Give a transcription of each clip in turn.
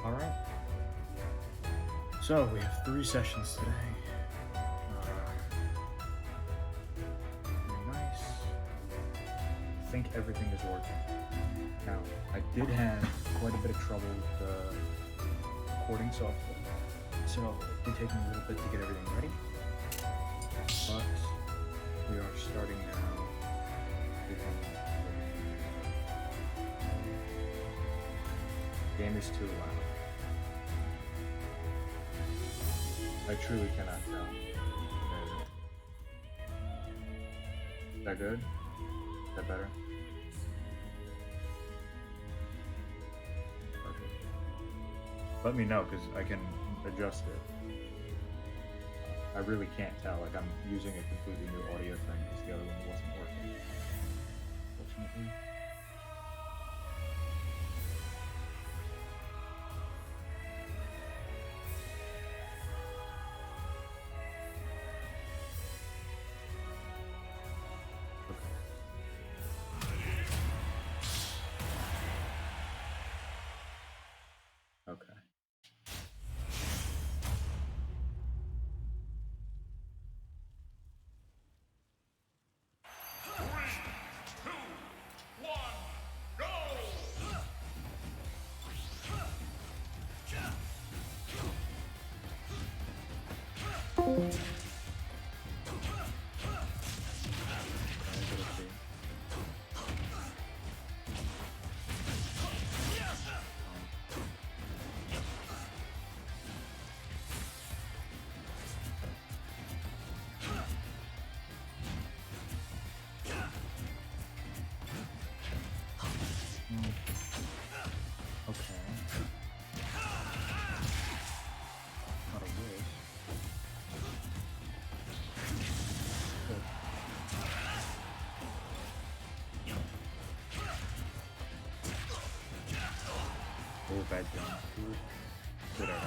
All right. So we have 3 sessions today. Very nice. I think everything is working. Now, I did have quite a bit of trouble with the recording software, so it did take me a little bit to get everything ready. But we are starting now. Game is too loud. I truly cannot tell. Is that good? Is that better? Perfect. Let me know, because I can adjust it. I really can't tell. Like, I'm using a completely new audio thing because the other one wasn't working. Fortunately. Okay. Okay. Not a wish. Good. Oh, bad jump. Good arrow.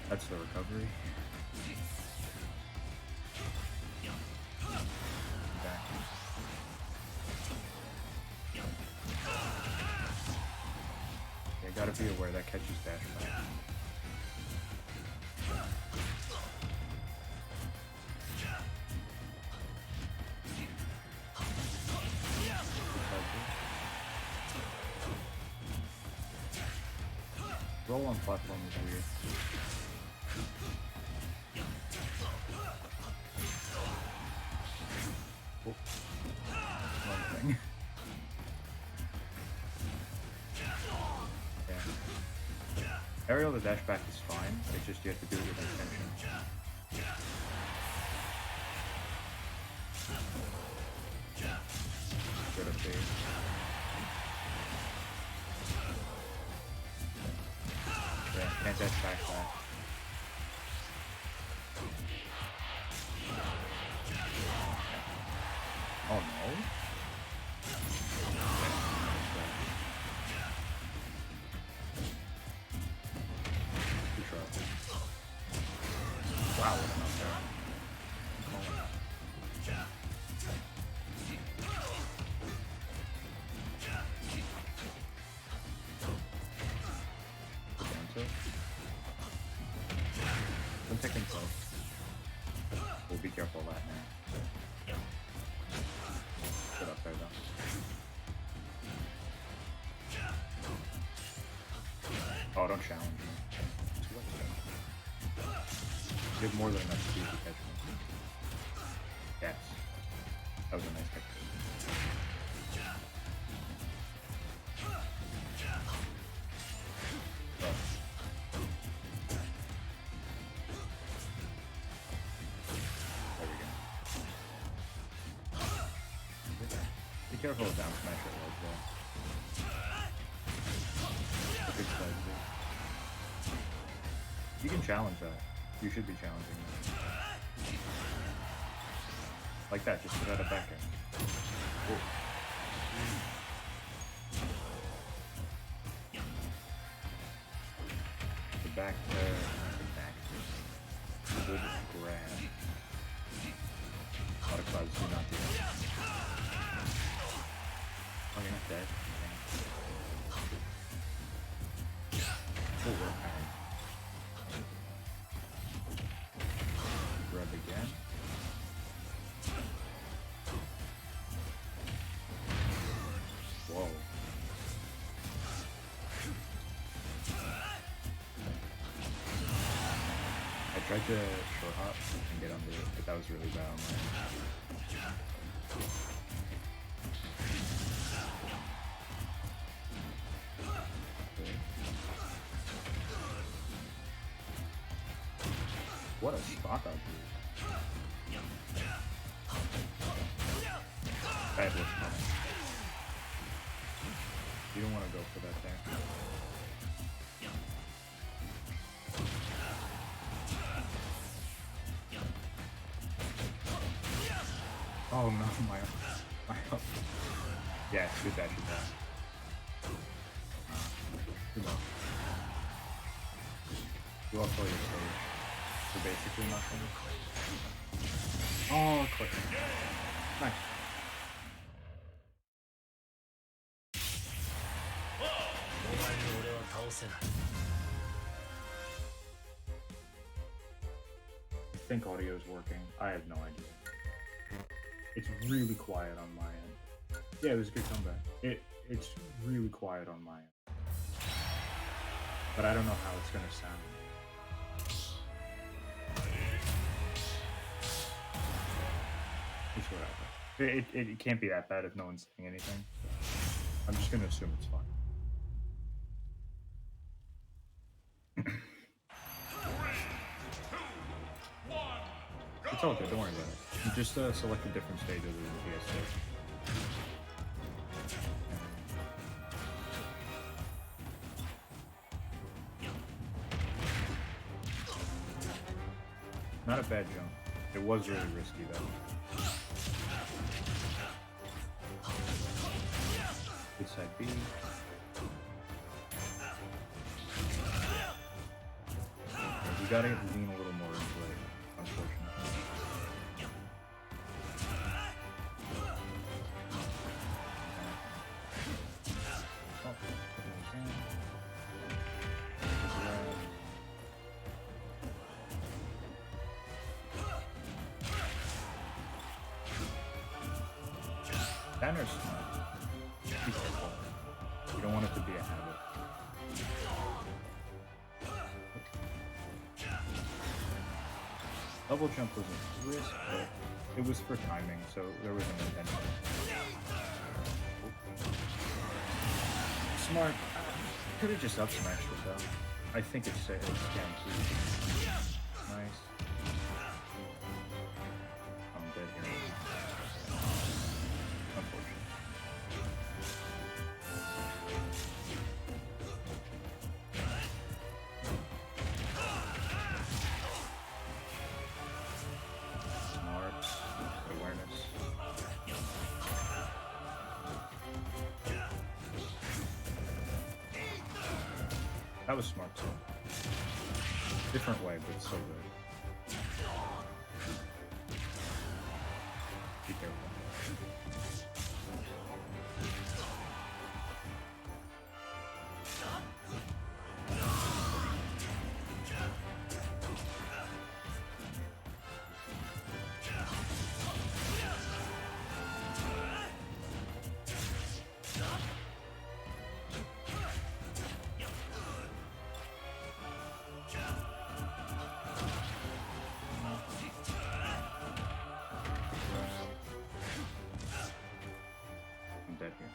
That's the recovery. Back. Yeah, gotta be aware that catches dash back. Roll on platform is weird. Oh. One thing. Yeah. Aerial to dash back is fine, it's just you have to do it with intention. Good up there. Yeah, can't dash back that. Oh no? Good try. Wow, what an up there. I'm taking close. We'll be careful of that now. Get up there though. Oh, don't challenge me. You have more than enough speed to catch me. Yes. That was a nice catch. Be careful with down smash at ledge though. A big side too. You can challenge that. You should be challenging that. Like that, just put out a back end. Whoa. back, back. Good grab. Autoclaves do not do that. Oh, you're not dead? Full work power. Grab again. Whoa. I tried to short hop and get under it, but that was really bad on my end. What a spot that dude. Bad look coming. You don't want to go for that there. Oh no, my yeah, shoot that, shoot that. Good luck. You also your stage. So basically nothing. Oh, click. Nice. I think audio is working. I have no idea. It's really quiet on my end. Yeah, it was a good comeback. It's really quiet on my end. But I don't know how it's gonna sound. It's whatever. It can't be that bad if no one's saying anything. I'm just gonna assume it's fine. It's all good, don't worry about it. Just select a different stage other than PS6. Not a bad jump. It was really risky though. Good side B. You gotta lean a little more into it, unfortunately. Banner's smart. Be careful. You don't want it to be a habit. Double jump was a risk, but it was for timing, so there was an intention. Smart. Could have just up smashed it though. I think it's guaranteed. Nice. I'm dead here. Unfortunate. Smart. Awareness. That was smart too. Different way, but so good. Be careful. I'm dead here.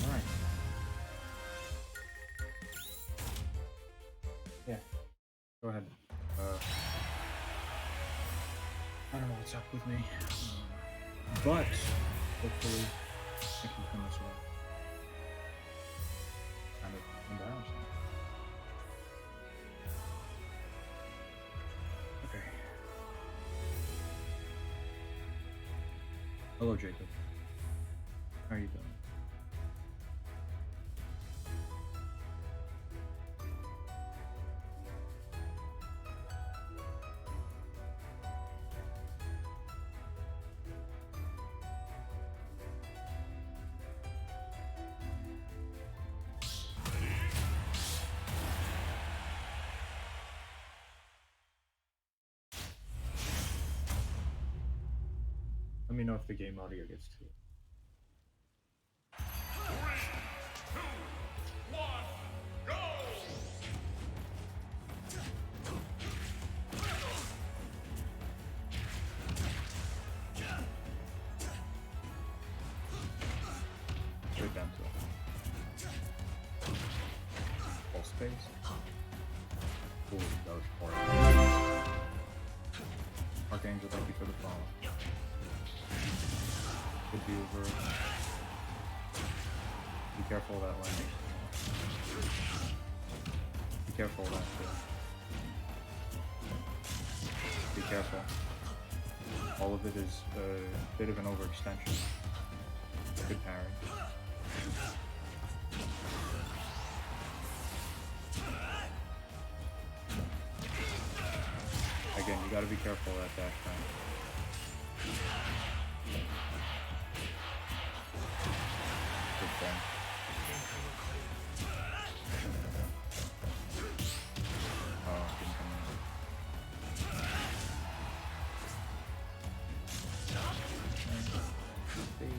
Alright. Yeah. Go ahead. I don't know what's up with me. But hopefully I can come this way. Kind of embarrassing. Okay. Hello, Jacob. How are you doing? Let me know if the game audio gets to it. Straight down to it. Full space. Ooh, that was horrible. Archangel, thank you for the follow. Could be over. Be careful of that landing. Be careful of that too. Be careful. All of it is a bit of an overextension. Good parry. Again, you gotta be careful of that dash time. Good thing. Oh, didn't come in.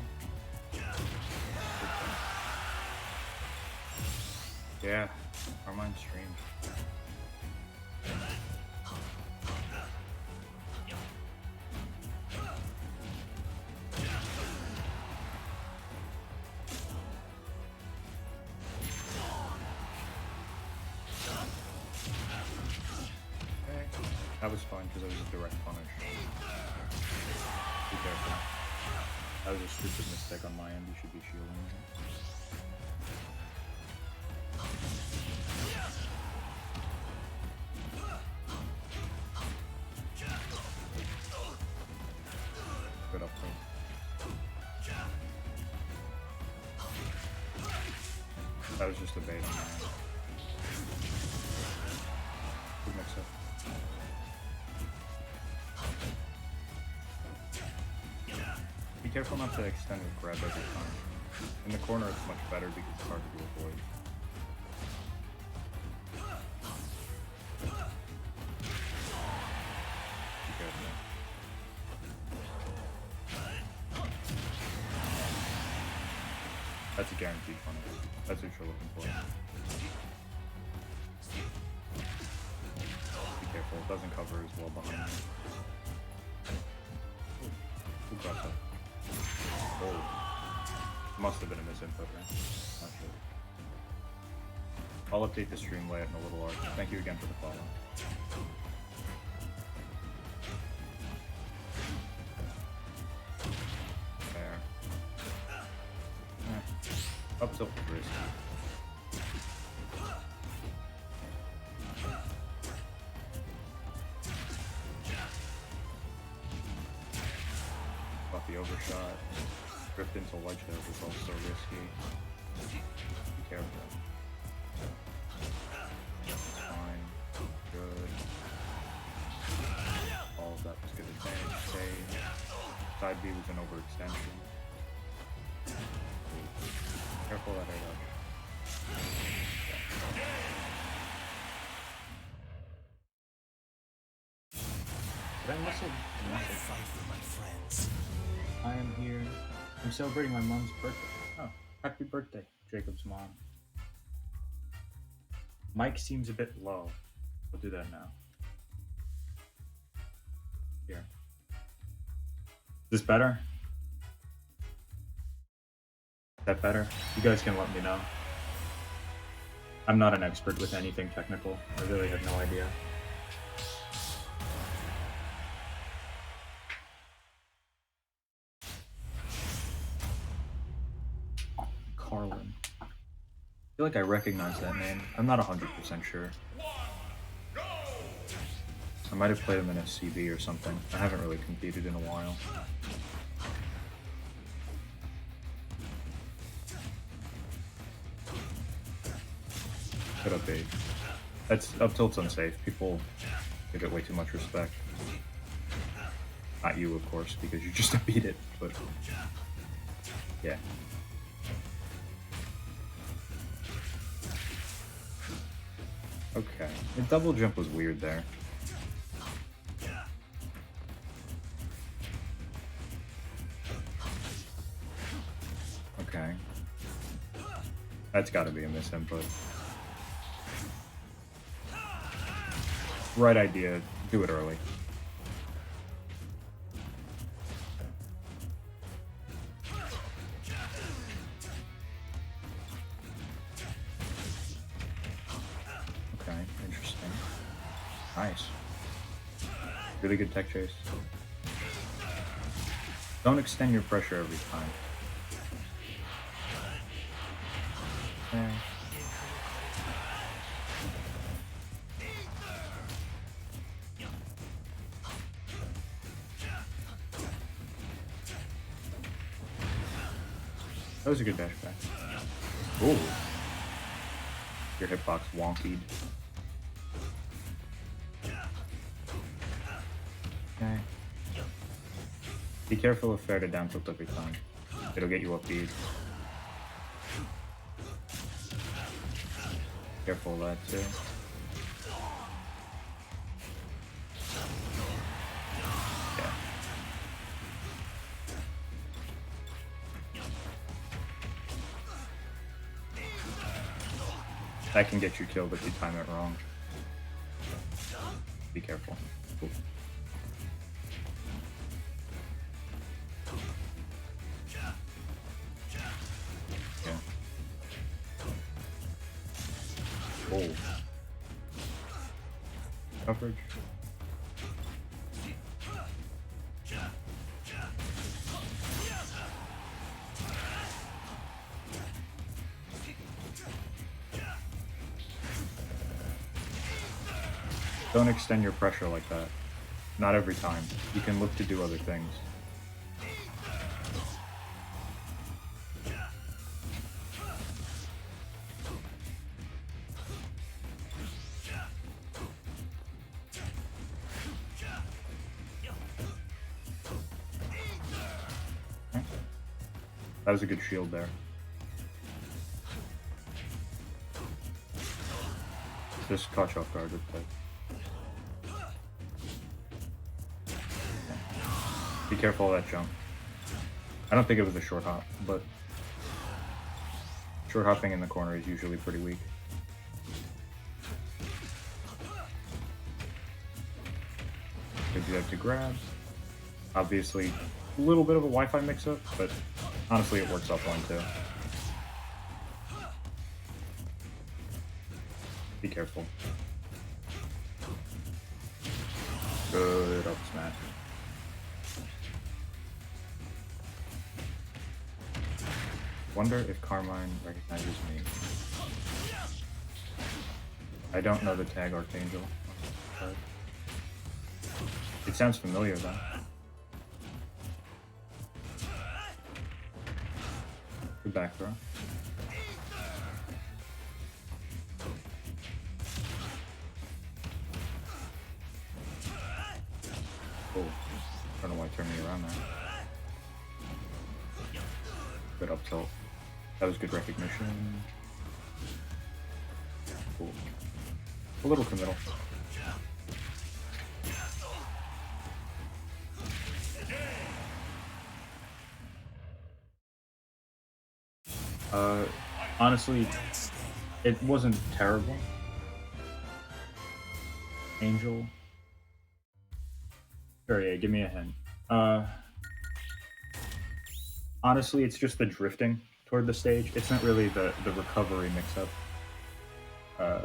Yeah, Armine streamed. That was fun because it was a direct punish. Be careful. That was a stupid mistake on my end. You should be shielding me. Good up close. That was just a bait on my end. Good mix up. Be careful not to extend with grab every time. In the corner it's much better because it's hard to avoid. Be careful. That's a guaranteed punish. That's what you're looking for. Be careful, it doesn't cover as well behind you. Who got that? Oh. Must have been a misinput, right? Not sure. I'll update the stream layout in a little while. Thank you again for the follow. There. Up tilt was risky. Got the overshot. Drift into ledge there was also risky. Be careful. Fine. Good. All of that was good advantage. Save. Side B was an overextension. Careful that I dodge. Did I miss it? Fight for my friends. I am here. I'm celebrating my mom's birthday. Oh, happy birthday, Jacob's mom. Mic seems a bit low. We'll do that now. Here. Is this better? Is that better? You guys can let me know. I'm not an expert with anything technical. I really have no idea. Carlin. I feel like I recognize that name. I'm not 100% sure. I might have played him in a CB or something. I haven't really competed in a while. Could up B. That's up tilt's unsafe. People give it way too much respect. Not you, of course, because you just beat it, but yeah. Okay, the double jump was weird there. Okay. That's gotta be a misinput. Right idea, do it early. Okay, interesting. Nice. Really good tech chase. Don't extend your pressure every time. Okay. That was a good dash back. Ooh. Your hitbox wonkied. Okay. Be careful of fair to down tilt every time. It'll get you up beat. Careful of that too. Yeah. That can get you killed if you time it wrong. Be careful. Cool. Yeah. Oh. Coverage. Don't extend your pressure like that. Not every time. You can look to do other things. Okay. That was a good shield there. Just caught you off guard with that. Be careful of that jump. I don't think it was a short hop, but short hopping in the corner is usually pretty weak. Could do that to grabs. Obviously, a little bit of a Wi-Fi mix-up, but honestly it works offline too. Be careful. Good up smash. Wonder if Carmine recognizes me. I don't know the tag Archangel. But it sounds familiar though. Good back throw. Oh, I don't know why it turned me around there. Good up tilt. That was good recognition. Cool. A little committal. Honestly, it wasn't terrible. Angel. Sure, yeah, give me a hint. Honestly, it's just the drifting toward the stage. It's not really the recovery mix-up.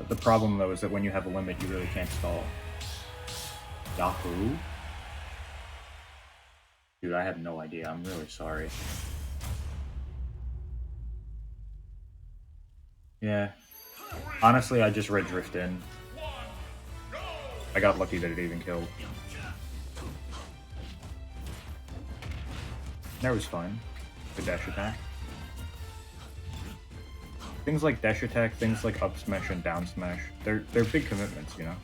The problem, though, is that when you have a limit, you really can't stall. Yahoo? Dude, I have no idea. I'm really sorry. Yeah. Honestly, I just read drift in. I got lucky that it even killed. That was fine. Good dash attack. things like dash attack, things like up smash and down smash, they're big commitments, you know.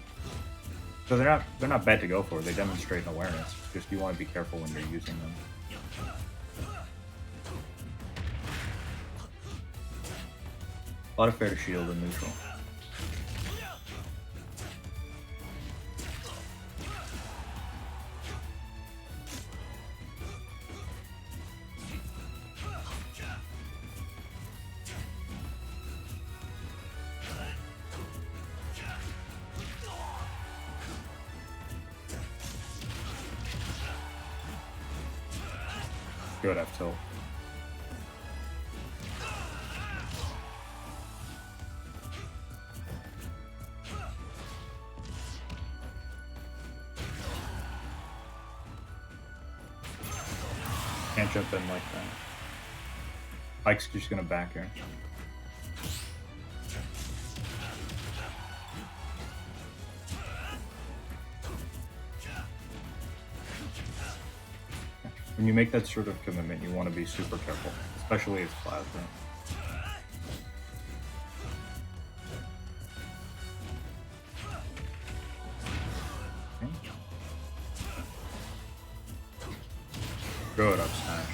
So they're not bad to go for. They demonstrate an awareness. Just you want to be careful when you're using them. A lot of fair to shield and neutral. Good F tilt. Can't jump in like that. Ike's just gonna back her. When you make that sort of commitment, you want to be super careful, especially as plasma. Okay. Good up smash.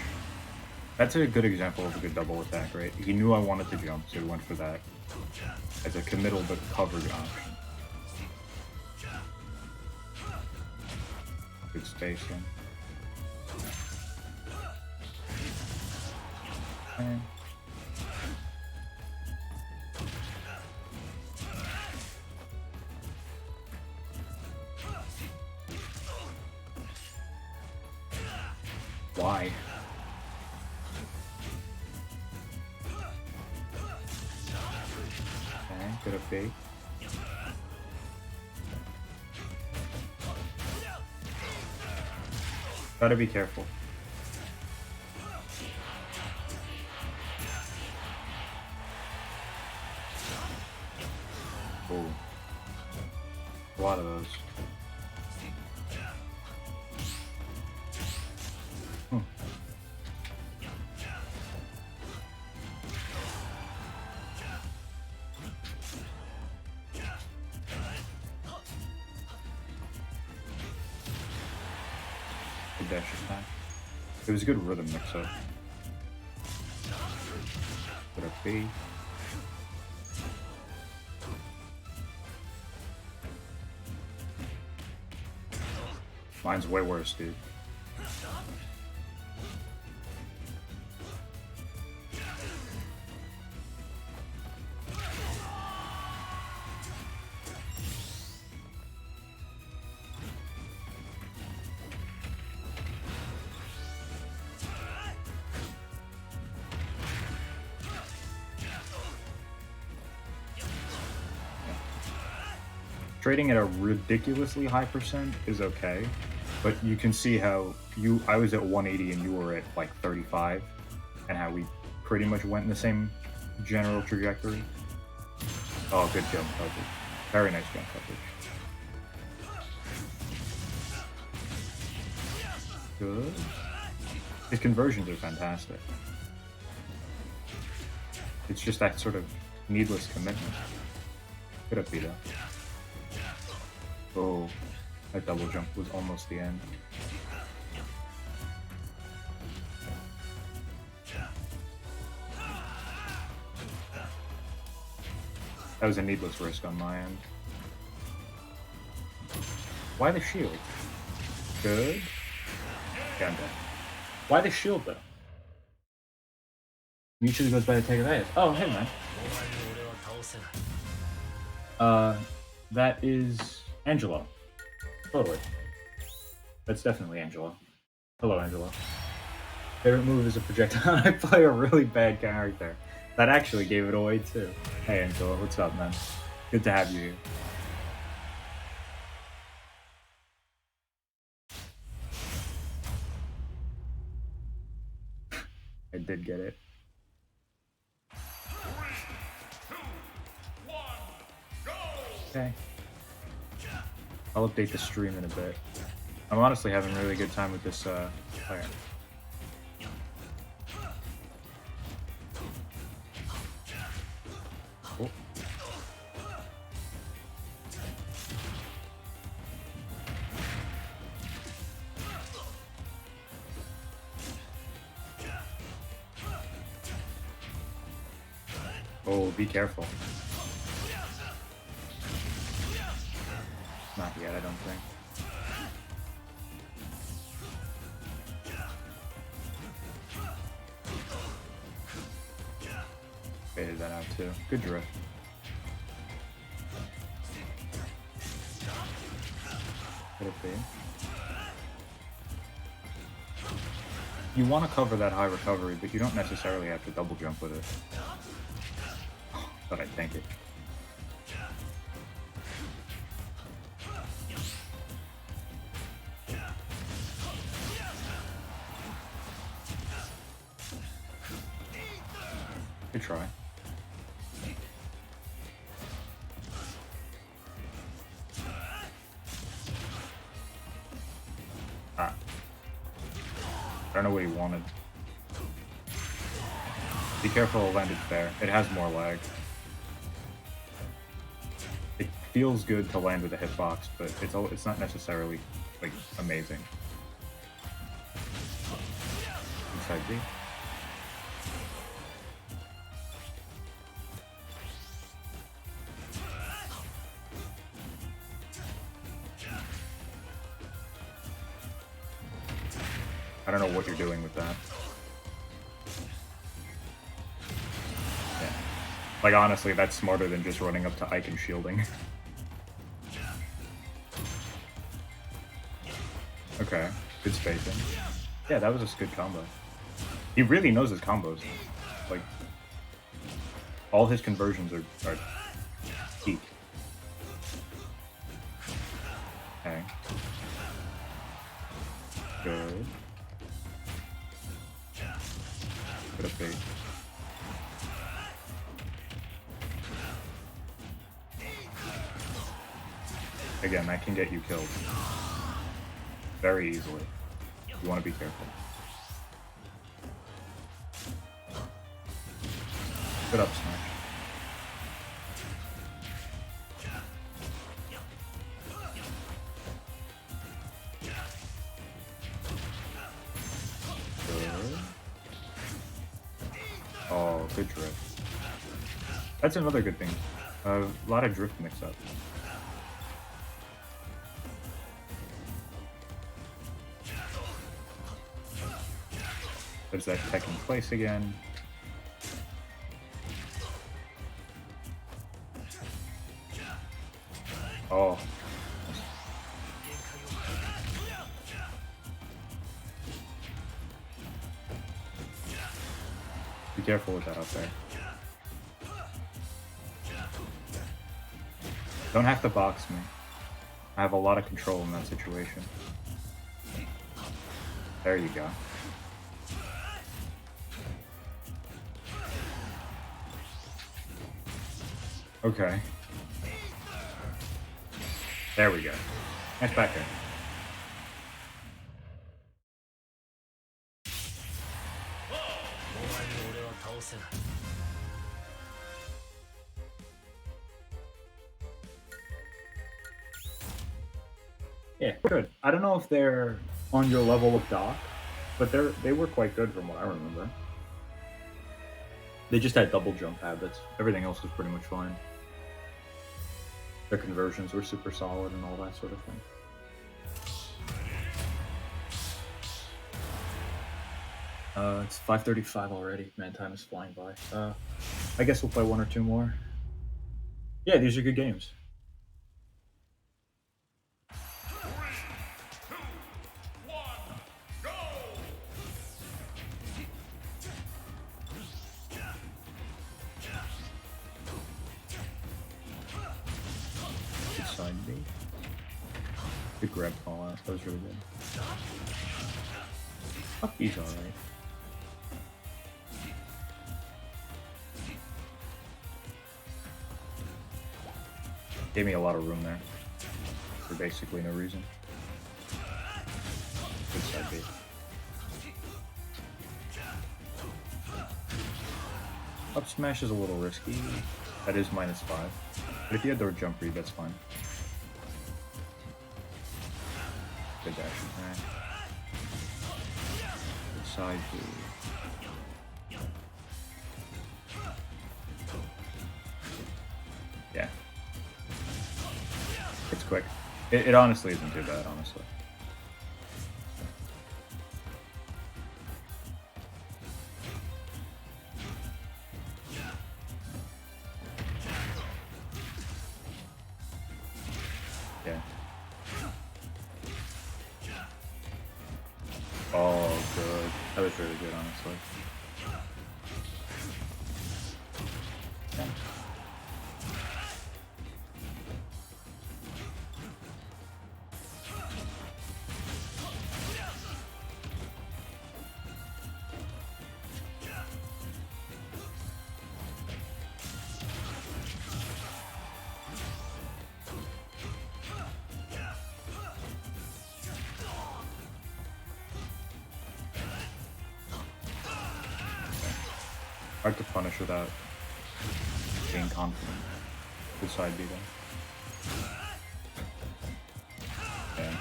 That's a good example of a good double attack, right? He knew I wanted to jump, so he went for that as a committal but covered option. Good spacing. Okay. Why? Okay, good up B. Gotta be careful. Oh, a lot of those. Hmm. Good dash attack. It was a good rhythm mix-up. Good up B. Mine's way worse, dude. Trading at a ridiculously high percent is okay, but you can see how I was at 180 and you were at like 35, and how we pretty much went in the same general trajectory. Oh, good jump coverage. Very nice jump coverage. Good. His conversions are fantastic. It's just that sort of needless commitment. Good up Vito. Oh, that double jump was almost the end. That was a needless risk on my end. Why the shield? Good. Yeah, I'm dead. Why the shield though? Usually goes by the take of that. Oh, hey man. That is Angelo. Totally. That's definitely Angelo. Hello, Angelo. Favorite move is a projectile. I play a really bad character. That actually gave it away too. Hey Angelo, what's up, man? Good to have you here. I did get it. 3, 2, 1, go! Okay. I'll update the stream in a bit. I'm honestly having a really good time with this player. Oh, be careful. Not yet, I don't think. Faded that out too. Good drift. Could it be? You want to cover that high recovery, but you don't necessarily have to double jump with it. But I think it. Good try. Ah. I don't know what he wanted. Be careful it landed fair. It has more lag. It feels good to land with a hitbox, but it's not necessarily like amazing. Inside B. I don't know what you're doing with that. Yeah. Like, honestly, that's smarter than just running up to Ike and shielding. Okay, good spacing. Yeah, that was a good combo. He really knows his combos. Like, all his conversions are peak. Okay. Good. Put a bait. Again, that can get you killed very easily. You want to be careful. Good up smash. Good. Oh, good drift. That's another good thing. A lot of drift mix-up. There's that tech in place again. Oh. Be careful with that out there. Don't have to box me. I have a lot of control in that situation. There you go. Okay. There we go. Nice back air. Yeah, good. I don't know if they're on your level of Doc, but they were quite good from what I remember. They just had double jump habits. Everything else was pretty much fine. Their conversions were super solid and all that sort of thing. It's 5:35 already. Man, time is flying by. I guess we'll play one or two more. Yeah, these are good games. 3, 2, 1, go! Good side B. Good grab call out. That was really good. Fuck, he's alright. Gave me a lot of room there. For basically no reason. Good side B. Up smash is a little risky. That is -5. But if you had the jump read, that's fine. Good dash attack. Good side B. quick. It honestly isn't too bad, honestly. Yeah. Oh, good. That was really good, honestly. Yeah. Hard to punish without being confident. Good side beating. Yeah.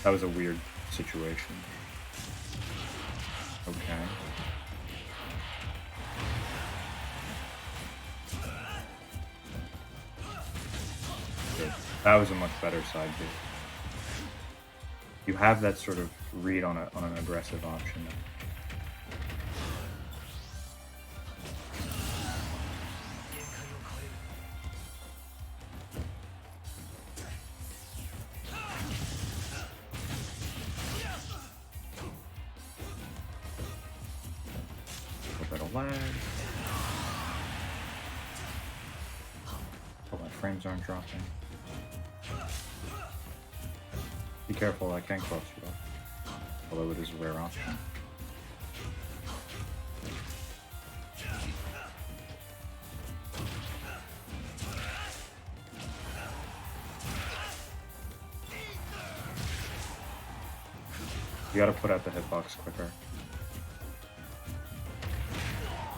That was a weird situation. Okay. Good. That was a much better side beat. You have that sort of read on an aggressive option. A bit of lag. Oh, my frames aren't dropping. Be careful, I can't cross you off. Although it is a rare option. You gotta put out the hitbox quicker.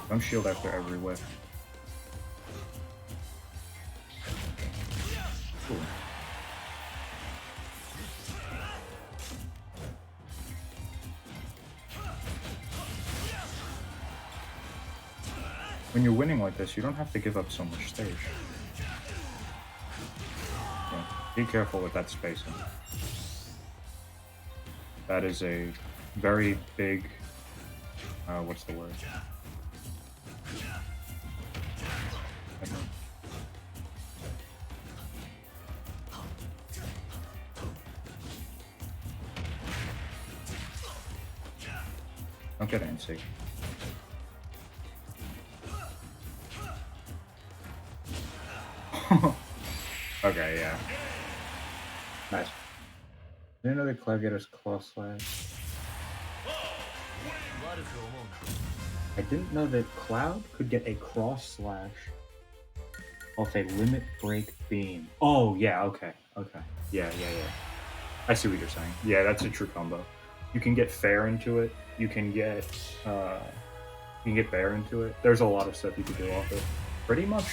Don't shield after every whiff. Cool. When you're winning like this, you don't have to give up so much stage. Yeah. Be careful with that spacing. That is a very big, what's the word? Don't get antsy. Okay, yeah. Nice. Didn't know that Cloud get his claw slash. I didn't know that Cloud could get a cross slash off a limit break beam. Oh yeah, okay. Yeah. I see what you're saying. Yeah, that's a true combo. You can get fair into it. You can get bear into it. There's a lot of stuff you could do off it. Pretty much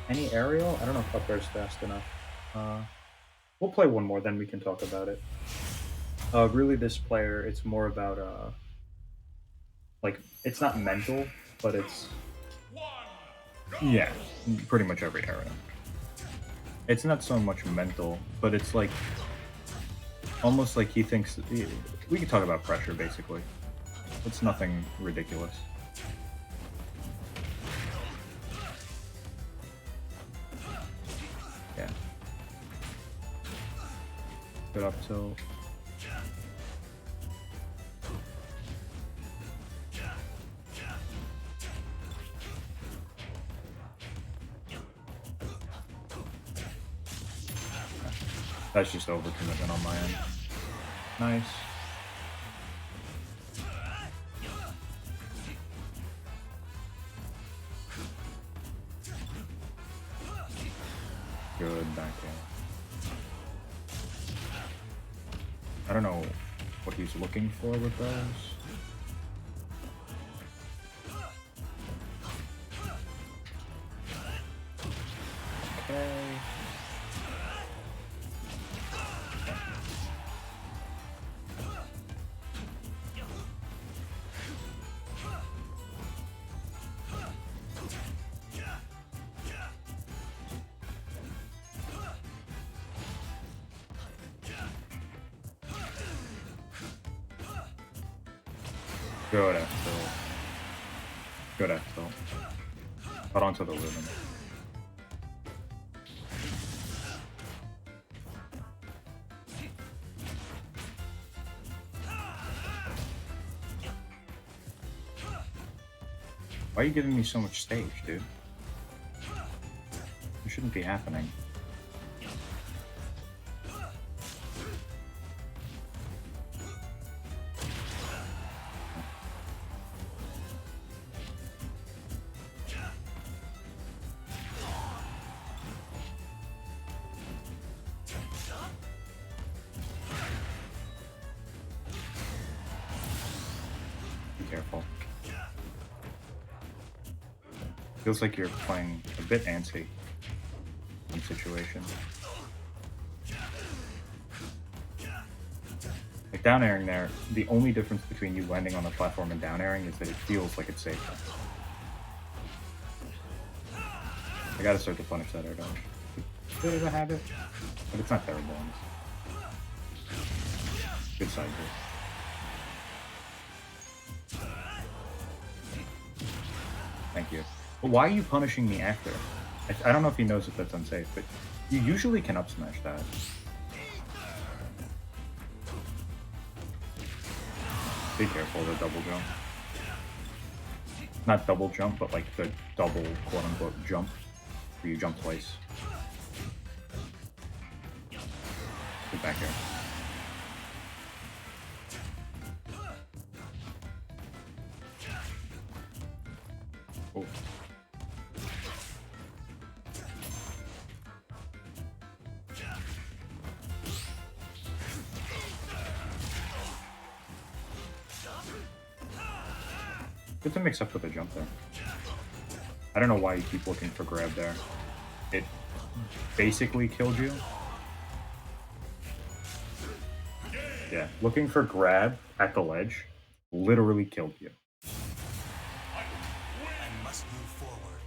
any aerial. I don't know if up there's fast enough. We'll play one more, then we can talk about it. Really, this player, it's more about like it's not mental, but it's yeah, pretty much every area. It's not so much mental, but it's like almost like he thinks. We can talk about pressure, basically. It's nothing ridiculous. Yeah. Good up tilt. That's just overcommitment on my end. Nice. Good back in. I don't know what he's looking for with those. Okay. Good F tilt. Good F tilt. Hold on to the rhythm. Why are you giving me so much stage, dude? It shouldn't be happening. Be careful. Feels like you're playing a bit antsy in situation. Like down airing there, the only difference between you landing on the platform and down airing is that it feels like it's safer. I gotta start to punish that air dodge. Bit of a habit, but it's not terrible. Good side bit. Thank you. But why are you punishing me after? I don't know if he knows if that's unsafe, but you usually can up smash that. Be careful of the double jump. Not double jump, but like the double quote-unquote jump, where you jump twice. Get back here. Oh. Good to mix up with a jump there. I don't know why you keep looking for grab there. It basically killed you. Yeah, looking for grab at the ledge literally killed you. I must move forward.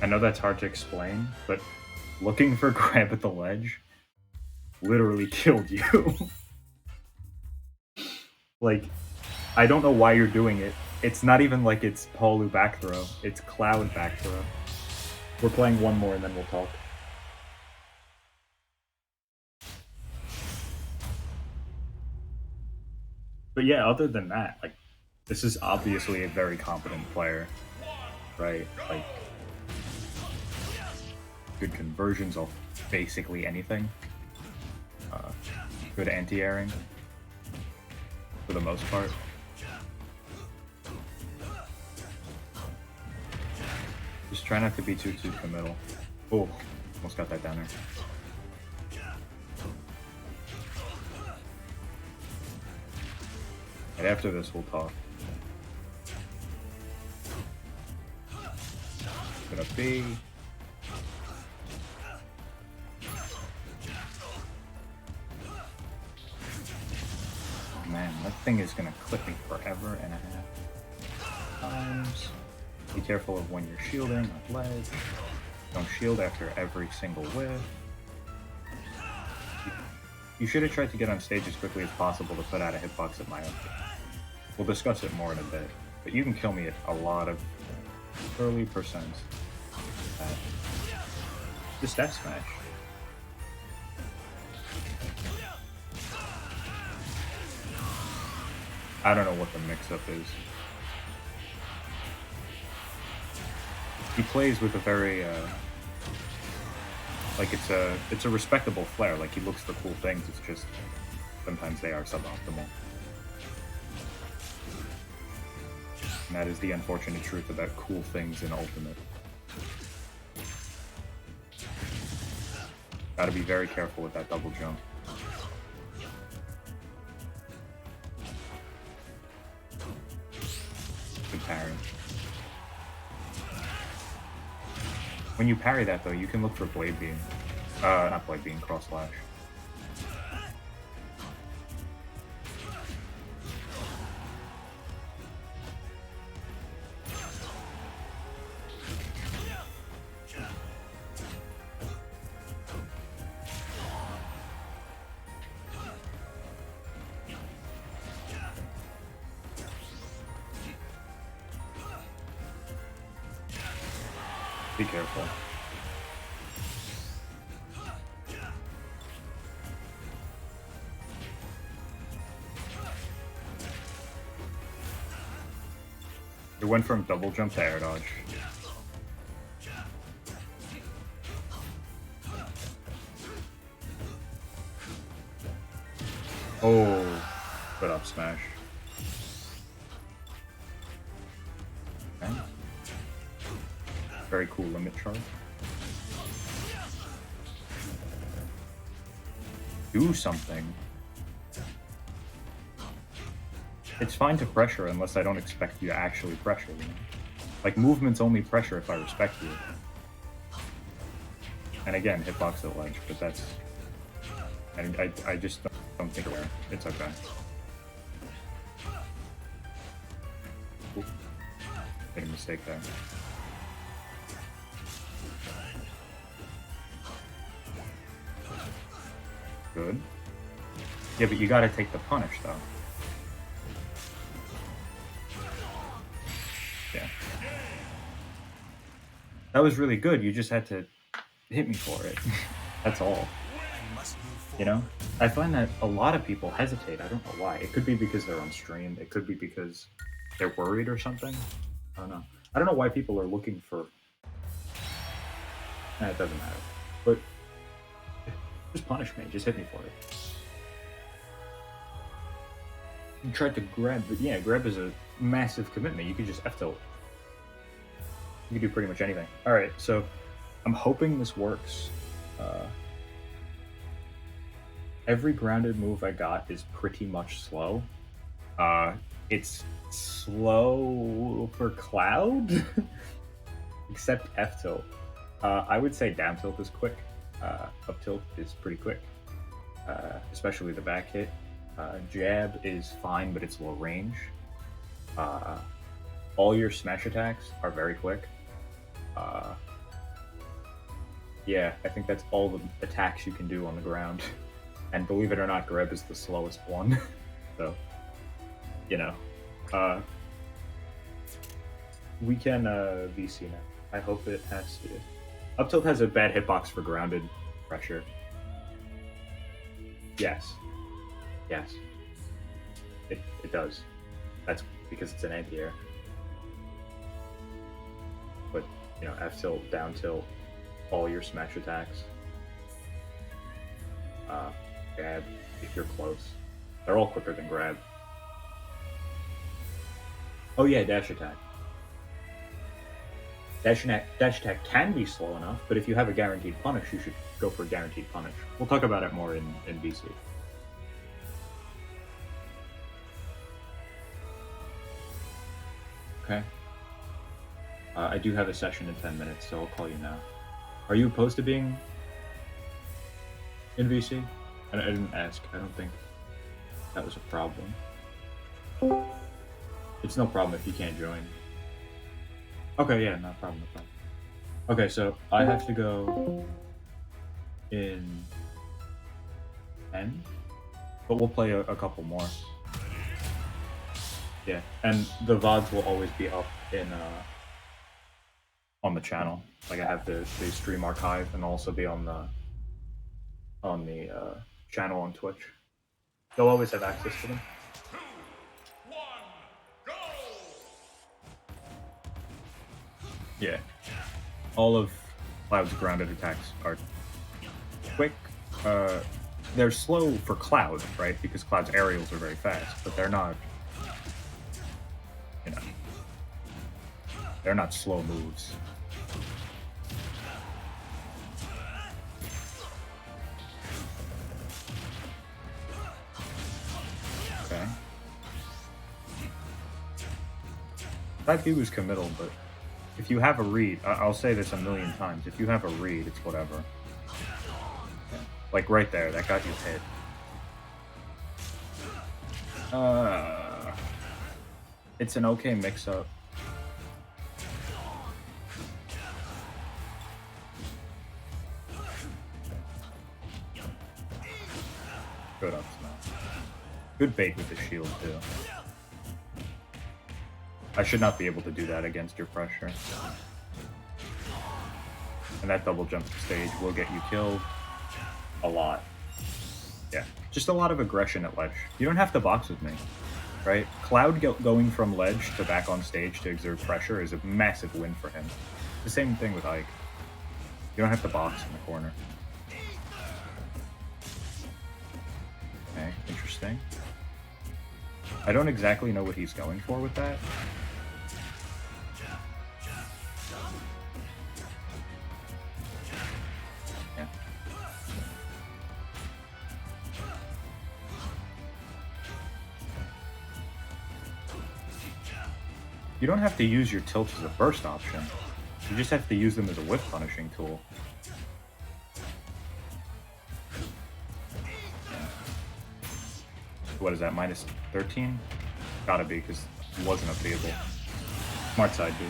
I know that's hard to explain, but looking for grab at the ledge literally killed you. Like, I don't know why you're doing it. It's not even like it's Paulu back throw. It's Cloud back throw. We're playing one more and then we'll talk. But yeah, other than that, like, this is obviously a very competent player, right? Like, good conversions of basically anything. Good anti-airing for the most part. Just try not to be too committal. Oh, almost got that down there. And after this, we'll talk. Gonna be. Oh man, that thing is gonna clip me forever and a half times. Be careful of when you're shielding on ledge. Don't shield after every single whiff. You should have tried to get on stage as quickly as possible to put out a hitbox at my own. We'll discuss it more in a bit, but you can kill me at a lot of early percents. Just F smash. I don't know what the mix-up is. He plays with a very, like it's a respectable flair. Like he looks for cool things. It's just sometimes they are suboptimal, and that is the unfortunate truth about cool things in Ultimate. Got to be very careful with that double jump. Good parry. When you parry that though, you can look for Blade Beam. Not Blade Beam, Cross Slash. Be careful. It went from double jump to air dodge. Oh, good up smash. Okay. Very cool limit charge. Do something. It's fine to pressure unless I don't expect you to actually pressure, you know? Like, movement's only pressure if I respect you. And again, hitbox at ledge, but that's... I just don't think it's okay. Ooh. Made a mistake there. Good. Yeah, but you gotta take the punish, though. Yeah. That was really good, you just had to hit me for it. That's all. You know? I find that a lot of people hesitate, I don't know why. It could be because they're on stream, it could be because they're worried or something. I don't know. I don't know why people are looking for... it doesn't matter. But just punish me, just hit me for it. You tried to grab, but yeah, grab is a massive commitment. You could just F-tilt. You could do pretty much anything. Alright, so I'm hoping this works. Every grounded move I got is pretty much slow. It's slow for Cloud, except F-tilt. I would say down tilt is quick. Up tilt is pretty quick, especially the back hit. Jab is fine, but it's low range. All your smash attacks are very quick. Yeah, I think that's all the attacks you can do on the ground. And believe it or not, Greb is the slowest one. So, you know. We can VC now. I hope it has to. Up tilt has a bad hitbox for grounded pressure. Yes. Yes. It does. That's because it's an anti-air. But, you know, F tilt, down tilt, all your smash attacks. Grab, if you're close. They're all quicker than grab. Oh yeah, dash attack. Dash attack can be slow enough, but if you have a guaranteed punish, you should go for a guaranteed punish. We'll talk about it more in VC. Okay. I do have a session in 10 minutes, so I'll call you now. Are you opposed to being in VC? I didn't ask. I don't think that was a problem. It's no problem if you can't join. Okay, yeah, no problem, no problem. Okay, so I have to go in 10, but we'll play a couple more. Yeah, and the VODs will always be up in on the channel. Like I have the stream archive, and also be on the channel on Twitch. You'll always have access to them. 2, 1, go! Yeah. All of Cloud's grounded attacks are quick. They're slow for Cloud, right? Because Cloud's aerials are very fast, but they're not, you know, they're not slow moves. Okay. That B was committal, but if you have a read, I'll say this a million times, if you have a read, it's whatever. Yeah. Like right there, that got you hit. It's an okay mix-up. Good up smash. Good bait with the shield, too. I should not be able to do that against your pressure. And that double jump stage will get you killed a lot. Yeah, just a lot of aggression at ledge. You don't have to box with me, right? Cloud going from ledge to back on stage to exert pressure is a massive win for him. The same thing with Ike. You don't have to box in the corner. Okay, interesting. I don't exactly know what he's going for with that. Yeah. You don't have to use your tilts as a burst option. You just have to use them as a whip punishing tool. What is that, minus 13? Gotta be, because it wasn't updatable. Smart side B.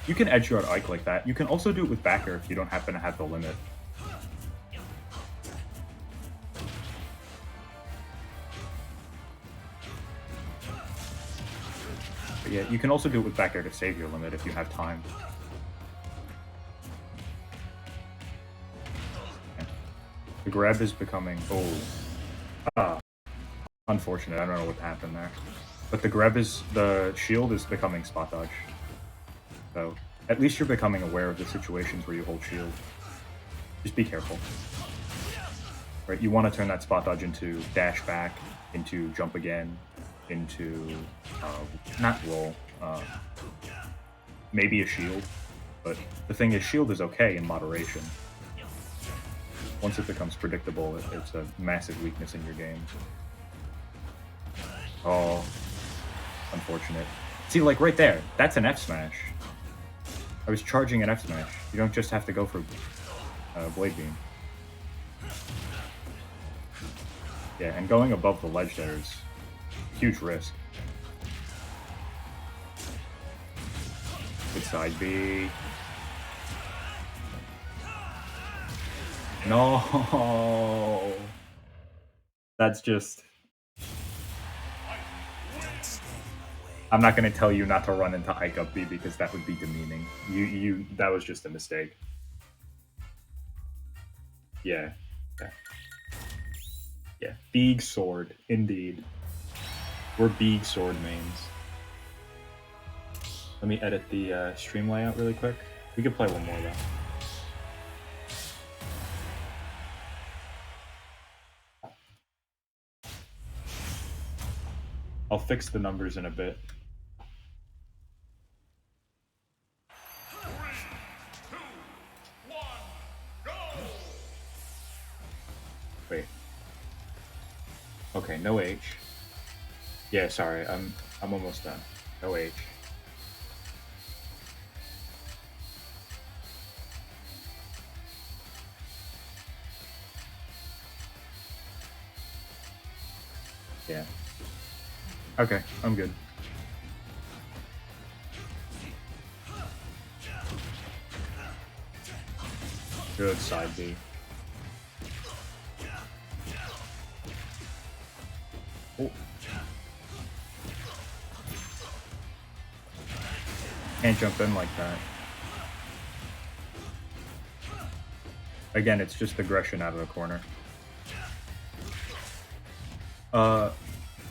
You can edge guard Ike like that. You can also do it with backer if you don't happen to have the limit. But yeah, you can also do it with backer to save your limit if you have time. Yeah. The grab is becoming... Oh. Unfortunate, I don't know what happened there. But the shield is becoming spot dodge. So, at least you're becoming aware of the situations where you hold shield. Just be careful. Right, you want to turn that spot dodge into dash back, into jump again, into, not roll, maybe a shield. But the thing is, shield is okay in moderation. Once it becomes predictable, it's a massive weakness in your game. Oh, unfortunate. See, like right there, that's an F smash. I was charging an F smash. You don't just have to go for Blade Beam. Yeah, and going above the ledge there is a huge risk. Good side B. No! That's just... I'm not going to tell you not to run into Ike up B because that would be demeaning. That was just a mistake. Yeah. Okay. Yeah. Big sword, indeed. We're big sword mains. Let me edit the stream layout really quick. We could play one more though. I'll fix the numbers in a bit. 3, 2, 1, go! Wait. Okay, no H. Yeah, sorry, I'm almost done. No H. Yeah. Okay, I'm good. Good side B. Oh. Can't jump in like that. Again, it's just aggression out of the corner.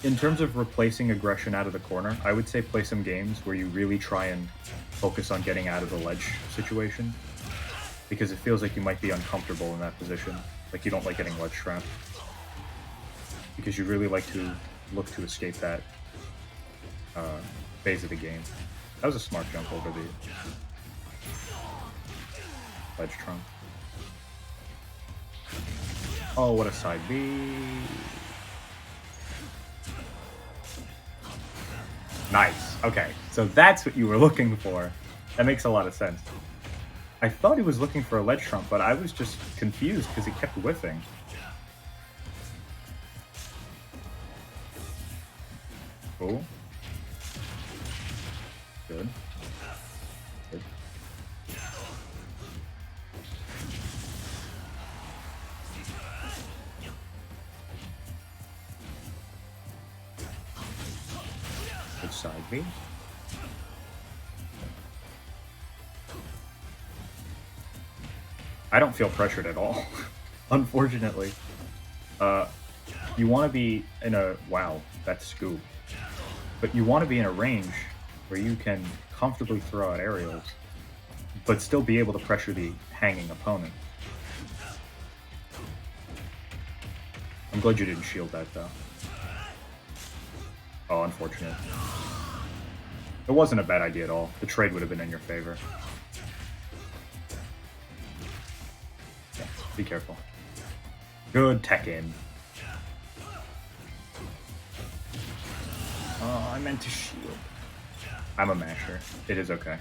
In terms of replacing aggression out of the corner, I would say play some games where you really try and focus on getting out of the ledge situation. Because it feels like you might be uncomfortable in that position. Like you don't like getting ledge trapped. Because you really like to look to escape that phase of the game. That was a smart jump over the ledge trunk. Oh, what a side B. Nice. Okay, so that's what you were looking for. That makes a lot of sense. I thought he was looking for a ledge trump, but I was just confused because he kept whiffing. Cool. Good. Good. Good side B. I don't feel pressured at all. Unfortunately. You want to be in a... Wow, that's scoop. But you want to be in a range where you can comfortably throw out aerials, but still be able to pressure the hanging opponent. I'm glad you didn't shield that, though. Oh, unfortunate. It wasn't a bad idea at all. The trade would have been in your favor. Yeah, be careful. Good tech in. Oh, I meant to shield. I'm a masher. It is okay.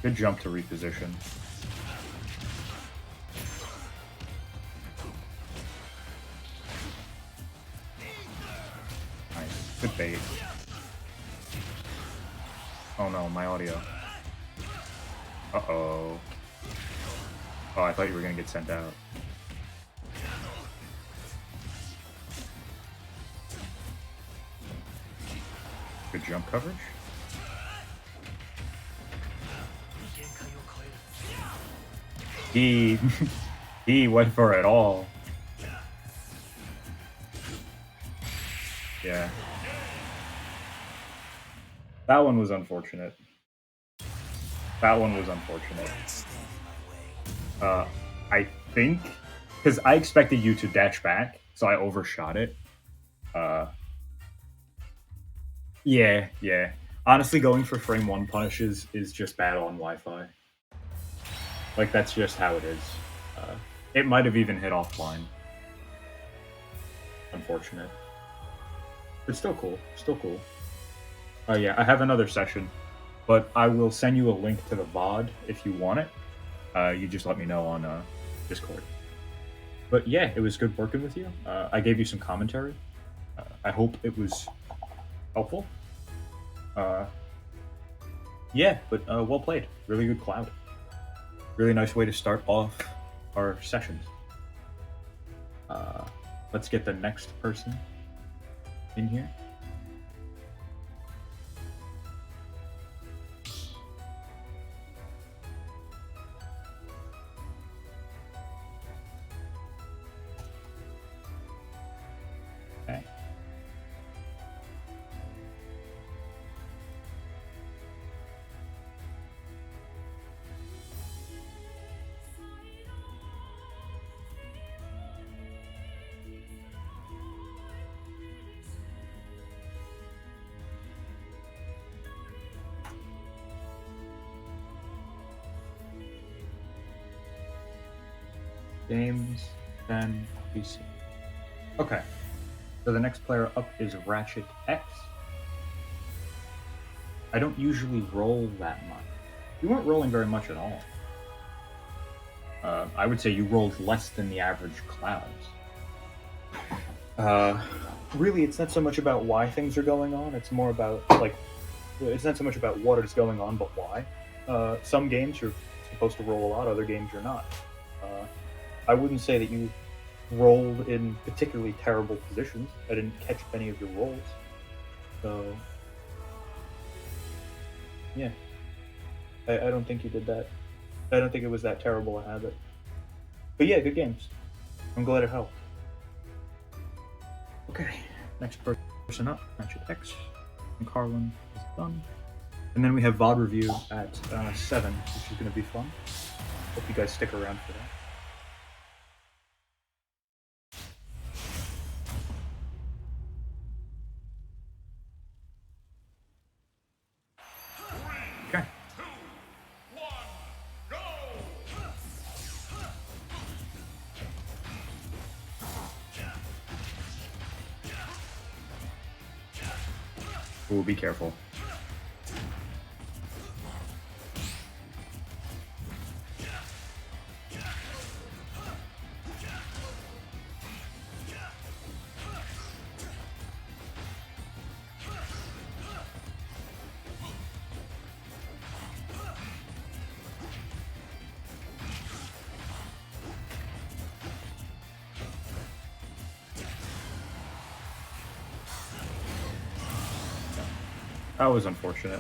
Good jump to reposition. Nice. Good bait. Oh no, my audio. Uh-oh. Oh, I thought you were gonna get sent out. Good jump coverage. He he went for it all. Yeah. That one was unfortunate. That one was unfortunate. I think because I expected you to dash back, so I overshot it. Yeah. Honestly, going for frame 1 punishes is just bad on Wi-Fi. Like, that's just how it is. It might have even hit offline. Unfortunate. But still cool. Still cool. Yeah, I have another session, but I will send you a link to the VOD if you want it. You just let me know on Discord. But yeah, it was good working with you. I gave you some commentary. I hope it was helpful. Yeah, but well played. Really good Cloud. Really nice way to start off our sessions. Let's get the next person in here. Okay. Games, then PC. Okay. So the next player up is Ratchet X. I don't usually roll that much. You weren't rolling very much at all. I would say you rolled less than the average Clouds. Really, it's not so much about why things are going on. It's more about, like, it's not so much about what is going on, but why. Some games you're supposed to roll a lot, other games you're not. I wouldn't say that you rolled in particularly terrible positions. I didn't catch any of your rolls. So, yeah. I don't think you did that. I don't think it was that terrible a habit. But yeah, good games. I'm glad it helped. Okay, next person up, Ratchet X. And Carlin is done. And then we have VOD review at 7, which is going to be fun. Hope you guys stick around for that. Okay. 2, 1, go! Ooh, be careful. That was unfortunate.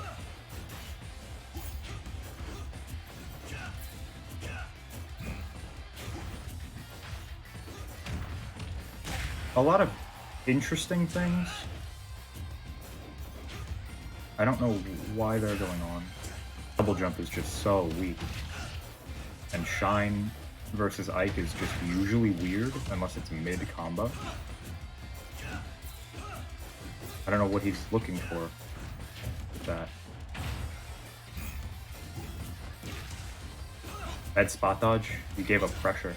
A lot of interesting things. I don't know why they're going on. Double jump is just so weak. And Shine versus Ike is just usually weird, unless it's mid-combo. I don't know what he's looking for with that. Bad spot dodge, he gave up pressure.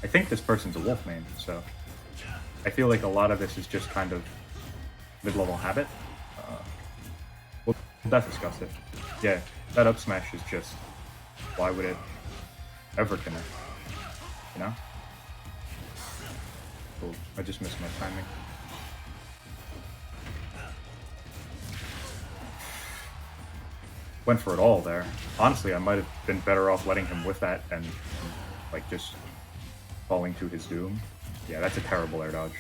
I think this person's a wolf main, so I feel like a lot of this is just kind of mid-level habit. We'll discuss it. Yeah, that up smash is just, why would it ever connect? You know? Oh, I just missed my timing. Went for it all there. Honestly, I might have been better off letting him with that and like just falling to his doom. Yeah, that's a terrible air dodge.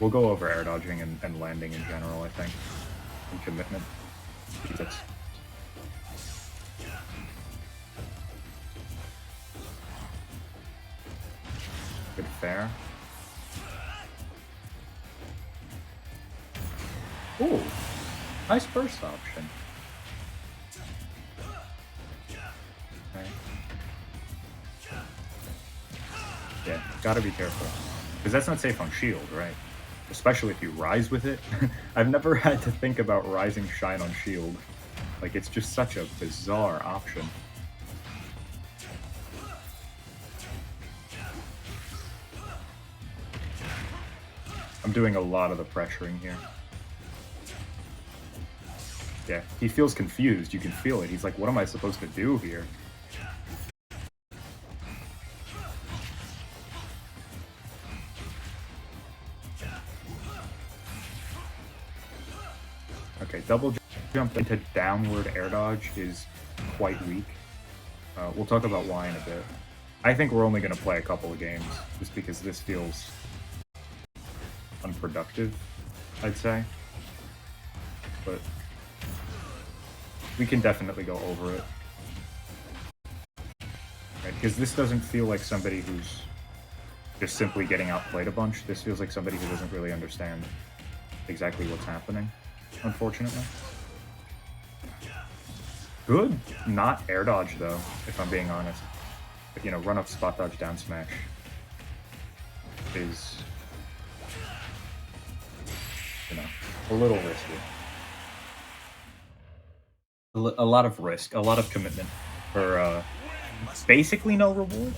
We'll go over air dodging and landing in general, I think. And commitment. That's good fair. Ooh, nice burst option. Okay. Yeah, gotta be careful. Because that's not safe on shield, right? Especially if you rise with it. I've never had to think about rising Shine on shield. Like, it's just such a bizarre option. I'm doing a lot of the pressuring here. Yeah, he feels confused. You can feel it. He's like, what am I supposed to do here? Okay, double jump into downward air dodge is quite weak. We'll talk about why in a bit. I think we're only going to play a couple of games, just because this feels unproductive, I'd say. But we can definitely go over it. Right? Because this doesn't feel like somebody who's just simply getting outplayed a bunch. This feels like somebody who doesn't really understand exactly what's happening, unfortunately. Good. Not air dodge, though, if I'm being honest. But, you know, run up, spot dodge, down smash is, you know, a little risky. A lot of risk, a lot of commitment for basically no reward.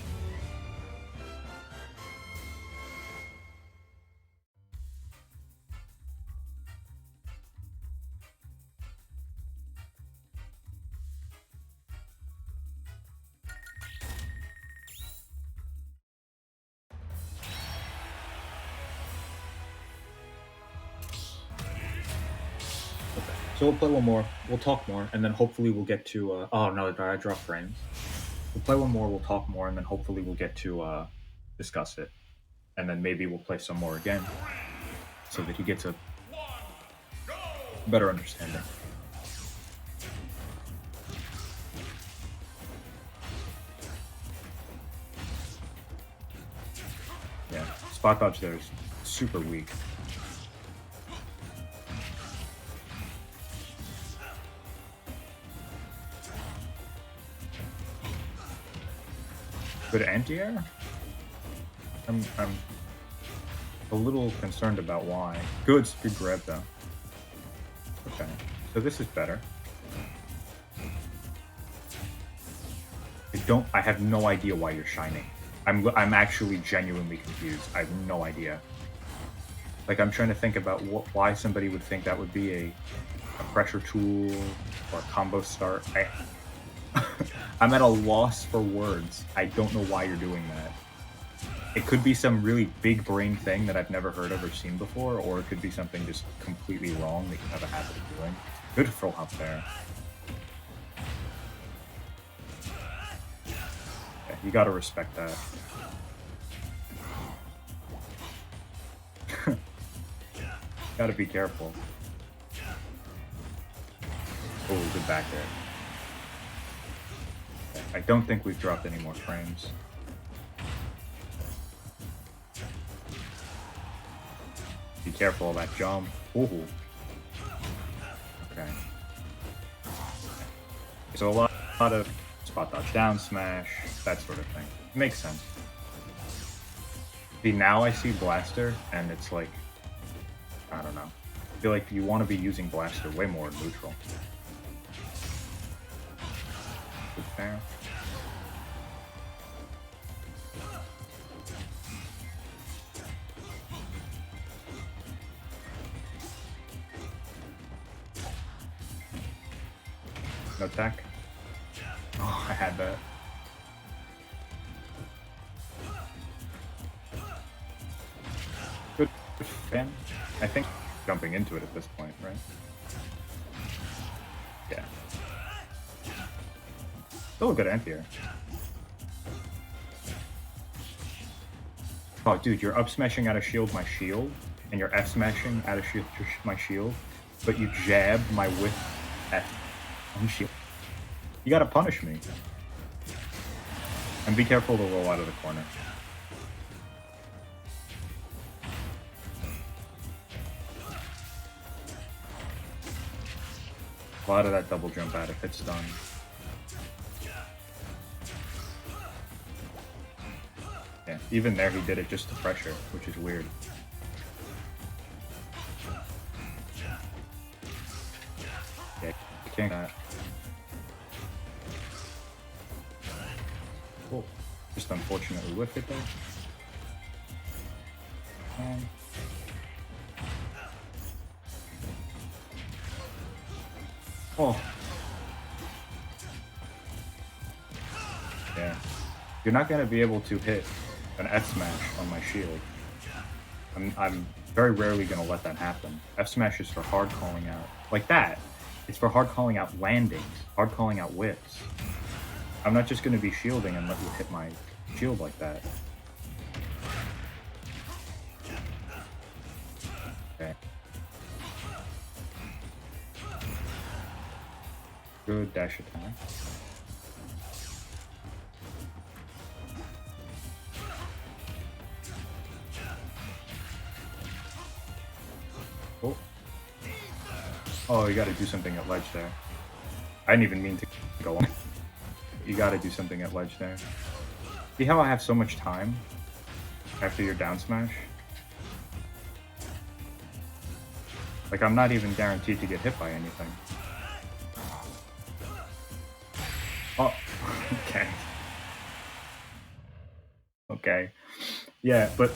So we'll play one more, we'll talk more, and then hopefully we'll get to, oh no, I dropped frames. We'll play one more, we'll talk more, and then hopefully we'll get to discuss it. And then maybe we'll play some more again, so that he gets a better understanding. Yeah, spot dodge there is super weak. Good anti-air? I'm a little concerned about why. Good grab though. Okay, so this is better. I have no idea why you're shining. I'm actually genuinely confused. I have no idea. Like, I'm trying to think about why somebody would think that would be a pressure tool or a combo start. I'm at a loss for words. I don't know why you're doing that. It could be some really big brain thing that I've never heard of or seen before, or it could be something just completely wrong that you have a habit of doing. Good full hop there. Yeah, you gotta respect that. Gotta be careful. Oh, good back there. I don't think we've dropped any more frames. Be careful of that jump. Ooh. Okay. So a lot of spot dodge, down smash, that sort of thing. Makes sense. See, now I see Blaster, and it's like, I don't know. I feel like you want to be using Blaster way more in neutral. Good fair. No tech. Oh, I had that. Good fan. I think jumping into it at this point, right? Yeah. Still a good anti-air. Oh, dude, you're up smashing out of shield my shield, and you're F smashing out of shield my shield, but you jab my with F on shield. You gotta punish me. And be careful to roll out of the corner. A lot of that double jump out if it's done. Yeah, even there he did it just to pressure, which is weird. Yeah, you can't. Cool. Just unfortunately whiffed it there. Oh. Yeah. You're not going to be able to hit an F smash on my shield. I'm very rarely going to let that happen. F smash is for hard calling out. Like that. It's for hard calling out landings, hard calling out whips. I'm not just going to be shielding and let you hit my shield like that. Okay. Good dash attack. Oh. Oh, you gotta do something at ledge there. I didn't even mean to go on. You gotta do something at ledge there. See how I have so much time after your down smash? Like, I'm not even guaranteed to get hit by anything. Oh, okay. Okay. Yeah, but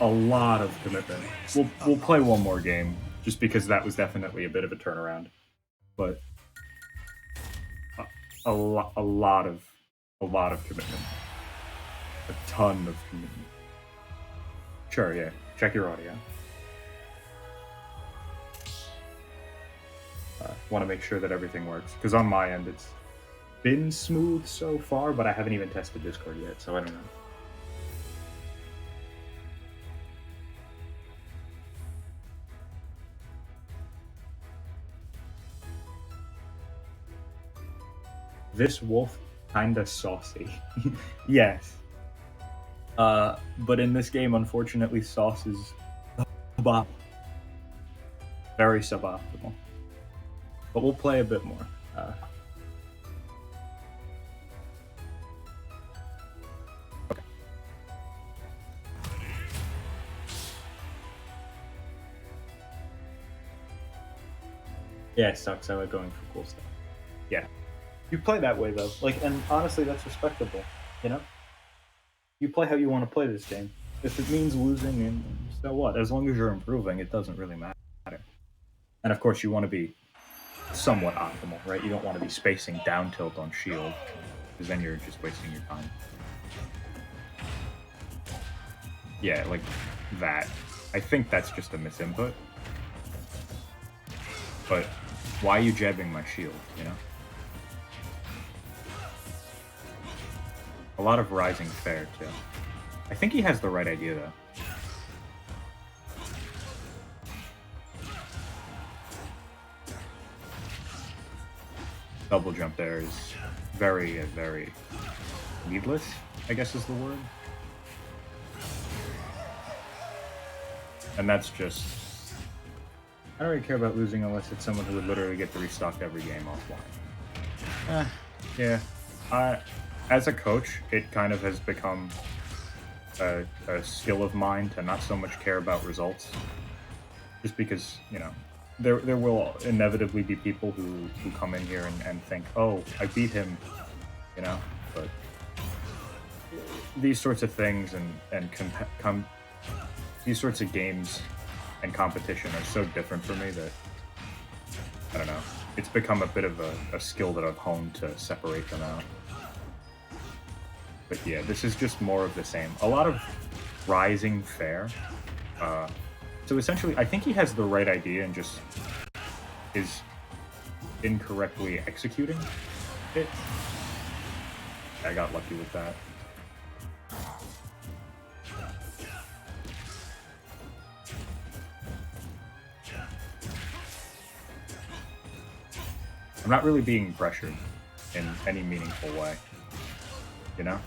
a lot of commitment. We'll play one more game, just because that was definitely a bit of a turnaround. But a lot of commitment. A ton of commitment. Sure, yeah. Check your audio. Want to make sure that everything works, because on my end it's been smooth so far, but I haven't even tested Discord yet, so I don't know. This wolf kinda saucy. Yes. But in this game, unfortunately, sauce is suboptimal. Very suboptimal. But we'll play a bit more. Okay. Yeah, it sucks. I like going for cool stuff. Yeah. You play that way, though. Like, and honestly, that's respectable, you know? You play how you want to play this game. If it means losing, and so what? As long as you're improving, it doesn't really matter. And of course, you want to be somewhat optimal, right? You don't want to be spacing down tilt on shield, because then you're just wasting your time. Yeah, like that. I think that's just a misinput. But why are you jabbing my shield, you know? A lot of rising fair, too. I think he has the right idea, though. double jump there is very, very needless, I guess is the word. And that's just... I don't really care about losing unless it's someone who would literally get to restock every game offline. Yeah. As a coach, it kind of has become a skill of mine to not so much care about results. Just because, you know, there will inevitably be people who come in here and think, oh, I beat him, you know, but these sorts of things and these sorts of games and competition are so different for me that, I don't know, it's become a bit of a skill that I've honed to separate them out. But yeah, this is just more of the same. A lot of rising fair. So essentially, I think he has the right idea and just is incorrectly executing it. I got lucky with that. I'm not really being pressured in any meaningful way, you know?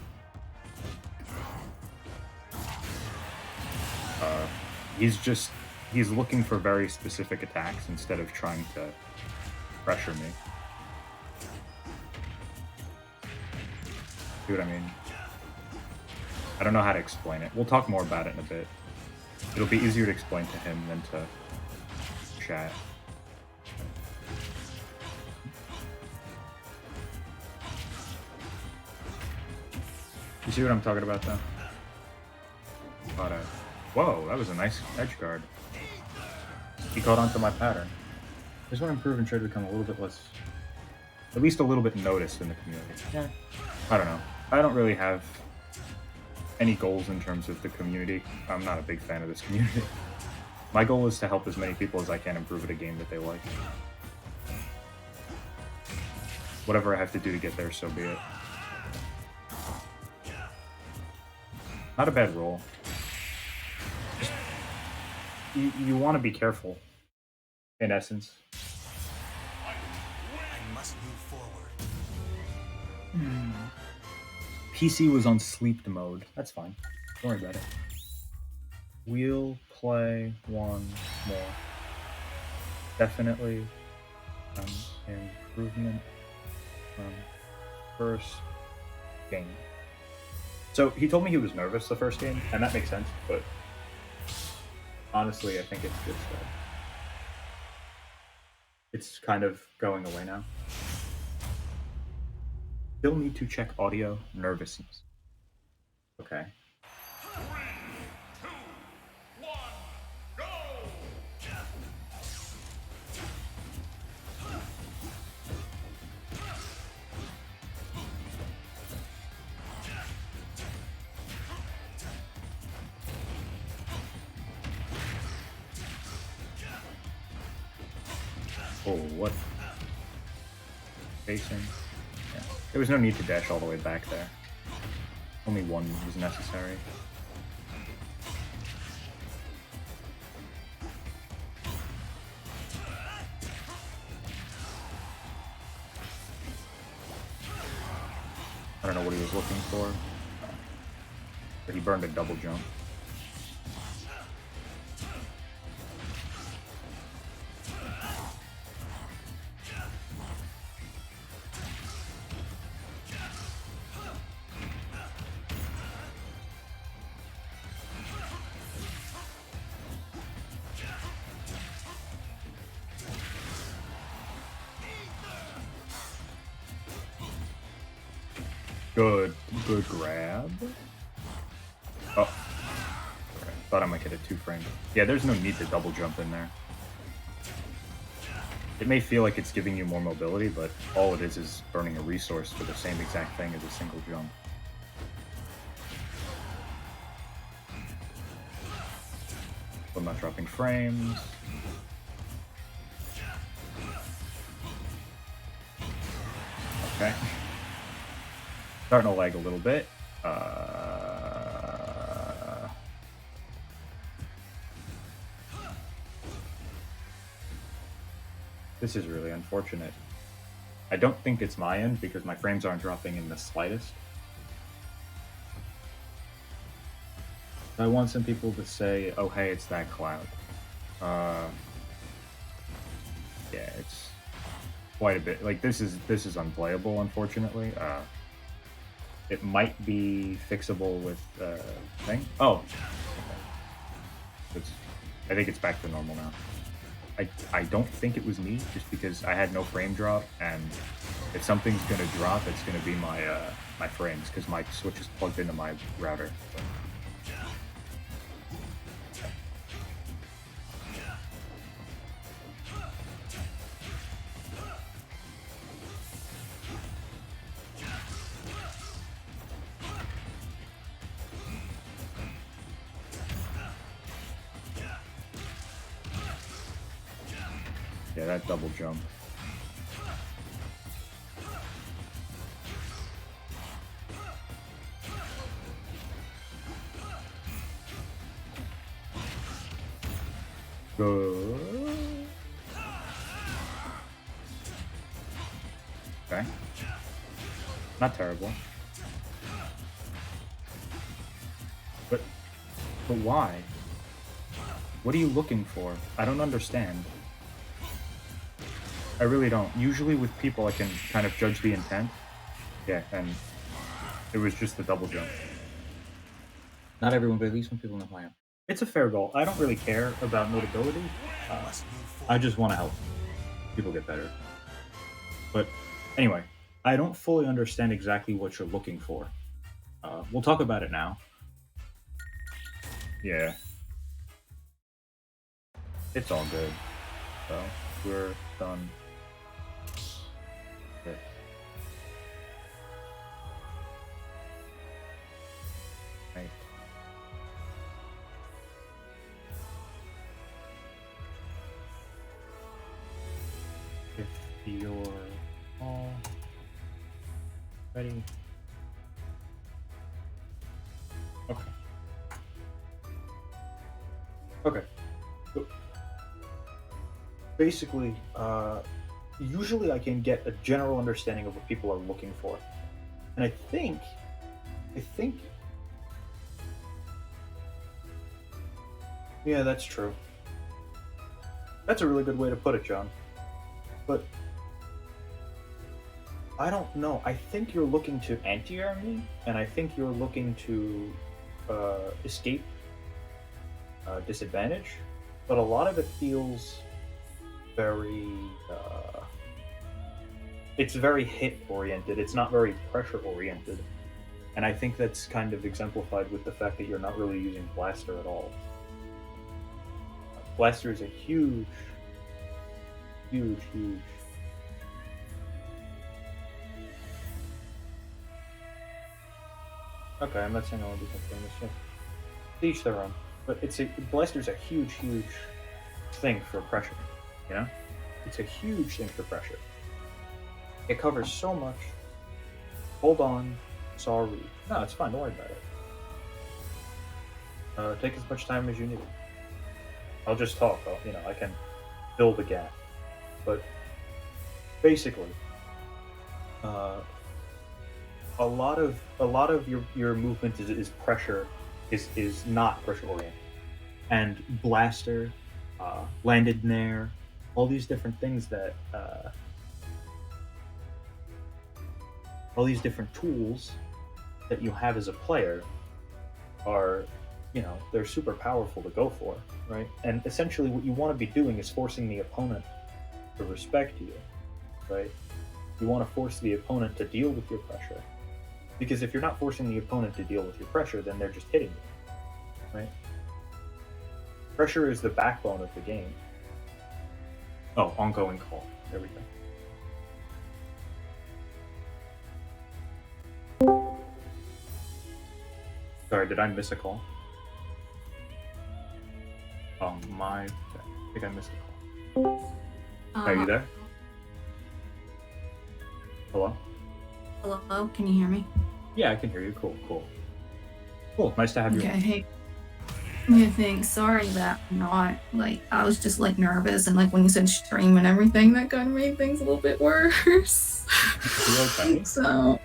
He's looking for very specific attacks instead of trying to pressure me. See what I mean? I don't know how to explain it. We'll talk more about it in a bit. It'll be easier to explain to him than to chat. You see what I'm talking about, though? Whoa, that was a nice edge guard. He caught onto my pattern. I just want to improve and try to become a little bit less... At least a little bit noticed in the community. Yeah. I don't know. I don't really have any goals in terms of the community. I'm not a big fan of this community. My goal is to help as many people as I can improve at a game that they like. Whatever I have to do to get there, so be it. Not a bad roll. Just, you want to be careful, in essence. I must move forward. PC was on sleep mode. That's fine. Don't worry about it. We'll play one more. Definitely improvement from first game. So he told me he was nervous the first game, and that makes sense, but honestly, I think it's kind of going away now. Still need to check audio nervousness. Okay. 3, 2, 1, go! Oh, what? Facing. Yeah. There was no need to dash all the way back there. Only one was necessary. I don't know what he was looking for, but he burned a double jump. Good grab. Oh. Okay. Thought I might get a 2-frame. Yeah, there's no need to double jump in there. It may feel like it's giving you more mobility, but all it is burning a resource for the same exact thing as a single jump. I'm not dropping frames. Okay. Starting to lag a little bit. This is really unfortunate. I don't think it's my end because my frames aren't dropping in the slightest. I want some people to say, "Oh, hey, it's that cloud." Yeah, it's quite a bit. Like this is unplayable, unfortunately. It might be fixable with thing. Oh, it's. I think it's back to normal now. I don't think it was me, just because I had no frame drop, and if something's gonna drop, it's gonna be my my frames, because my switch is plugged into my router. So. Yeah, that double jump. Good. Okay. Not terrible. But why? What are you looking for? I don't understand. I really don't. Usually with people I can kind of judge the intent. Yeah, and it was just the double jump. Not everyone, but at least some people know who I am. It's a fair goal. I don't really care about notability. I just want to help people get better. But anyway, I don't fully understand exactly what you're looking for. We'll talk about it now. Yeah. It's all good. So, we're done. Okay. Right. If you're all ready. Okay. Okay. So basically, usually I can get a general understanding of what people are looking for. And I think, yeah, that's true. That's a really good way to put it, John. But I don't know. I think you're looking to anti-air me, and I think you're looking to escape disadvantage. But a lot of it feels very. It's very hit oriented. It's not very pressure oriented, and I think that's kind of exemplified with the fact that you're not really using Blaster at all. Blaster is a huge. Okay, I'm not saying I want to do something this year. Each their own. But Blaster's a huge thing for pressure. You know? It's a huge thing for pressure. It covers so much. Hold on. Sorry. No, it's fine, don't worry about it. Take as much time as you need. I'll just talk, I can fill the gap. But basically, a lot of your movement is pressure is not pressure oriented, and Blaster, landed Nair, all these different things that all these different tools that you have as a player are, they're super powerful to go for, right? And essentially what you want to be doing is forcing the opponent to respect you, right? You want to force the opponent to deal with your pressure. Because if you're not forcing the opponent to deal with your pressure, then they're just hitting you, right? Pressure is the backbone of the game. Oh, ongoing call. There we go. Sorry, did I miss a call? Oh, I think I missed a call. Are you there? Hello? Hello, can you hear me? Yeah, I can hear you. Cool. Nice to have you. Okay, hey. Yeah, thanks. Sorry that I'm not like I was just like nervous and like when you said stream and everything that kind of made things a little bit worse. You okay? So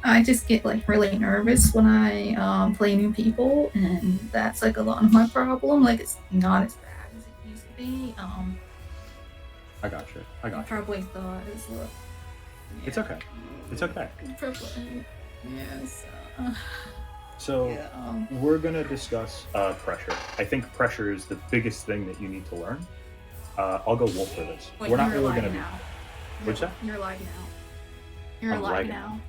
I just get like really nervous when I play new people, and that's like a lot of my problem. Like it's not as bad as it used to be. I got you. I I got you. probably thought as well. It's okay. It's okay. Probably. Yes. So Yeah. we're gonna discuss pressure. I think pressure is the biggest thing that you need to learn. I'll go wolf for this. Wait, We're not you're really live gonna be. now. What's that? You're live now. You're I'm live lagging. now.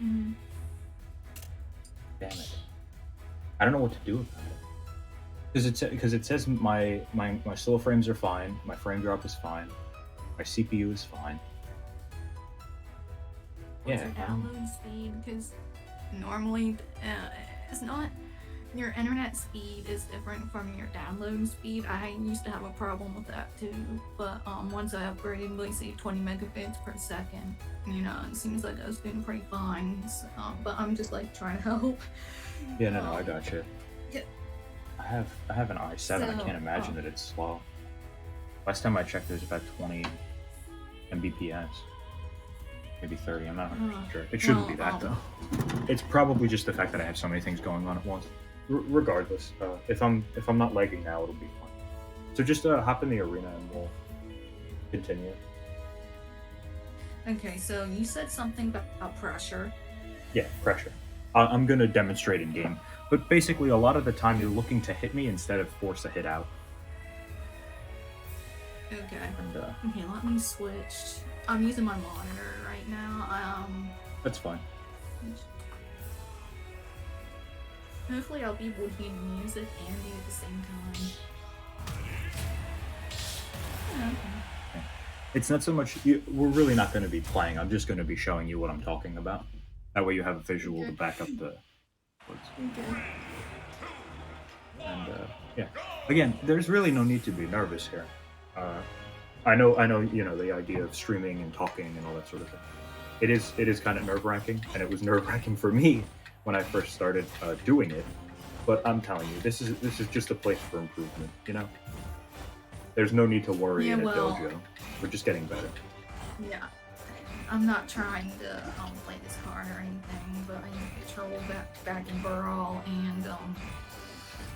Mhm. Damn it! I don't know what to do about it. Because it says my slow frames are fine, my frame drop is fine, my CPU is fine. What's Yeah. your download speed? Because normally it's not. Your internet speed is different from your download speed. I used to have a problem with that too, but once I upgraded, like say 20 megabits per second, you know, it seems like I was doing pretty fine. So, but I'm just like trying to help. Yeah, no, I got you. Yeah. I have an i7. I So, can't imagine that it's slow. Last time I checked, there's about 20 Mbps, maybe 30. I'm not 100% sure. It shouldn't be that though. It's probably just the fact that I have so many things going on at once. Regardless, if I'm not lagging now, it'll be fine. So just hop in the arena and we'll continue. Okay, so you said something about pressure. Yeah, pressure. I'm gonna demonstrate in game, but basically, a lot of the time you're looking to hit me instead of force a hit out. Okay. And Okay, let me switch. I'm using my monitor right now. that's fine. Hopefully I'll be able to hear music and you at the same time. Yeah, okay. It's not so much. We're really not going to be playing. I'm just going to be showing you what I'm talking about. That way, you have a visual to back up the words. Okay. And yeah, again, there's really no need to be nervous here. I know, you know, the idea of streaming and talking and all that sort of thing. It is kind of nerve wracking, and it was nerve wracking for me when I first started doing it. But I'm telling you, this is just a place for improvement. You know, there's no need to worry Yeah, in a well- dojo. We're just getting better. Yeah. I'm not trying to play this hard or anything, but I need to troll back in Burl, and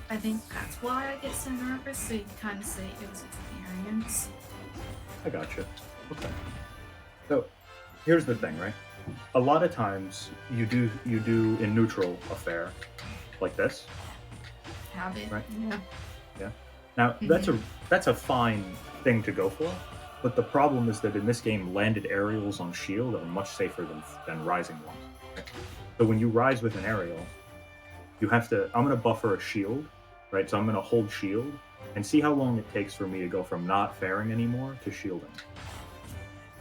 I think that's why I get so nervous. So you kind of say it was experience. I gotcha. Okay. So here's the thing, right? A lot of times you do in neutral affair like this. Have it. Right. Yeah. Now that's a fine thing to go for, but the problem is that in this game, landed aerials on shield are much safer than rising ones. Right? So when you rise with an aerial, you have to. I'm gonna buffer a shield, right? So I'm gonna hold shield and see how long it takes for me to go from not fairing anymore to shielding.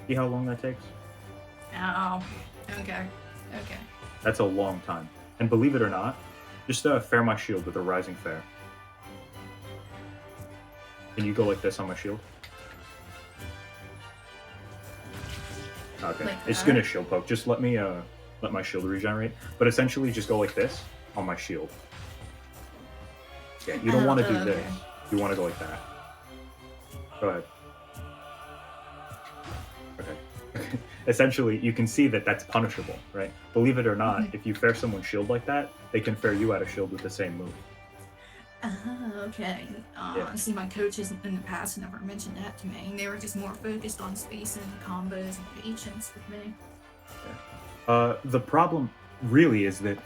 See how long that takes? Oh. Okay. Okay. That's a long time. And believe it or not, just fair my shield with a rising fair. Can you go like this on my shield? Okay, Like it's that? gonna shield poke. Just let me let my shield regenerate. But essentially, just go like this on my shield. Yeah, you don't want to do okay. this. You want to go like that. Go ahead. Okay. Essentially, you can see that that's punishable, right? Believe it or not, if you fair someone's shield like that, they can fair you out of shield with the same move. Okay. Yeah. See, my coaches in the past never mentioned that to me. They were just more focused on spacing, combos, and patience with me. The problem really is that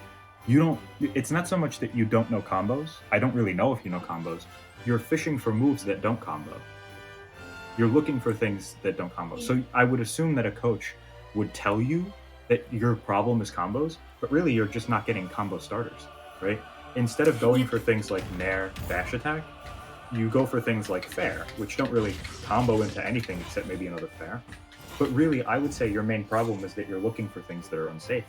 you don't. It's not so much that you don't know combos. I don't really know if you know combos. You're fishing for moves that don't combo. You're looking for things that don't combo. So I would assume that a coach would tell you that your problem is combos, but really you're just not getting combo starters, right? Instead of going for things like Nair, dash attack, you go for things like fair, which don't really combo into anything except maybe another fair. But really, I would say your main problem is that you're looking for things that are unsafe,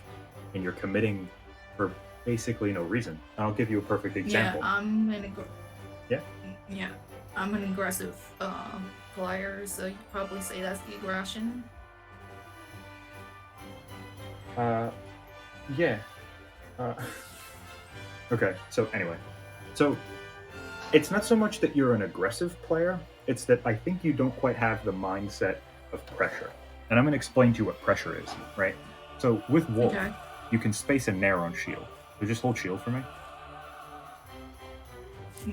and you're committing for basically no reason. And I'll give you a perfect example. Yeah, I'm an aggressive player, so you could probably say that's the aggression. Yeah. Okay, so anyway, So it's not so much that you're an aggressive player, it's that I think you don't quite have the mindset of pressure. And I'm going to explain to you what pressure is, right? So with Wolf, Okay. you can space a nair on shield. So just hold shield for me.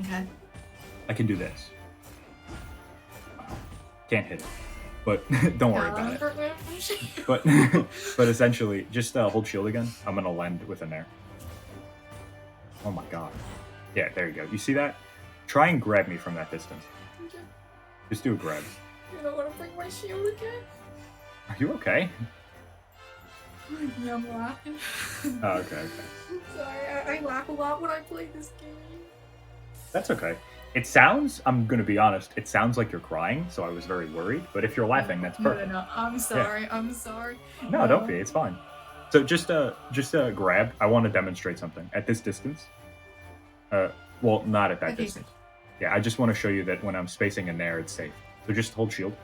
Okay. I can do this. Can't hit it, but don't worry about it. But but essentially, just hold shield again. I'm gonna land with a nair. Oh my god. Yeah, there you go. You see that? Try and grab me from that distance. Just do a grab. You don't want to bring my shield again? Are you okay? Yeah, I'm laughing. Oh, okay, okay. I'm sorry, I laugh a lot when I play this game. That's okay. It sounds, I'm gonna be honest, it sounds like you're crying, so I was very worried. But if you're laughing, that's perfect. No, I'm sorry. I'm sorry. No, don't be. It's fine. So just grab. I want to demonstrate something at this distance. Well, not at that Okay. distance. Yeah, I just want to show you that when I'm spacing in there, it's safe. So just hold shield,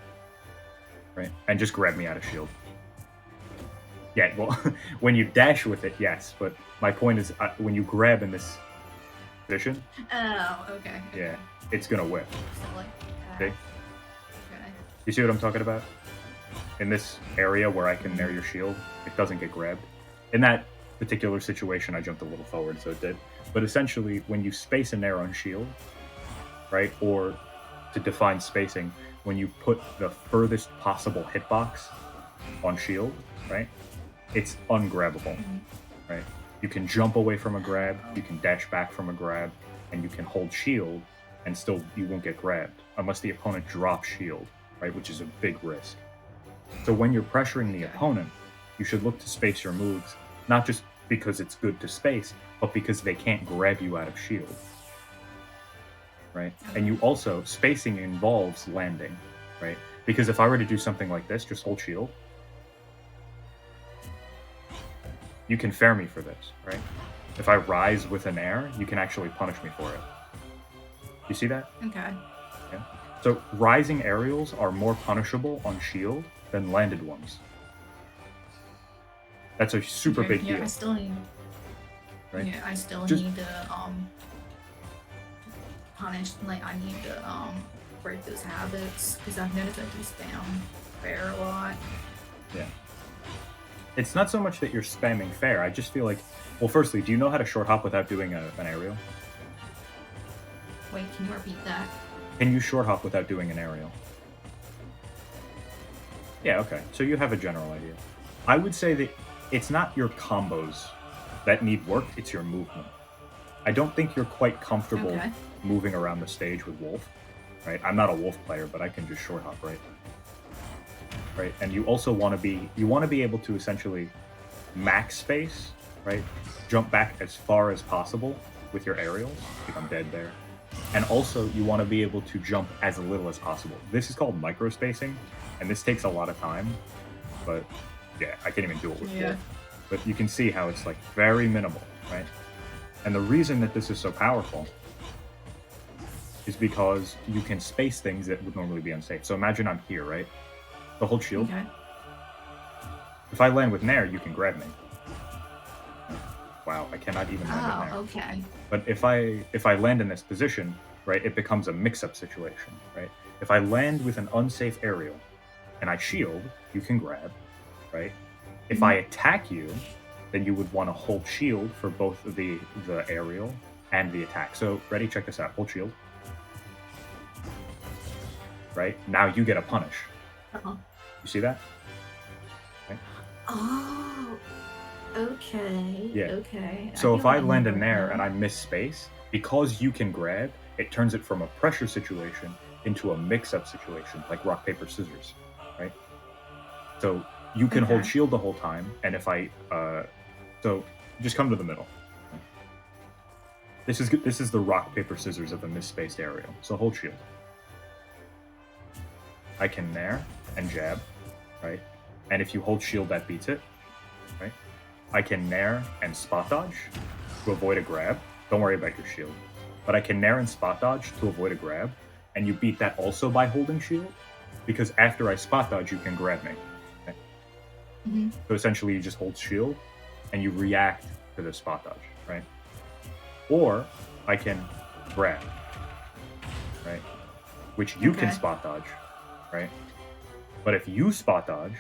right, and just grab me out of shield. Yeah, well, when you dash with it, yes. But my point is, when you grab in this position, Oh, okay. yeah, it's gonna whip. Silly. See? Okay. You see what I'm talking about? In this area where I can nair your shield, it doesn't get grabbed. In that particular situation, I jumped a little forward, so it did. But essentially, when you space a nair on shield, right, or to define spacing, when you put the furthest possible hitbox on shield, right, it's ungrabbable, right? You can jump away from a grab, you can dash back from a grab, and you can hold shield, and still you won't get grabbed unless the opponent drops shield, right, which is a big risk. So when you're pressuring the opponent, you should look to space your moves, not just because it's good to space, but because they can't grab you out of shield, right? And you also, spacing involves landing, right? Because if I were to do something like this, just hold shield, you can fair me for this, right? If I rise with an air, you can actually punish me for it. You see that? Okay. Yeah. So rising aerials are more punishable on shield than landed ones. That's a super Okay, big yeah, deal, I still need. right? Yeah, I still Just- need to punish. Like I need to break those habits because I've noticed I do spam fair a lot. Yeah. It's not so much that you're spamming fair. I just feel like, well, firstly, do you know how to short hop without doing an aerial? Wait, can you repeat that? Can you short hop without doing an aerial? Yeah, okay. So you have a general idea. I would say that it's not your combos that need work, it's your movement. I don't think you're quite comfortable Okay. moving around the stage with Wolf, right? I'm not a Wolf player, but I can just short hop, right? Right, and you also want to be able to essentially max space, right? Jump back as far as possible with your aerials. I think I'm dead there. And also you want to be able to jump as little as possible. This is called micro spacing, and this takes a lot of time. But yeah, I can't even do it with Yeah. Wolf. But you can see how it's like very minimal, right? And the reason that this is so powerful is because you can space things that would normally be unsafe. So imagine I'm here, right? So hold shield. Okay. If I land with Nair, you can grab me. Wow, I cannot even land with Oh, Nair. okay. But if I land in this position, right, it becomes a mix-up situation, right? If I land with an unsafe aerial and I shield, you can grab, right? If I attack you, then you would want to hold shield for both the aerial and the attack. So ready? Check this out. Hold shield. Right? Now you get a punish. Uh-huh. You see that? Oh. Okay. Yeah. Okay. So if feel I like land a I'm nair right and now. I miss space, because you can grab, it turns it from a pressure situation into a mix-up situation, like rock, paper, scissors, right? So you can hold Okay. shield the whole time, and if I, so just come to the middle. This is the rock, paper, scissors of a misspaced aerial. So hold shield. I can nair and jab, right? And if you hold shield, that beats it, right? I can nair and spot dodge to avoid a grab. Don't worry about your shield. But I can nair and spot dodge to avoid a grab, and you beat that also by holding shield, because after I spot dodge, you can grab me. Okay? Mhm. So essentially, you just hold shield, and you react to the spot dodge, right? Or I can grab, right? Which you can Okay. spot dodge, right? But if you spot dodge,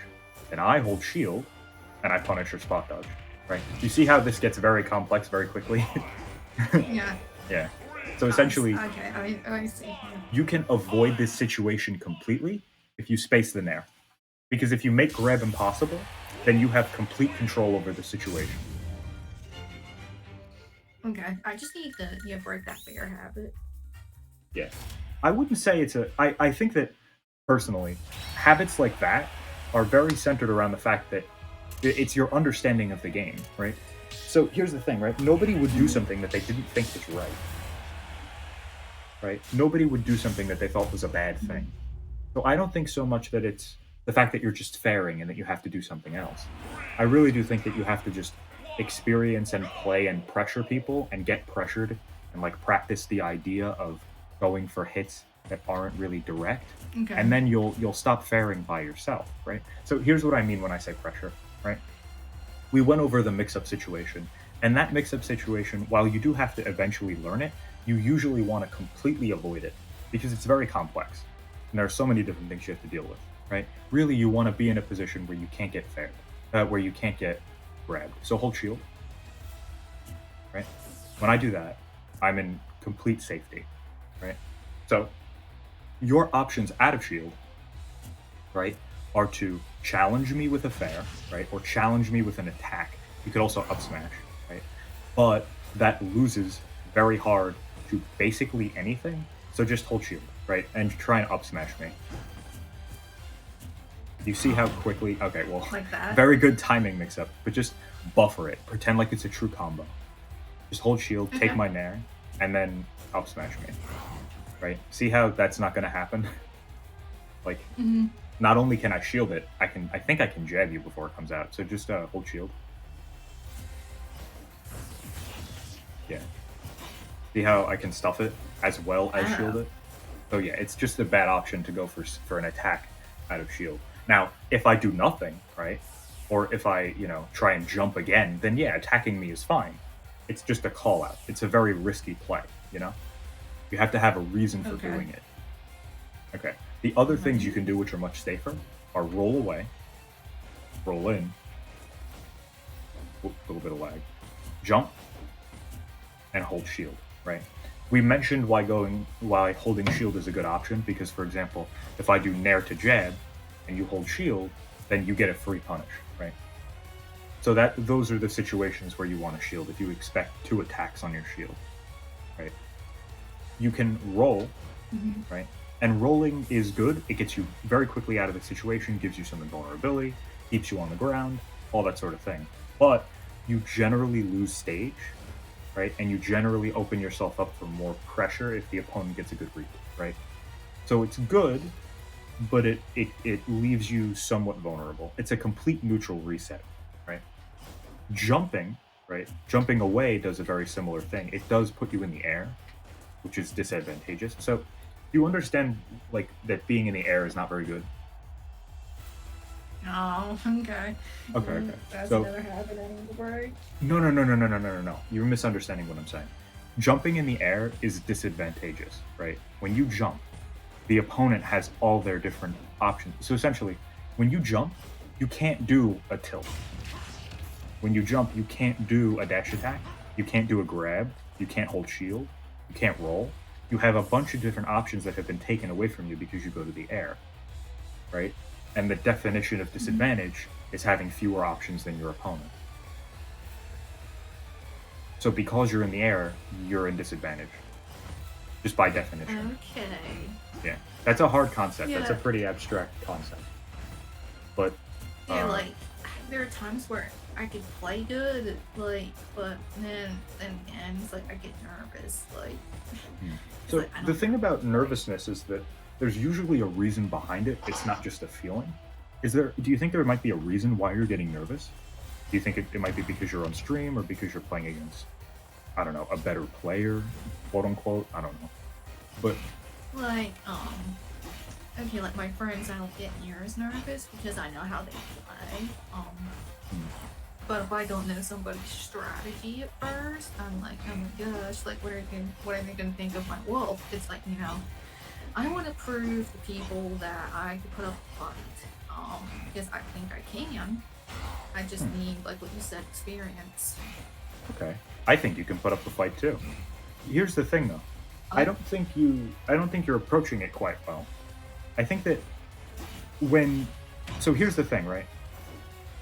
then I hold shield, and I punish your spot dodge, right? You see how this gets very complex very quickly? Yeah. Yeah. So essentially, Okay, I see. you can avoid this situation completely if you space the nair. Because if you make grab impossible, then you have complete control over the situation. Okay, I just need to break that bear habit. Yeah. I wouldn't say it's a. I think that personally, habits like that are very centered around the fact that it's your understanding of the game, right? So here's the thing, right? Nobody would do something that they didn't think was right. Right? Nobody would do something that they thought was a bad thing. So I don't think so much that it's the fact that you're just fairing and that you have to do something else. I really do think that you have to just experience and play and pressure people and get pressured and like practice the idea of going for hits that aren't really direct, Okay. and then you'll stop fairing by yourself, right? So here's what I mean when I say pressure, right? We went over the mix-up situation, and that mix-up situation, while you do have to eventually learn it, you usually want to completely avoid it because it's very complex, and there are so many different things you have to deal with, right? Really, you want to be in a position where you can't get faired, where you can't get grabbed. So hold shield, right? When I do that, I'm in complete safety, right? So your options out of shield, right, are to challenge me with a fair, right, or challenge me with an attack. You could also up smash, right? But that loses very hard to basically anything. So just hold shield, right, and try and up smash me. You see how quickly? Okay, well, Like that? very good timing mix-up, but just buffer it. Pretend like it's a true combo. Just hold shield, take Okay. my nair, and then up smash me. Right? See how that's not going to happen? Like, Hmm. not only can I shield it, I think I can jab you before it comes out. So just hold shield. Yeah. See how I can stuff it as well as shield it? So yeah, it's just a bad option to go for an attack out of shield. Now, if I do nothing, right? Or if I, try and jump again, then yeah, attacking me is fine. It's just a call out. It's a very risky play, you know? You have to have a reason for Okay. doing it. Okay. The other things you can do, which are much safer, are roll away, roll in, a little bit of lag, jump, and hold shield, right? We mentioned why holding shield is a good option because, for example, if I do nair to jab and you hold shield, then you get a free punish, right? So those are the situations where you want to shield if you expect 2 attacks on your shield, right? You can roll, right? And rolling is good. It gets you very quickly out of the situation, gives you some invulnerability, keeps you on the ground, all that sort of thing. But you generally lose stage, right? And you generally open yourself up for more pressure if the opponent gets a good read, right? So it's good, but it leaves you somewhat vulnerable. It's a complete neutral reset, right? Jumping, right? Jumping away does a very similar thing. It does put you in the air, which is disadvantageous. So you understand like that being in the air is not very good. Oh, okay. Okay. That's So another habit I need to break. no. You're misunderstanding what I'm saying. Jumping in the air is disadvantageous, right? When you jump, the opponent has all their different options. So essentially, when you jump, you can't do a tilt. When you jump, you can't do a dash attack. You can't do a grab. You can't hold shield. You can't roll. You have a bunch of different options that have been taken away from you because you go to the air, right? And the definition of disadvantage is having fewer options than your opponent. So because you're in the air, you're in disadvantage. Just by definition. Okay. Yeah. That's a hard concept. That's a Yeah. pretty abstract concept. But Yeah, like there are times where I could play good, like, but then it's like I get nervous, like. it's so like, I the don't thing know. about nervousness is that there's usually a reason behind it. It's not just a feeling. Do you think there might be a reason why you're getting nervous? Do you think it might be because you're on stream or because you're playing against, I don't know, a better player, quote unquote? I don't know. But Like, okay, like my friends, I don't get near as nervous because I know how they play. But if I don't know somebody's strategy at first, I'm like, oh my gosh, like what are they gonna think of my wolf? It's like, I want to prove to people that I can put up a fight. Because I think I can. I just need, like what you said, experience. Okay. I think you can put up the fight too. Here's the thing though. I don't think you're approaching it quite well. I think that so here's the thing, right?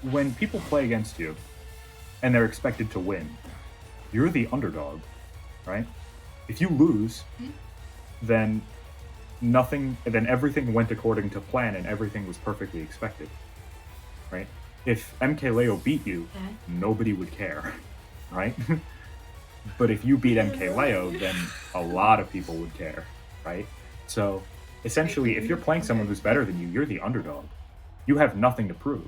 When people play against you and they're expected to win, you're the underdog, right? If you lose, then everything went according to plan and everything was perfectly expected, right? If MKLeo beat you, Okay. nobody would care, right? But if you beat MKLeo, then a lot of people would care, right? So essentially, if you're playing someone who's better than you, you're the underdog. You have nothing to prove.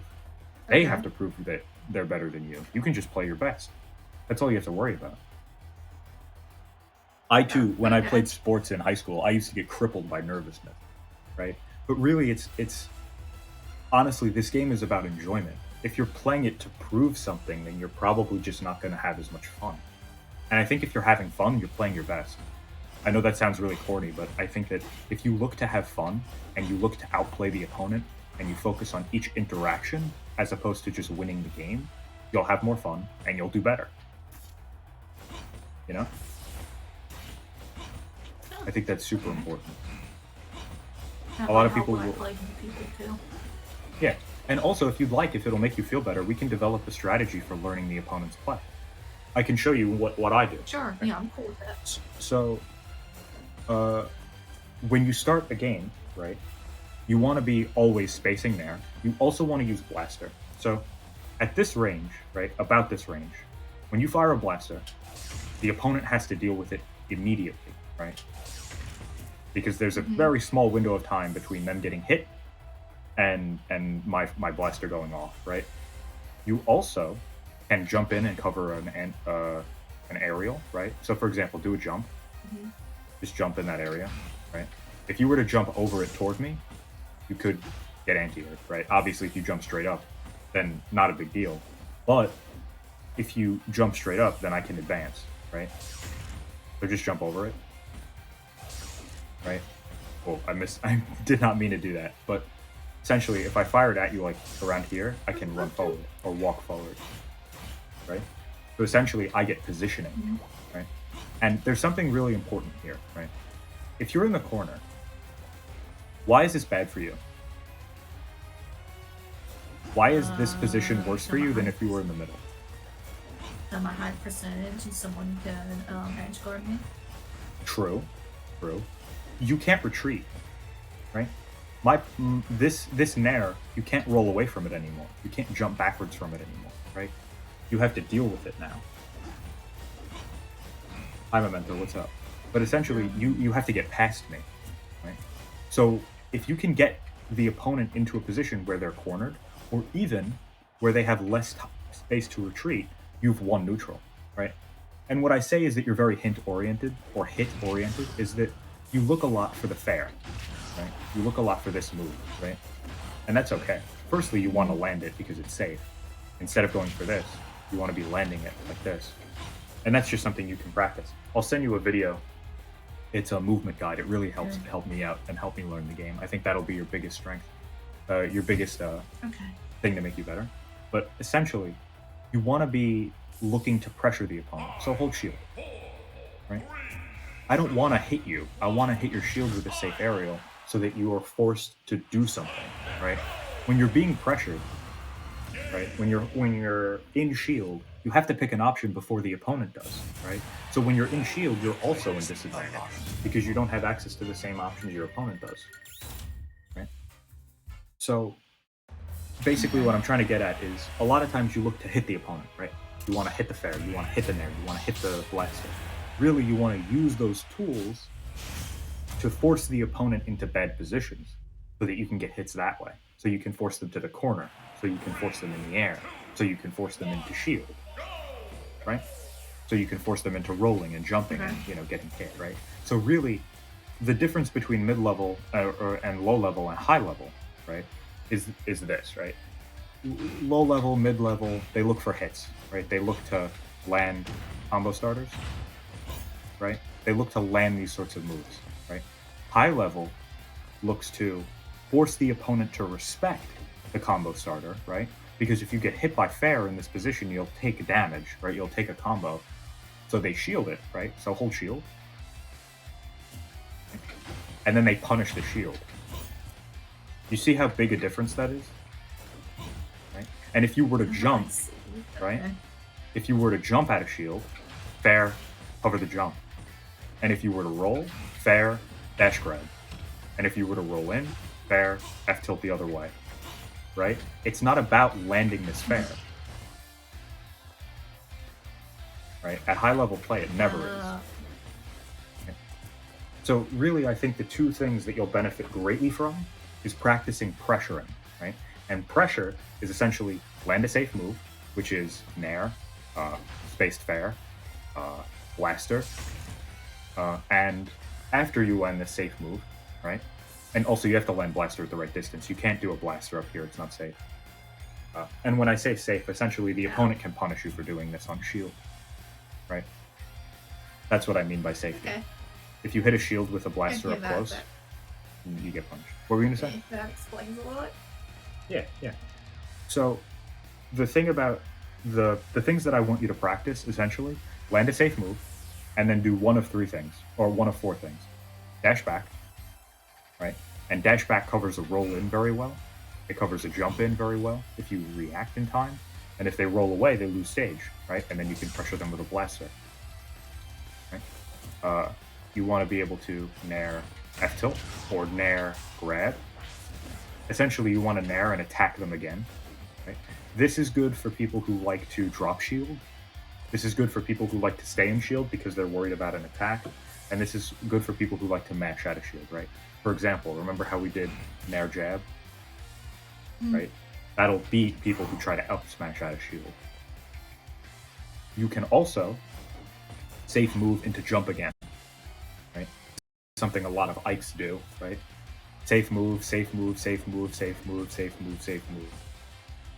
They Okay. have to prove that they're better than you. You can just play your best. That's all you have to worry about. I too, when I Okay. played sports in high school, I used to get crippled by nervousness, right? But really, it's honestly, this game is about enjoyment. If you're playing it to prove something, then you're probably just not going to have as much fun. And I think if you're having fun, you're playing your best. I know that sounds really corny, but I think that if you look to have fun and you look to outplay the opponent and you focus on each interaction as opposed to just winning the game, you'll have more fun and you'll do better. You know? I think that's super important. That A lot might of help people when I will- play with people too. Yeah. And also, if you'd like, if it'll make you feel better, we can develop a strategy for learning the opponent's play. I can show you what I do. Sure, yeah, I'm cool with that. So, when you start a game, right, you want to be always spacing there. You also want to use blaster. So, at this range, right, about this range, when you fire a blaster, the opponent has to deal with it immediately, right? Because there's a very small window of time between them getting hit and my blaster going off, right? You also can jump in and cover an aerial, right? So for example, do a jump, just jump in that area, right? If you were to jump over it toward me, you could get anti-air, right? Obviously, if you jump straight up, then not a big deal. But if you jump straight up, then I can advance, right? So just jump over it, right? Well, I did not mean to do that, but essentially, if I fired at you like around here, I can run forward or walk forward, right? So essentially, I get positioning, right? And there's something really important here, right? If you're in the corner, why is this bad for you? Why is this position worse for you than if you were in the middle? I'm a high percentage and someone can edge guard me. True. You can't retreat, right? This Nair, you can't roll away from it anymore. You can't jump backwards from it anymore, right? You have to deal with it now. Hi, Memento, what's up? But essentially, you have to get past me, right? So if you can get the opponent into a position where they're cornered, or even where they have less space to retreat, you've won neutral, right? And what I say is that you're very hint-oriented, or hit-oriented, is that you look a lot for the fair, right? You look a lot for this move, right? And that's okay. Firstly, you want to land it because it's safe. Instead of going for this, you want to be landing it like this. And that's just something you can practice. I'll send you a video. It's a movement guide. It really helps help me out and help me learn the game. I think that'll be your biggest strength, your biggest thing to make you better. But essentially, you want to be looking to pressure the opponent. So hold shield, right? I don't want to hit you. I want to hit your shield with a safe aerial so that you are forced to do something, right? When you're being pressured, right? When you're in shield, you have to pick an option before the opponent does, right? So when you're in shield, you're also in disadvantage because you don't have access to the same options your opponent does, right? So basically what I'm trying to get at is a lot of times you look to hit the opponent, right? You want to hit the fair, you want to hit the nair, you want to hit the blaster. Really, you want to use those tools to force the opponent into bad positions so that you can get hits that way. So you can force them to the corner, so you can force them in the air, so you can force them into shield, right? So you can force them into rolling and jumping and, getting hit, right? So really, the difference between mid-level and low-level and high-level, right, is this, right? low level, mid level, they look for hits, right? They look to land combo starters, right? They look to land these sorts of moves, right? High level looks to force the opponent to respect the combo starter, right? Because if you get hit by fair in this position, you'll take damage, right? You'll take a combo. So they shield it, right? So hold shield. And then they punish the shield. You see how big a difference that is? Right? And if you were to jump, right? If you were to jump at a shield, fair, cover the jump. And if you were to roll, fair, dash grab. And if you were to roll in, fair, F tilt the other way. Right? It's not about landing this fair. Right? At high level play, it never is. Okay. So really, I think the two things that you'll benefit greatly from is practicing pressuring, right? And pressure is essentially land a safe move, which is Nair, spaced fair, blaster, and after you land this safe move, right? And also you have to land blaster at the right distance. You can't do a blaster up here, it's not safe. And when I say safe, essentially the opponent can punish you for doing this on shield, right? That's what I mean by safety. Okay. If you hit a shield with a blaster up close, you get punished. What were you gonna say? That explains a lot. Yeah. So the thing about the things that I want you to practice, essentially, land a safe move, and then do one of three things, or one of four things. Dash back, right? And dash back covers a roll in very well. It covers a jump in very well if you react in time. And if they roll away, they lose stage, right? And then you can pressure them with a blaster. Right? You want to be able to nair F tilt or nair grab. Essentially, you want to nair and attack them again. Right? This is good for people who like to drop shield. This is good for people who like to stay in shield because they're worried about an attack. And this is good for people who like to mash out of shield, right? For example, remember how we did nair jab? Right? That'll beat people who try to up smash out of shield. You can also safe move into jump again, right? Something a lot of Ikes do, right? Safe move, safe move, safe move, safe move, safe move, safe move.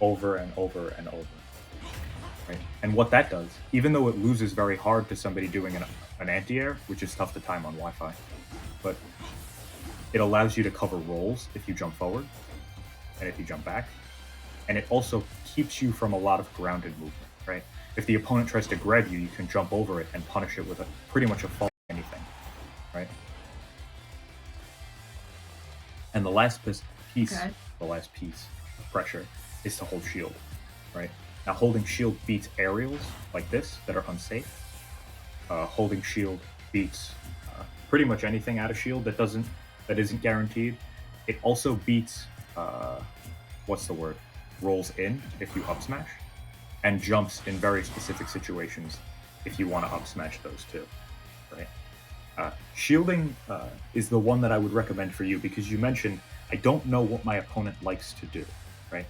Over and over and over. Right? And what that does, even though it loses very hard to somebody doing an anti-air, which is tough to time on Wi-Fi, but it allows you to cover rolls if you jump forward and if you jump back. And it also keeps you from a lot of grounded movement, right? If the opponent tries to grab you, you can jump over it and punish it with pretty much a fall anything, right? And the last piece of pressure is to hold shield, right? Now, holding shield beats aerials like this that are unsafe. Holding shield beats pretty much anything out of shield that isn't guaranteed. It also beats rolls in if you up smash, and jumps in very specific situations if you want to up smash those two, right? Shielding is the one that I would recommend for you because you mentioned I don't know what my opponent likes to do, right?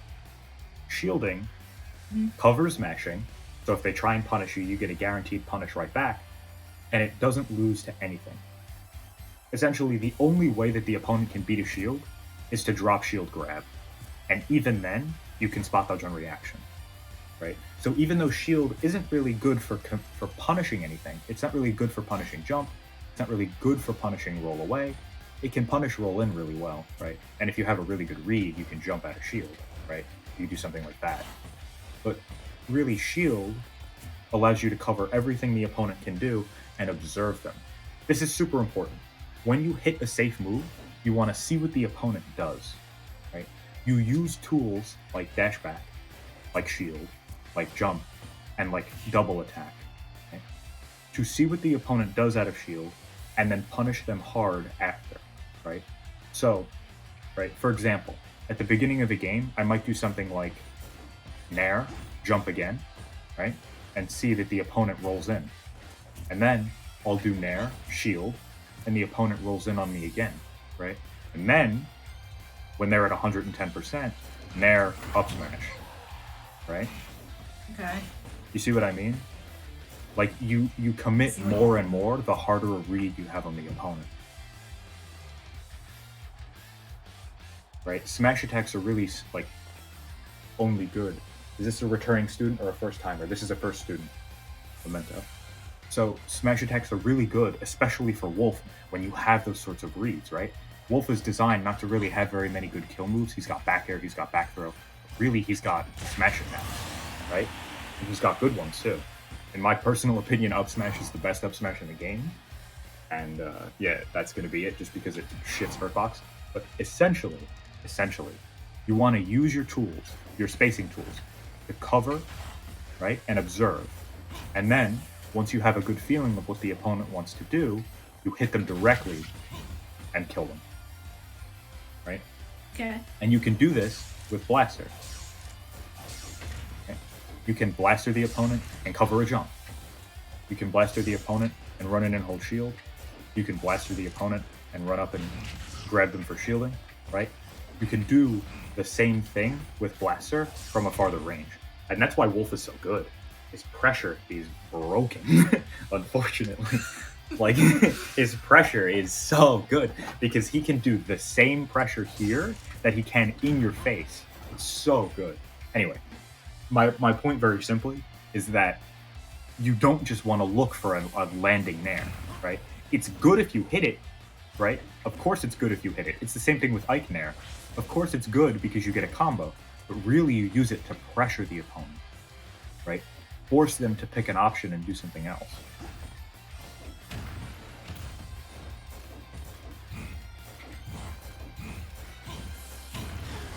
Shielding covers mashing, so if they try and punish you, you get a guaranteed punish right back, and it doesn't lose to anything. Essentially, the only way that the opponent can beat a shield is to drop shield grab, and even then, you can spot dodge on reaction, right? So even though shield isn't really good for punishing anything, it's not really good for punishing jump, it's not really good for punishing roll away, it can punish roll in really well, right? And if you have a really good read, you can jump out of shield, right? You do something like that. But really, shield allows you to cover everything the opponent can do and observe them. This is super important. When you hit a safe move, you want to see what the opponent does, right? You use tools like dash back, like shield, like jump, and like double attack, okay? To see what the opponent does out of shield and then punish them hard after, right? So, right, for example, at the beginning of the game, I might do something like nair, jump again, right? And see that the opponent rolls in. And then I'll do nair, shield, and the opponent rolls in on me again, right? And then, when they're at 110%, nair, up smash, right? Okay. You see what I mean? Like, you commit more and more the harder a read you have on the opponent. Right? Smash attacks are really, like, only good. Is this a returning student or a first timer? This is a first student. Memento. So smash attacks are really good, especially for Wolf when you have those sorts of reads, right? Wolf is designed not to really have very many good kill moves. He's got back air, he's got back throw. Really, he's got smash attacks, right? And he's got good ones too. In my personal opinion, up smash is the best up smash in the game. And yeah, that's going to be it just because it shits Hurtbox. But essentially, you want to use your tools, your spacing tools, to cover, right, and observe. And then, once you have a good feeling of what the opponent wants to do, you hit them directly and kill them. Right? Okay. And you can do this with Blaster. Okay? You can Blaster the opponent and cover a jump. You can Blaster the opponent and run in and hold shield. You can Blaster the opponent and run up and grab them for shielding, right? You can do the same thing with Blaster from a farther range. And that's why Wolf is so good. His pressure is broken, unfortunately. Like, his pressure is so good because he can do the same pressure here that he can in your face. It's so good. Anyway, my point very simply is that you don't just want to look for a landing nair, right? It's good if you hit it, right? Of course it's good if you hit it. It's the same thing with Ike Nair. Of course it's good because you get a combo, but really you use it to pressure the opponent, right? Force them to pick an option and do something else.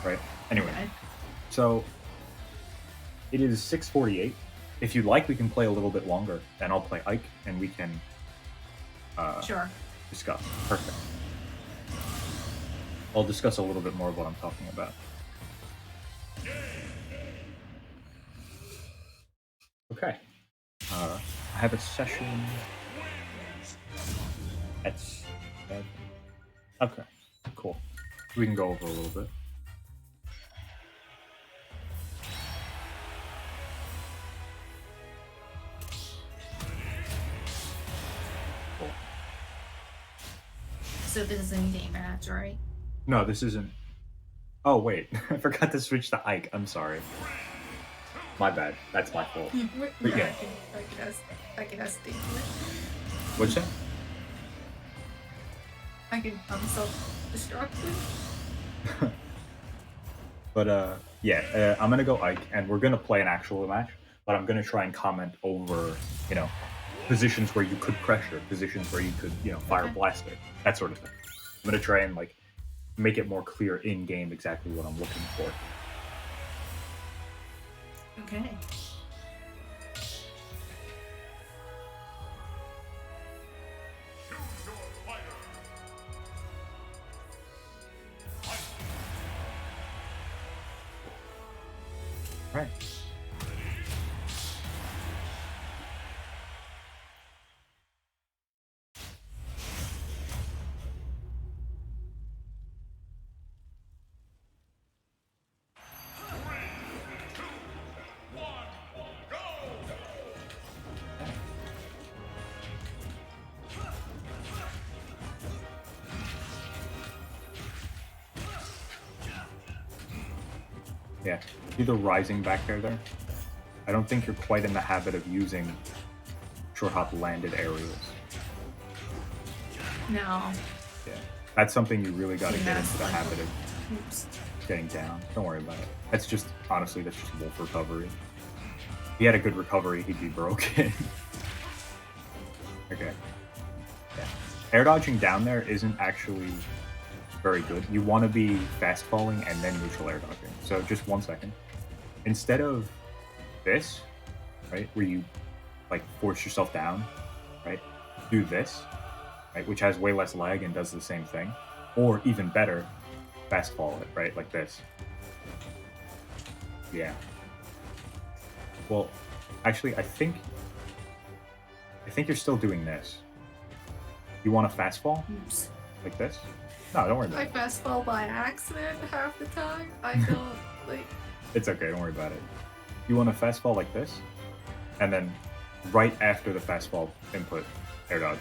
Right? Anyway, so it is 6:48. If you'd like, we can play a little bit longer, and I'll play Ike, and we can Sure. discuss. Perfect. I'll discuss a little bit more of what I'm talking about. Okay. I have a session at 7. Okay, cool. We can go over a little bit. Cool. So this is in game match, right? No, this isn't. Oh, wait. I forgot to switch to Ike. I'm sorry. My bad. That's my fault. But yeah. I guess. What'd you say? I'm self-destructive. But yeah, I'm gonna go Ike, and we're gonna play an actual match. But I'm gonna try and comment over, positions where you could pressure, positions where you could, fire Okay. blaster, that sort of thing. I'm gonna try and make it more clear in game exactly what I'm looking for. Okay. Choose your fighter. Right. Yeah, see the rising back there? I don't think you're quite in the habit of using short hop landed aerials. No. Yeah, that's something you really got to See, get that's into the like- habit of Oops. getting down. Don't worry about it. That's just Wolf recovery. If he had a good recovery, he'd be broken. Okay. Yeah. Air dodging down there isn't actually very good. You want to be fast falling and then neutral air dodging. So just 1 second. Instead of this, right, where you force yourself down, right, do this, right, which has way less lag and does the same thing. Or even better, fast fall it, right, like this. Yeah. Well, actually, I think you're still doing this. You want to fast fall Oops. like this? No, don't worry about I it. fast fall by accident half the time. I don't like. It's okay, don't worry about it. You want to fast fall like this, and then right after the fast fall input, air dodge.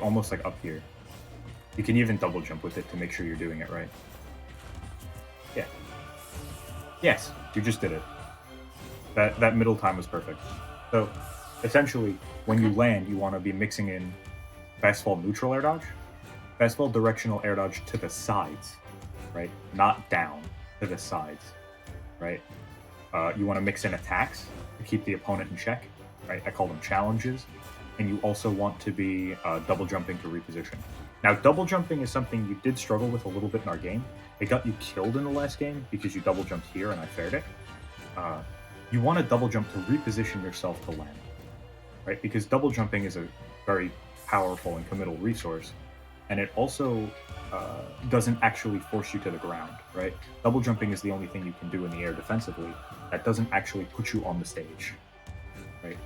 Almost up here. You can even double jump with it to make sure you're doing it right. Yeah. Yes, you just did it. That middle time was perfect. So, essentially, when you land, you want to be mixing in fast fall neutral air dodge, fast fall directional air dodge to the sides, right? Not down, to the sides, right? You want to mix in attacks to keep the opponent in check, right? I call them challenges. And you also want to be double jumping to reposition. Now, double jumping is something you did struggle with a little bit in our game. It got you killed in the last game because you double jumped here and I faired it. You want to double jump to reposition yourself to land, right? Because double jumping is a very powerful and committal resource, and it also doesn't actually force you to the ground, right? Double jumping is the only thing you can do in the air defensively that doesn't actually put you on the stage, right?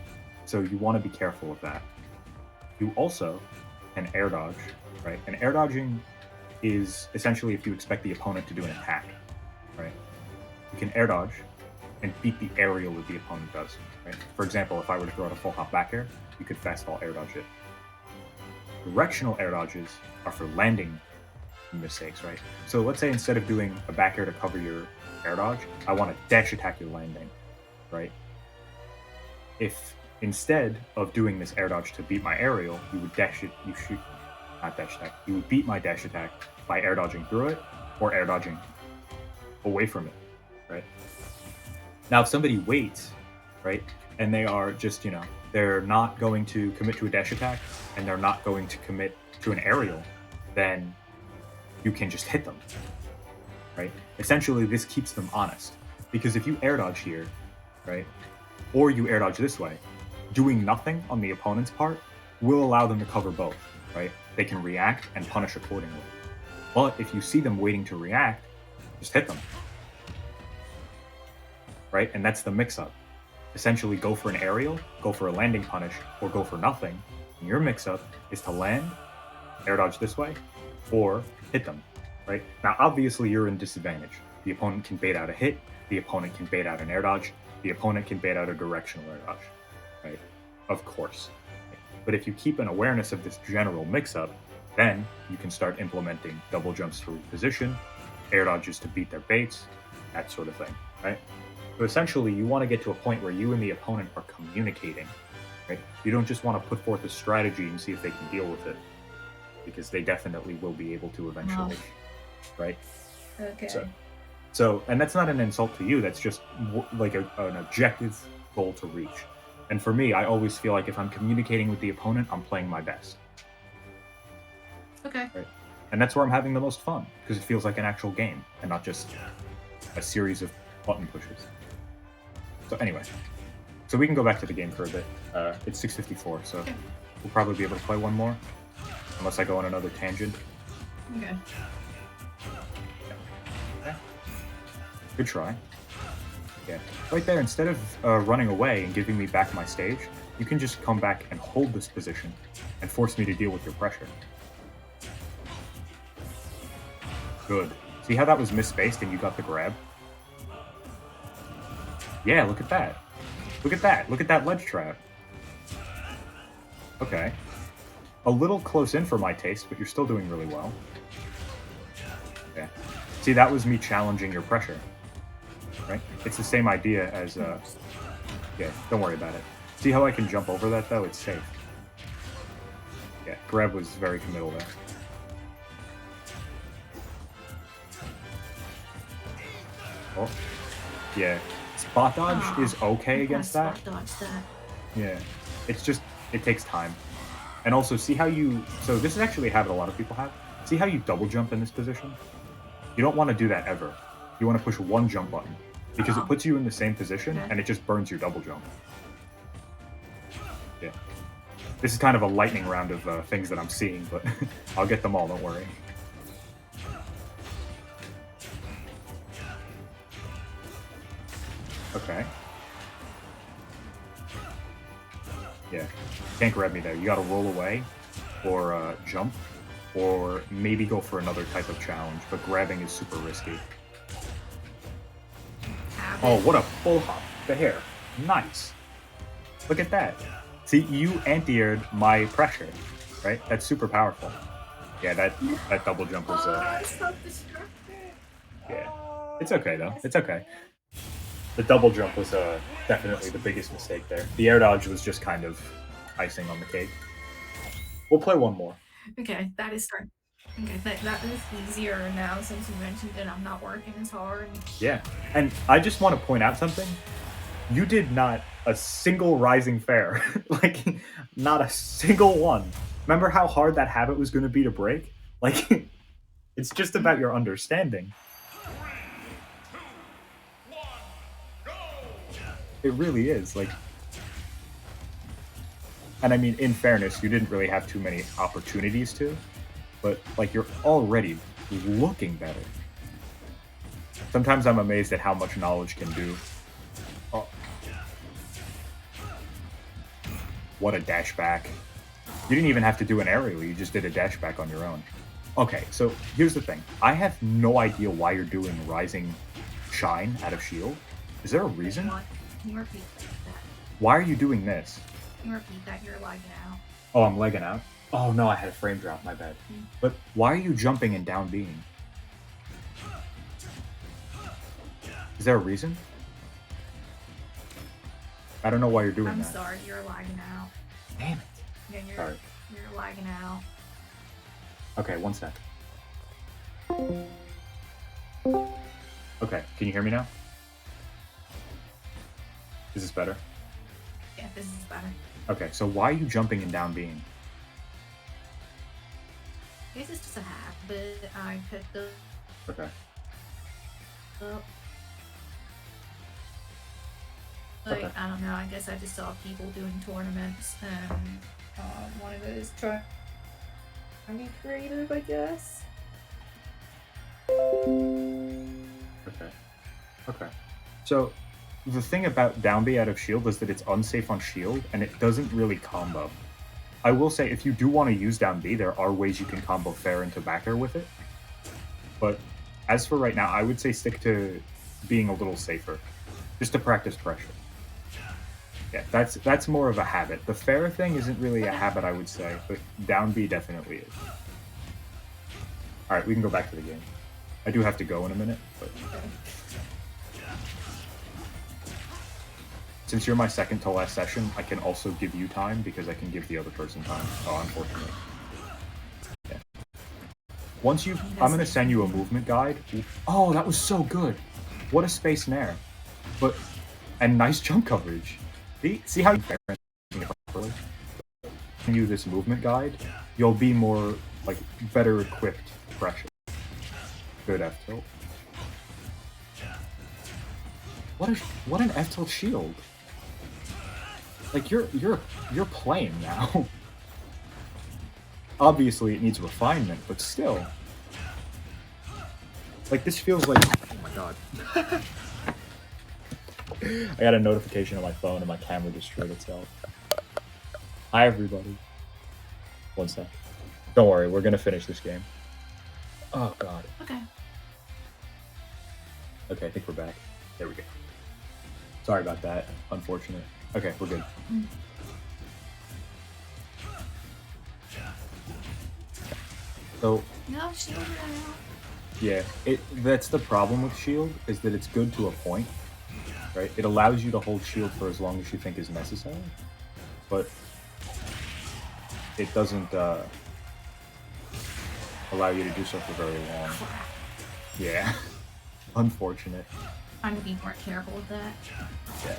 So you want to be careful of that. You also can air dodge, right? And air dodging is essentially if you expect the opponent to do an attack, right? You can air dodge and beat the aerial that the opponent does, right? For example, if I were to throw out a full hop back air, you could fastball air dodge it. Directional air dodges are for landing mistakes, right? So let's say instead of doing a back air to cover your air dodge, I want to dash attack your landing, right? If instead of doing this air dodge to beat my aerial, you would you would beat my dash attack by air dodging through it or air dodging away from it, right? Now, if somebody waits, right, and they are just, they're not going to commit to a dash attack and they're not going to commit to an aerial, then you can just hit them, right? Essentially, this keeps them honest because if you air dodge here, right, or you air dodge this way, doing nothing on the opponent's part will allow them to cover both, right? They can react and punish accordingly. But if you see them waiting to react, just hit them, right? And that's the mix-up. Essentially, go for an aerial, go for a landing punish, or go for nothing. And your mix-up is to land, air dodge this way, or hit them, right? Now, obviously, you're in disadvantage. The opponent can bait out a hit, the opponent can bait out an air dodge, the opponent can bait out a directional air dodge, right? Of course. But if you keep an awareness of this general mix-up, then you can start implementing double jumps to reposition, air dodges to beat their baits, that sort of thing, right? So essentially, you want to get to a point where you and the opponent are communicating, right? You don't just want to put forth a strategy and see if they can deal with it, because they definitely will be able to eventually, right? Okay. So, and that's not an insult to you. That's just like an objective goal to reach. And for me, I always feel like if I'm communicating with the opponent, I'm playing my best. Okay. Right? And that's where I'm having the most fun, because it feels like an actual game and not just a series of button pushes. So anyway, so we can go back to the game for a bit. It's 6:54, so we'll probably be able to play one more, unless I go on another tangent. Okay. Good try. Yeah, right there, instead of running away and giving me back my stage, you can just come back and hold this position and force me to deal with your pressure. Good. See how that was misspaced and you got the grab? Yeah, look at that. Look at that. Look at that ledge trap. Okay. A little close in for my taste, but you're still doing really well. Yeah. See, that was me challenging your pressure. Right? It's the same idea as, yeah, don't worry about it. See how I can jump over that, though? It's safe. Yeah, grab was very committal there. Oh, yeah. Spot dodge is okay against that. Spot dodge that. Yeah. It's just, it takes time. And also, see how you, so this is actually a habit a lot of people have. See how you double jump in this position? You don't want to do that ever. You want to push one jump button, because it puts you in the same position and it just burns your double jump. Yeah. This is kind of a lightning round of things that I'm seeing, but I'll get them all, don't worry. Okay. Yeah. Can't grab me there. You gotta roll away, or jump, or maybe go for another type of challenge, but grabbing is super risky. Oh, what a full hop. The hair. Nice. Look at that. See, you anti-aired my pressure, right? That's super powerful. Yeah, that double jump was, Oh, so distracted. yeah. It's okay though. It's okay. The double jump was definitely the biggest mistake there. The air dodge was just kind of icing on the cake. We'll play one more. Okay, that is starting. Okay, that is easier now since you mentioned it. I'm not working as hard. Yeah, and I just want to point out something. You did not a single rising fair, like not a single one. Remember how hard that habit was going to be to break? Like, it's just about your understanding. 3, 2, 1, go! It really is. Like, and I mean, in fairness, you didn't really have too many opportunities to, but like you're already looking better. Sometimes I'm amazed at how much knowledge can do. Oh. What a dash back. You didn't even have to do an aerial, you just did a dash back on your own. Okay, so here's the thing. I have no idea why you're doing Rising Shine out of shield. Is there a reason? What? Can you repeat that? Why are you doing this? Can you repeat that? You're lagging out. Oh, I'm legging out? Oh no, I had a frame drop, my bad. But why are you jumping and down being? Is there a reason? I don't know why you're doing I'm that. sorry, you're lagging out. Damn it. Yeah, Sorry. you're lagging out. Okay, one sec. Okay, can you hear me now? Is this better? Yeah, this is better. Okay, so why are you jumping and down being? I guess it's just a habit I picked Okay. up. Like, Okay. I don't know, I guess I just saw people doing tournaments and one of those trying to be creative, I guess. Okay. Okay. So the thing about down B out of shield is that it's unsafe on shield and it doesn't really combo. I will say if you do want to use down B, there are ways you can combo fair into back air with it. But as for right now, I would say stick to being a little safer. Just to practice pressure. Yeah, that's more of a habit. The fair thing isn't really a habit, I would say, but down B definitely is. Alright, we can go back to the game. I do have to go in a minute, but since you're my second to last session, I can also give you time because I can give the other person time. Oh, unfortunately. Yeah. Once you, I'm gonna send you a movement guide. Oh, that was so good. What a space nair. But, and nice jump coverage. See how you properly? Send you this movement guide, you'll be more, like, better equipped to pressure. Good F tilt. What an F tilt shield. Like you're playing now. Obviously it needs refinement, but still. Like this feels like, oh my god. I got a notification on my phone and my camera destroyed itself. Hi everybody. One sec. Don't worry, we're gonna finish this game. Oh god. Okay. Okay, I think we're back. There we go. Sorry about that. Unfortunate. Okay, we're good. So No, shield now. yeah, that's the problem with shield is that it's good to a point, right? It allows you to hold shield for as long as you think is necessary, but it doesn't allow you to do so for very long. Yeah, unfortunate. I'm gonna be more careful with that. Yeah.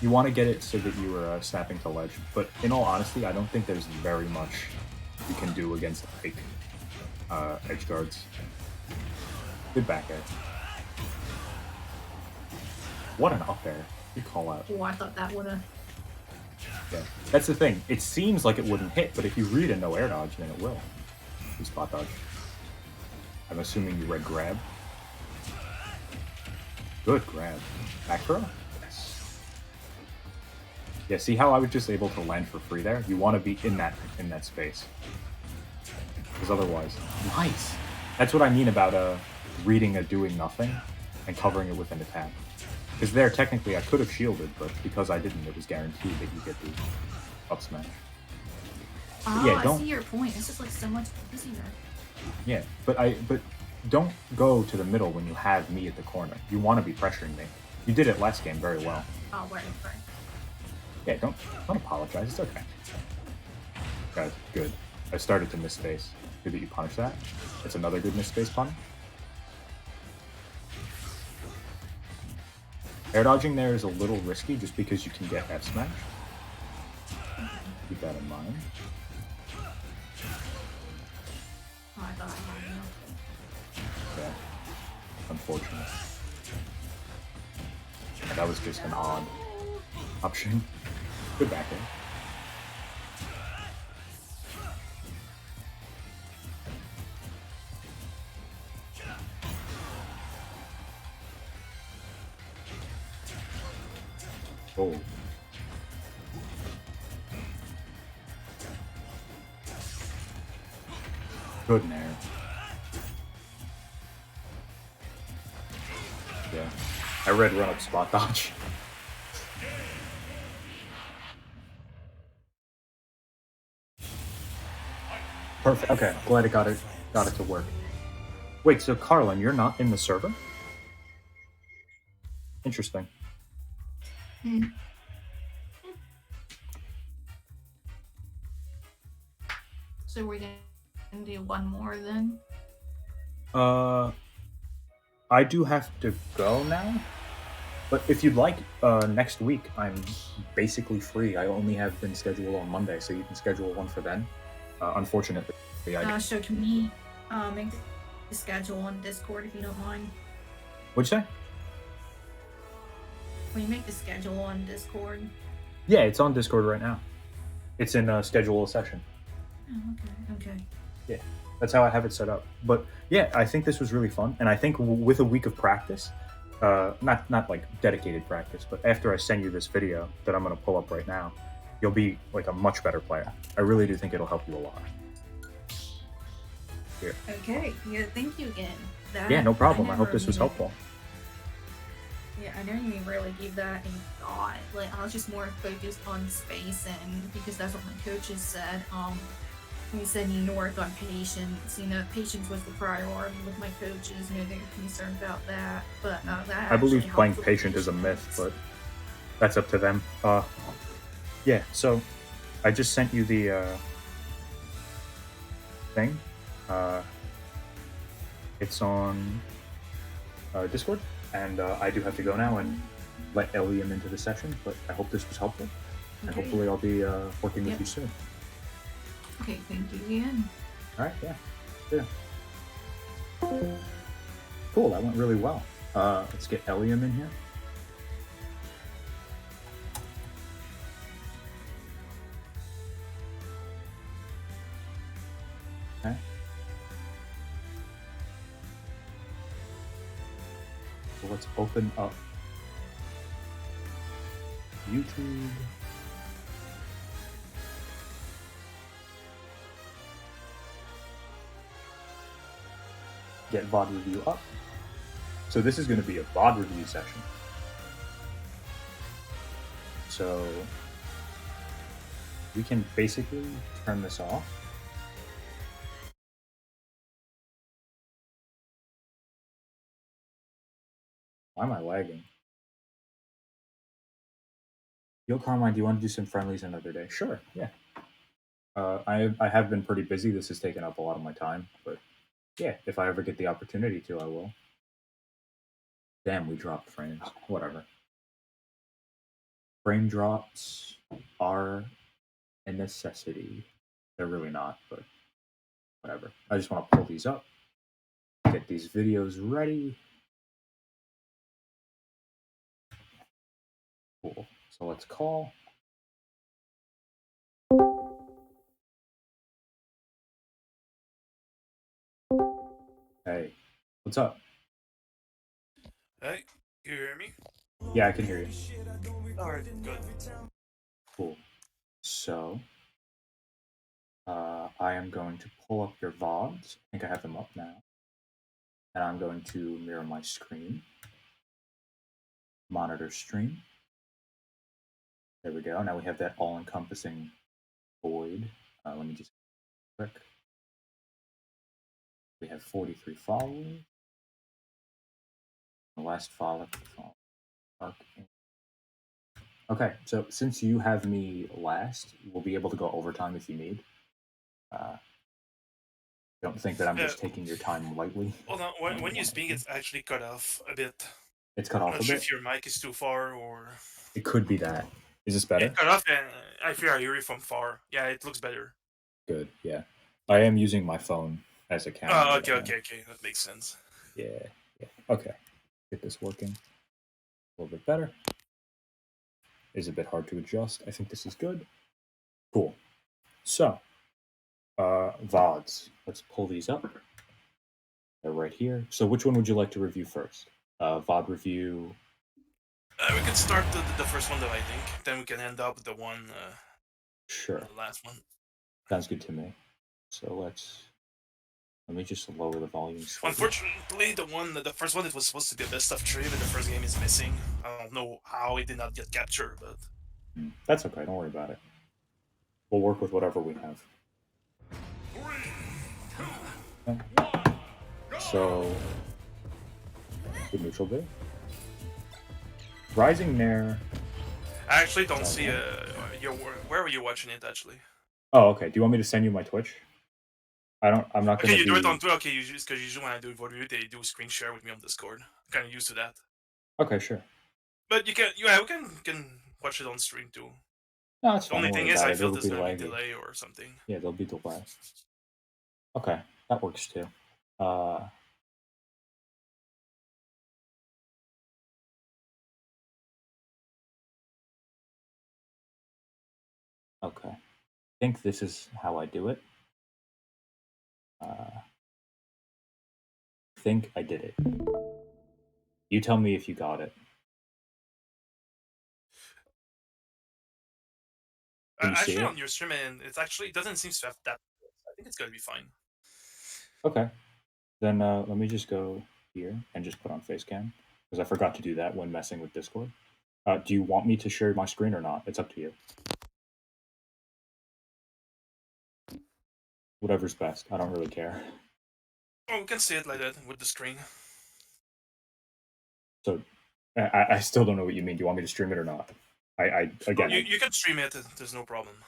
You want to get it so that you are snapping to ledge, but in all honesty, I don't think there's very much you can do against like edge guards. Good back air. What an up air. Good call out. Oh, I thought that would've. Yeah. That's the thing. It seems like it wouldn't hit, but if you read a no air dodge, then it will. Good spot dodge. I'm assuming you read grab. Good grab. Back throw? Yes. Yeah, see how I was just able to land for free there? You want to be in that space. Because otherwise... Nice! That's what I mean about reading a doing nothing and covering it with an attack. Because there, technically, I could have shielded, but because I didn't, it was guaranteed that you get the up smash. Oh, Yeah, I don't- see your point. It's just like so much easier. Yeah, but don't go to the middle when you have me at the corner. You want to be pressuring me. You did it last game very well. Oh, right. Yeah, don't apologize. It's okay. Okay, good. I started to miss space. Good that you punished that. It's another good miss space pun. Air dodging there is a little risky just because you can get F smash. Keep that in mind. Oh, I thought I had enough. Yeah. Unfortunate. Yeah, that was just an odd option. Good back air. Oh. Good nair. Yeah. I read run up spot dodge. Perfect. Okay, glad it got it to work. Wait, so Carlin, you're not in the server? Interesting. So we're gonna do one more then? I do have to go now. But if you'd like, next week I'm basically free. I only have been scheduled on Monday, so you can schedule one for then. Unfortunately, So can we make the schedule on Discord if you don't mind? What'd you say? Will you make the schedule on Discord? Yeah, it's on Discord right now. It's in schedule a session. Oh, okay. Yeah, that's how I have it set up. But yeah, I think this was really fun, and I think with a week of practice, not like dedicated practice, but after I send you this video that I'm gonna pull up right now, you'll be like a much better player. I really do think it'll help you a lot. Here. Okay. Yeah. Thank you again. Yeah, no problem. I hope this was helpful. Yeah, I didn't even really give that any thought. Like, I was just more focused on space, and because that's what my coaches said. He said you need to work on patience. Patience was the priority with my coaches. They're concerned about that. But that I believe actually playing helped with patient is a myth, but that's up to them. Yeah. So I just sent you the thing. It's on Discord, and I do have to go now and let Eliam into the session. But I hope this was helpful, and hopefully I'll be working with you soon. Okay, thank you again. All right, yeah. Cool, that went really well. Let's get Eliam in here. Okay. So let's open up YouTube. Get VOD review up. So this is going to be a VOD review session. So we can basically turn this off. Why am I lagging? Yo, Carmine, do you want to do some friendlies another day? Sure, yeah. I have been pretty busy. This has taken up a lot of my time, but yeah, if I ever get the opportunity to, I will. Damn, we dropped frames. Whatever. Frame drops are a necessity. They're really not, but whatever. I just want to pull these up, get these videos ready. Cool. So let's call. Hey, what's up? Hey, you hear me? Yeah, I can hear you. Alright, good. Cool. So, I am going to pull up your VODs. I think I have them up now. And I'm going to mirror my screen. Monitor stream. There we go. Now we have that all-encompassing void. Let me just click. We have 43 followers. The last follower. Okay, so since you have me last, we'll be able to go overtime if you need. Don't think that I'm just taking your time lightly. Well, no, when you speak, it's actually cut off a bit. It's cut I'm off not a sure bit. if your mic is too far or. It could be that. Is this It better? cut off, and I fear I hear you from far. Yeah, it looks better. Good. Yeah, I am using my phone as a camera. Oh, okay. That makes sense. Yeah. Okay. Get this working. A little bit better. Is a bit hard to adjust. I think this is good. Cool. So, VODs. Let's pull these up. They're right here. So, which one would you like to review first? VOD review. We could start the first one, though, I think. Then we can end up with the one. Sure. The last one. Sounds good to me. So let me just lower the volume slightly. Unfortunately, the first one, it was supposed to be a best of 3, but the first game is missing. I don't know how it did not get captured, but that's okay. Don't worry about it. We'll work with whatever we have. 3, 2, 1, so, good neutral bit. Rising Nair. I actually don't see where were you watching it actually? Oh, okay. Do you want me to send you my Twitch? I'm not gonna. Okay, you do it on Twitch. Okay, because usually when I do VOD review, they do screen share with me on Discord. I'm kind of used to that. Okay, sure. But we can watch it on stream too. No, it's the fine. only thing is, I feel there's gonna be delay or something. Yeah, there'll be delay. Okay, that works too. Okay, I think this is how I do it. I think I did it. You tell me if you got it. Actually, on your stream, and it doesn't seem to have that. I think it's gonna be fine. Okay, then let me just go here and just put on Facecam because I forgot to do that when messing with Discord. Do you want me to share my screen or not? It's up to you. Whatever's best. I don't really care. Oh, we can see it like that with the screen. So, I still don't know what you mean. Do you want me to stream it or not? Again. You can stream it. There's no problem.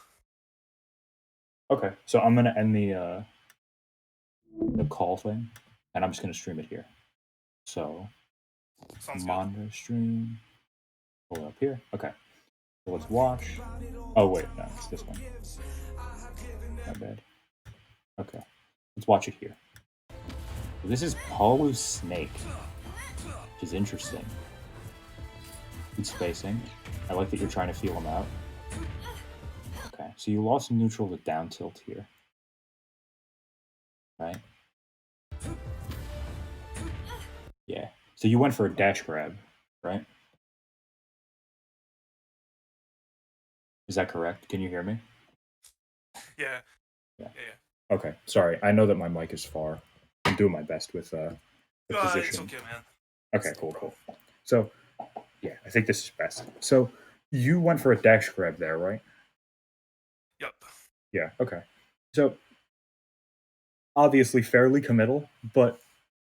Okay, so I'm gonna end the call thing, and I'm just gonna stream it here. So, monitor stream. Pull it up here. Okay. So let's watch. Oh wait, no, it's this one. My bad. Okay, let's watch it here. So this is Paulu's Snake, which is interesting. Good spacing. I like that you're trying to feel him out. Okay, so you lost neutral with down tilt here. Right? Yeah. So you went for a dash grab, right? Is that correct? Can you hear me? Yeah. Okay, sorry. I know that my mic is far. I'm doing my best with the position. It's okay, man. Okay, cool. So, yeah, I think this is best. So, you went for a dash grab there, right? Yep. Yeah, okay. So, obviously fairly committal, but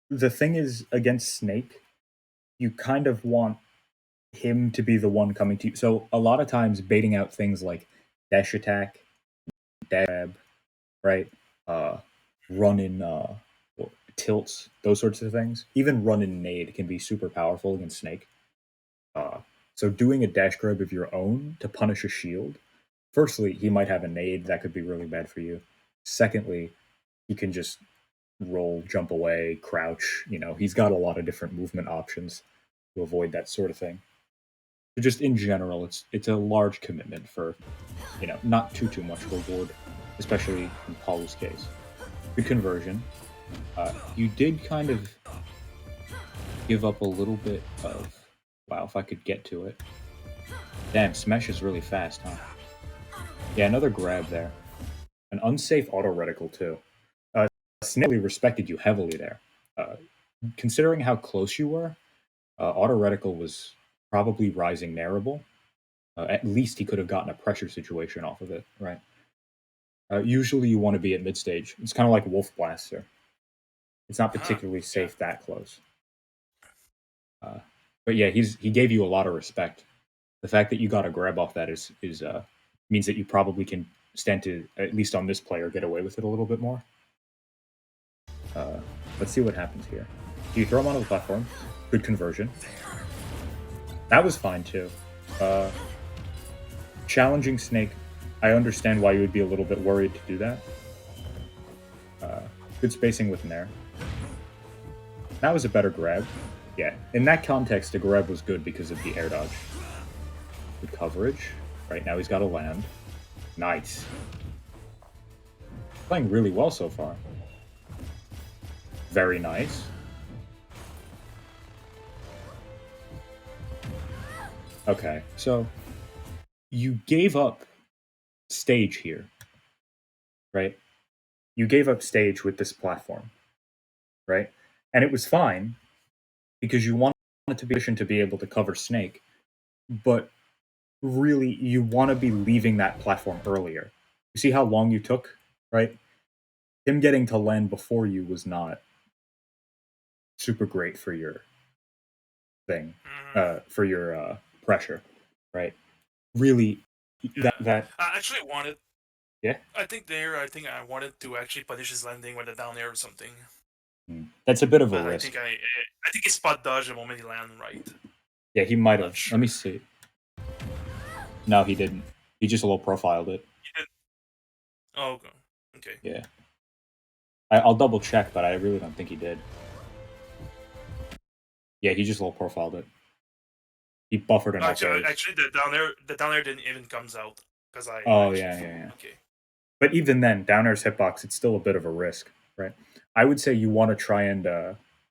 the thing is, against Snake, you kind of want him to be the one coming to you. So, a lot of times, baiting out things like dash attack, dash grab, right? Run in tilts, those sorts of things. Even run in nade can be super powerful against Snake. So doing a dash grab of your own to punish a shield, firstly, he might have a nade that could be really bad for you. Secondly, he can just roll, jump away, crouch. He's got a lot of different movement options to avoid that sort of thing. So just in general, it's a large commitment for, not too much reward, especially in Paulu's case. Good conversion. You did kind of give up a little bit of... Wow, if I could get to it. Damn, Smash is really fast, huh? Yeah, another grab there. An unsafe auto reticle, too. Snake respected you heavily there. Considering how close you were, auto reticle was probably rising nairable. At least he could have gotten a pressure situation off of it, right? Usually you want to be at mid stage. It's kind of like Wolf Blaster. It's not particularly safe that close. But yeah, he gave you a lot of respect. The fact that you got a grab off that is means that you probably can stand to, at least on this player, get away with it a little bit more. Let's see what happens here. Do you throw him onto the platform? Good conversion. That was fine too. Challenging Snake, I understand why you would be a little bit worried to do that. Good spacing with Nair. That was a better grab. Yeah, in that context, the grab was good because of the air dodge. Good coverage. Right now he's got to land. Nice. Playing really well so far. Very nice. Okay, so you gave up stage here, right? You gave up stage with this platform, right? And it was fine because you wanted to be positioned to be able to cover Snake, but really you want to be leaving that platform earlier. You see how long you took, right? Him getting to land before you was not super great for your thing, for your pressure, right? Really, that I actually wanted. yeah. I think I wanted to actually punish his landing with a down air or something. That's a bit of a But risk. I think he spot dodged the moment he landed right. Yeah, he might have. Sure. Let me see. No, he didn't. He just low profiled it. He did. Oh, okay. Okay. Yeah. I'll double check, but I really don't think he did. Yeah, he just low profiled it. He buffered enough. Actually, the down air didn't even comes out because I. Oh yeah. Okay. But even then, down air's hitbox, it's still a bit of a risk, right? I would say you want to try and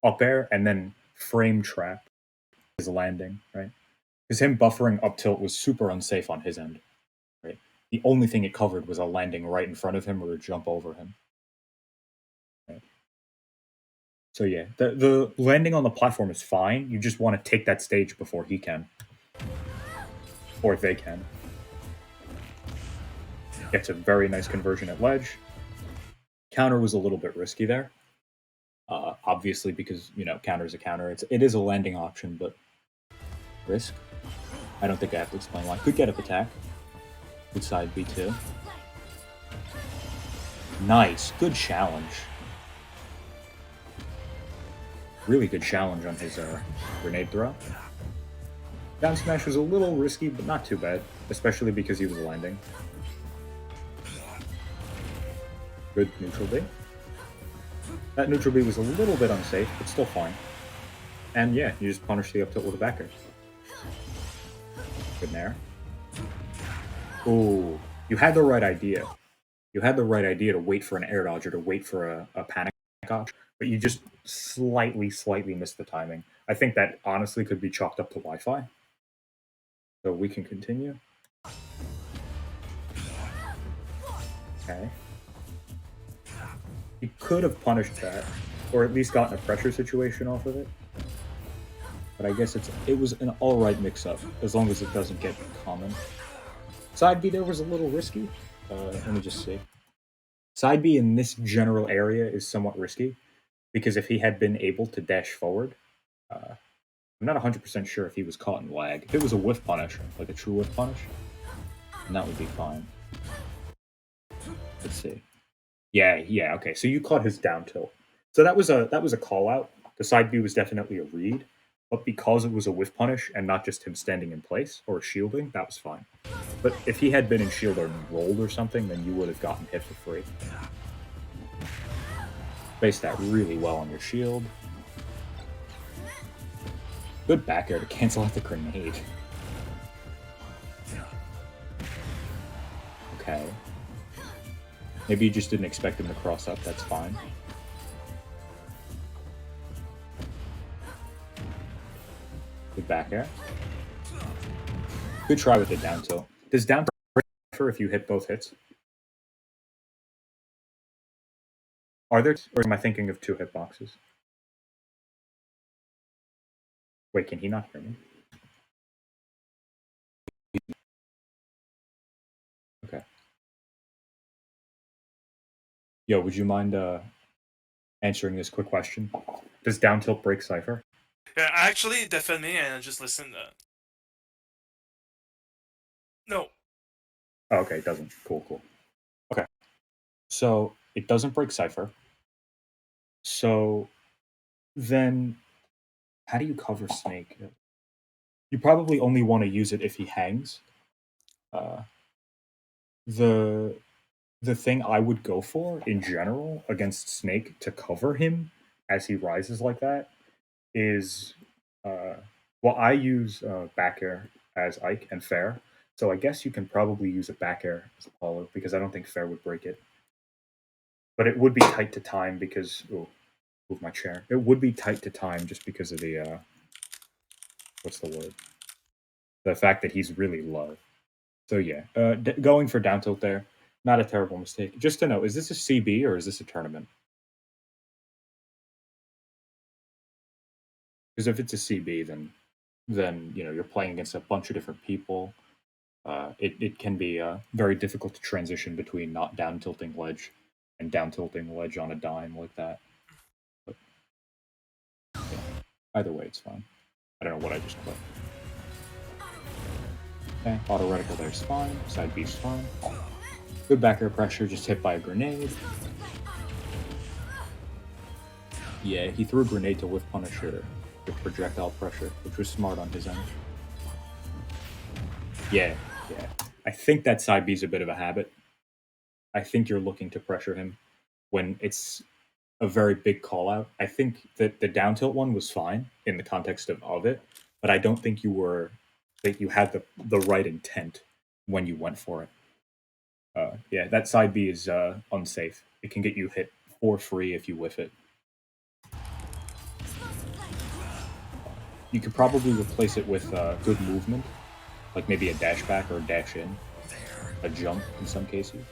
up air and then frame trap his landing, right? Because him buffering up tilt was super unsafe on his end, right? The only thing it covered was a landing right in front of him or a jump over him. Right? So yeah, the landing on the platform is fine. You just want to take that stage before he can. Or they can. Gets a very nice conversion at ledge. Counter was a little bit risky there. Obviously, because counter is a counter. It is a landing option, but risk. I don't think I have to explain why. Could get up attack. Good side B2. Nice, good challenge. Really good challenge on his grenade throw. Down smash was a little risky, but not too bad, especially because he was landing. Good neutral B. That neutral B was a little bit unsafe, but still fine. And yeah, you just punish the up tilt with a backer. Good Nair. Ooh, you had the right idea. You had the right idea to wait for an air dodge or to wait for a panic dodge, but you just slightly missed the timing. I think that honestly could be chalked up to Wi-Fi. So we can continue. Okay. You could have punished that, or at least gotten a pressure situation off of it. But I guess it was an alright mix-up, as long as it doesn't get common. Side B there was a little risky. Let me just see. Side B in this general area is somewhat risky, because if he had been able to dash forward, I'm not 100% sure if he was caught in lag. If it was a whiff punish, like a true whiff punish, then that would be fine. Let's see. Yeah, okay. So you caught his down tilt. So that was a call out. The side B was definitely a read, but because it was a whiff punish and not just him standing in place or shielding, that was fine. But if he had been in shield or rolled or something, then you would have gotten hit for free. Base that really well on your shield. Good back air to cancel out the grenade. Okay. Maybe you just didn't expect him to cross up, that's fine. Good back air. Good try with the down tilt. Does down tilt if you hit both hits? Are there, or am I thinking of two hitboxes? Wait, can he not hear me? Okay. Yo, would you mind answering this quick question. Does down tilt break Cypher? Yeah, actually, defend me and just listen. No. Oh, okay, it doesn't. Cool. Okay. So it doesn't break Cypher. So then how do you cover Snake? You probably only want to use it if he hangs. Uh, the the thing I would go for in general against Snake to cover him as he rises like that is well, I use back air as Ike and Fair, so I guess you can probably use a back air as Apollo because I don't think Fair would break it. But it would be tight to time because move my chair. It would be tight to time just because of the what's the word? The fact that he's really low. So yeah, going for down tilt there, not a terrible mistake. Just to know, is this a CB or is this a tournament? Because if it's a CB, then you know you're playing against a bunch of different people. It can be very difficult to transition between not down tilting ledge and down tilting ledge on a dime like that. But yeah, either way, it's fine. I don't know what I just clicked. Okay, auto reticle there's fine. Side B's fine. Good back air pressure, just hit by a grenade. Yeah, he threw a grenade to whiff Punisher with projectile pressure, which was smart on his end. Yeah. I think that side B is a bit of a habit. I think you're looking to pressure him when it's a very big call out. I think that the down tilt one was fine in the context of it, but I don't think you had the right intent when you went for it. Yeah, that side B is unsafe. It can get you hit for free if you whiff it. You could probably replace it with good movement, like maybe a dash back or a dash in, a jump in some cases.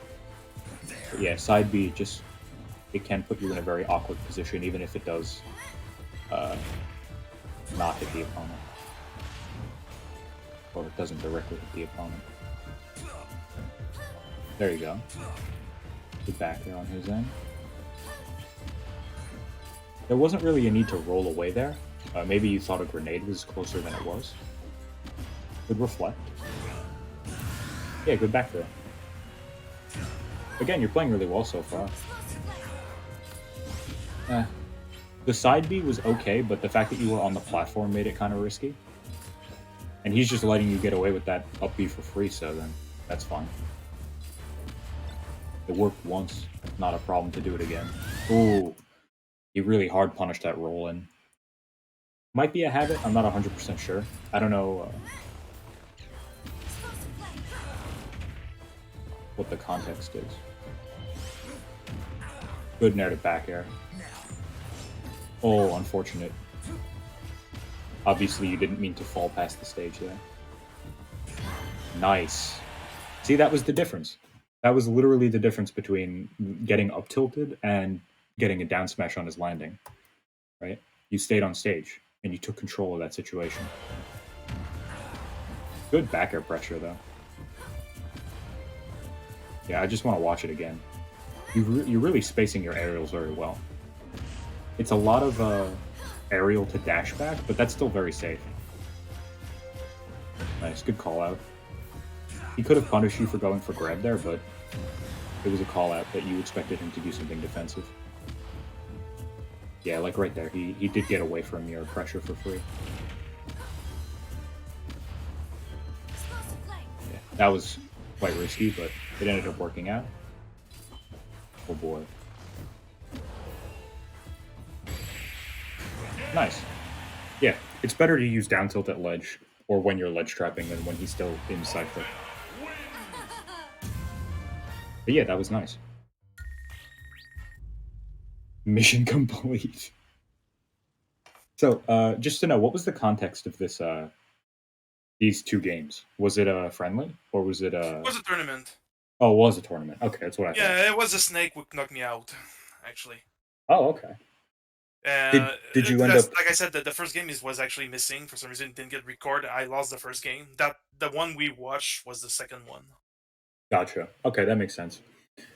But yeah, side B just it can put you in a very awkward position, even if it does not hit the opponent, or it doesn't directly hit the opponent. There you go. Good back there on his end. There wasn't really a need to roll away there. Maybe you thought a grenade was closer than it was. Good reflect. Yeah, good back throw. Again, you're playing really well so far. The side B was okay, but the fact that you were on the platform made it kind of risky. And he's just letting you get away with that up B for free, so then that's fine. It worked once, not a problem to do it again. Ooh, he really hard punished that roll in. Might be a habit, I'm not 100% sure. I don't know what the context is. Good nair to back air. Oh, unfortunate. Obviously, you didn't mean to fall past the stage there. Nice. See, that was the difference. That was literally the difference between getting up tilted and getting a down smash on his landing. Right? You stayed on stage and you took control of that situation. Good back air pressure, though. Yeah, I just want to watch it again. You're really spacing your aerials very well. It's a lot of aerial to dash back, but that's still very safe. Nice, good call out. He could have punished you for going for grab there, but it was a call out that you expected him to do something defensive. Yeah, like right there, he did get away from your pressure for free. Yeah, that was quite risky, but it ended up working out. Oh boy. Nice. Yeah, it's better to use down tilt at ledge, or when you're ledge trapping, than when he's still in cypher. But yeah, that was nice. Mission complete. So, just to know, what was the context of this? These two games? Was it a friendly, or was it a? It was a tournament. Oh, it was a tournament. Okay, that's what I thought. Yeah, it was a snake who knocked me out, actually. Oh, okay. Did you end up? Like I said, the first game was actually missing for some reason. It didn't get recorded. I lost the first game. The one we watched was the second one. Gotcha. Okay, that makes sense.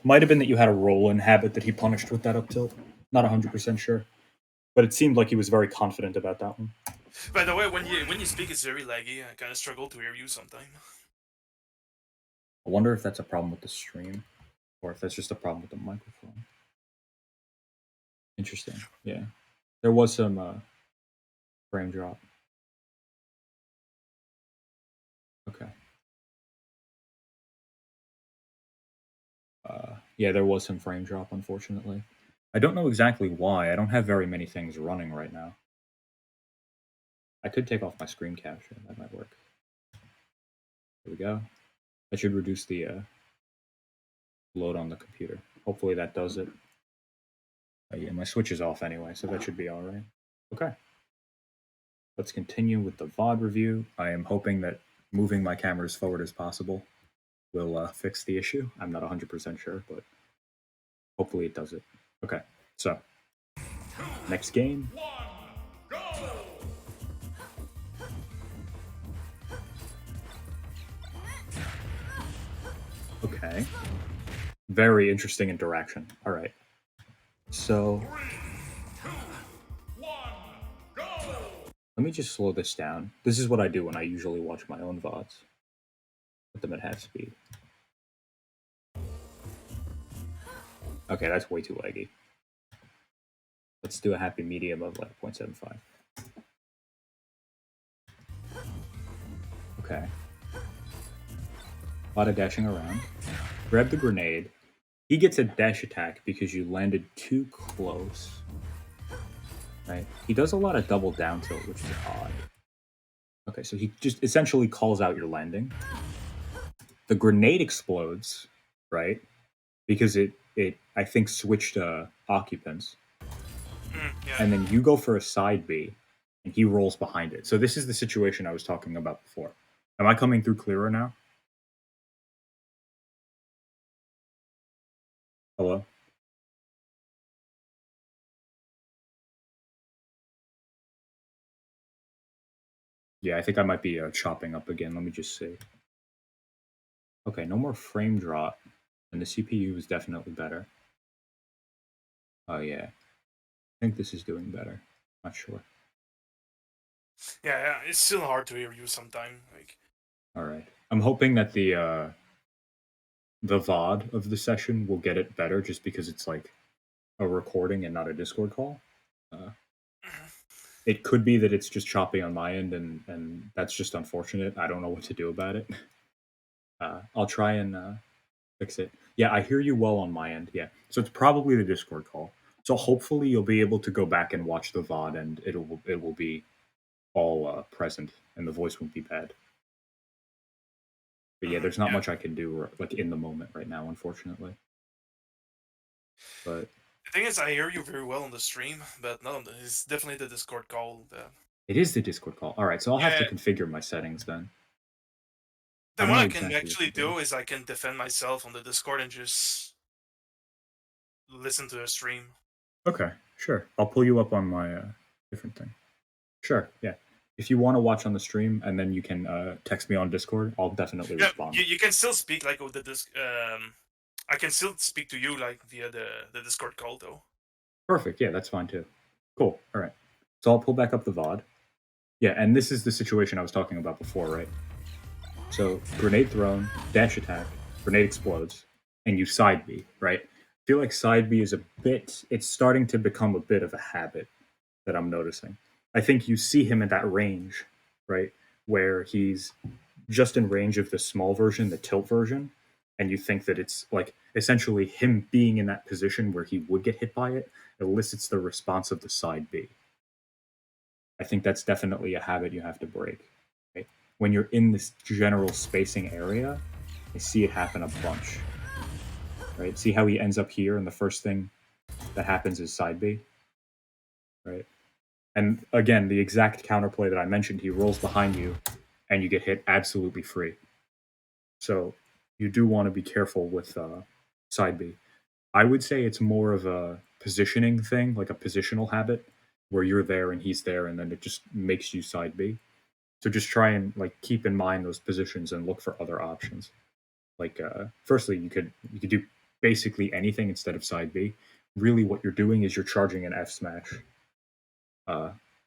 Might have been that you had a roll-in habit that he punished with that up tilt. Not 100% sure, but it seemed like he was very confident about that one. By the way, when you speak, it's very laggy. I kind of struggle to hear you sometimes. I wonder if that's a problem with the stream or if that's just a problem with the microphone. Interesting. Yeah. There was some frame drop. Okay. Yeah, there was some frame drop, unfortunately. I don't know exactly why. I don't have very many things running right now. I could take off my screen capture. That might work. There we go. I should reduce the load on the computer. Hopefully that does it. Yeah, my switch is off anyway, so that should be all right. Okay. Let's continue with the VOD review. I am hoping that moving my camera as forward as possible will fix the issue. I'm not 100% sure, but hopefully it does it. Okay, so next game. Okay. Very interesting interaction. All right. So let me just slow this down. This is what I do when I usually watch my own VODs. Put them at half speed. Okay, that's way too laggy. Let's do a happy medium of like 0.75. Okay. A lot of dashing around. Grab the grenade. He gets a dash attack because you landed too close. Right? He does a lot of double down tilt, which is odd. Okay, so he just essentially calls out your landing. The grenade explodes, right? Because it I think switched occupants. Yeah. And then you go for a side B, and he rolls behind it. So this is the situation I was talking about before. Am I coming through clearer now? Hello? Yeah, I think I might be chopping up again. Let me just see. Okay, no more frame drop. And the CPU is definitely better. Oh, yeah. I think this is doing better. Not sure. Yeah, it's still hard to hear you sometimes. Like, all right. I'm hoping that the VOD of the session will get it better just because it's like a recording and not a Discord call. It could be that it's just choppy on my end, and that's just unfortunate. I don't know what to do about it. I'll try and fix it. Yeah, I hear you well on my end. Yeah, so it's probably the Discord call. So hopefully you'll be able to go back and watch the VOD, and it will be all present, and the voice won't be bad. But yeah, there's not much I can do like in the moment right now, unfortunately. But the thing is, I hear you very well on the stream, but no, it's definitely the Discord call. It is the Discord call. All right, so I'll have to configure my settings then. Then what I can actually do is I can defend myself on the Discord and just listen to the stream. Okay, sure. I'll pull you up on my different thing. Sure, yeah. If you want to watch on the stream and then you can text me on Discord, I'll definitely respond. You can still speak like with the I can still speak to you like via the Discord call though. Perfect. Yeah, that's fine too. Cool. All right. So I'll pull back up the VOD. Yeah, and this is the situation I was talking about before, right? So grenade thrown, dash attack, grenade explodes, and you side B, right? I feel like side B is it's starting to become a bit of a habit that I'm noticing. I think you see him in that range, right? Where he's just in range of the small version, the tilt version, and you think that it's like essentially him being in that position where he would get hit by it elicits the response of the side B. I think that's definitely a habit you have to break. Right? When you're in this general spacing area, I see it happen a bunch. Right? See how he ends up here, and the first thing that happens is side B. Right? And again, the exact counterplay that I mentioned, he rolls behind you, and you get hit absolutely free. So you do want to be careful with side B. I would say it's more of a positioning thing, like a positional habit, where you're there and he's there, and then it just makes you side B. So just try and like keep in mind those positions and look for other options. Like firstly, you could do basically anything instead of side B. really what you're doing is you're charging an F smash.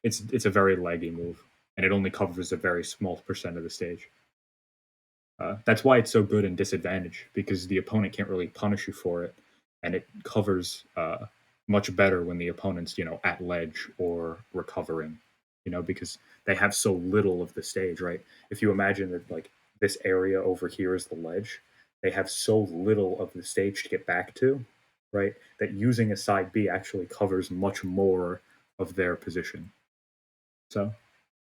It's a very laggy move, and it only covers a very small percent of the stage. That's why it's so good in disadvantage, because the opponent can't really punish you for it, and it covers much better when the opponent's at ledge or recovering, because they have so little of the stage, right? If you imagine that like this area over here is the ledge, they have so little of the stage to get back to, right? That using a side B actually covers much more of their position. So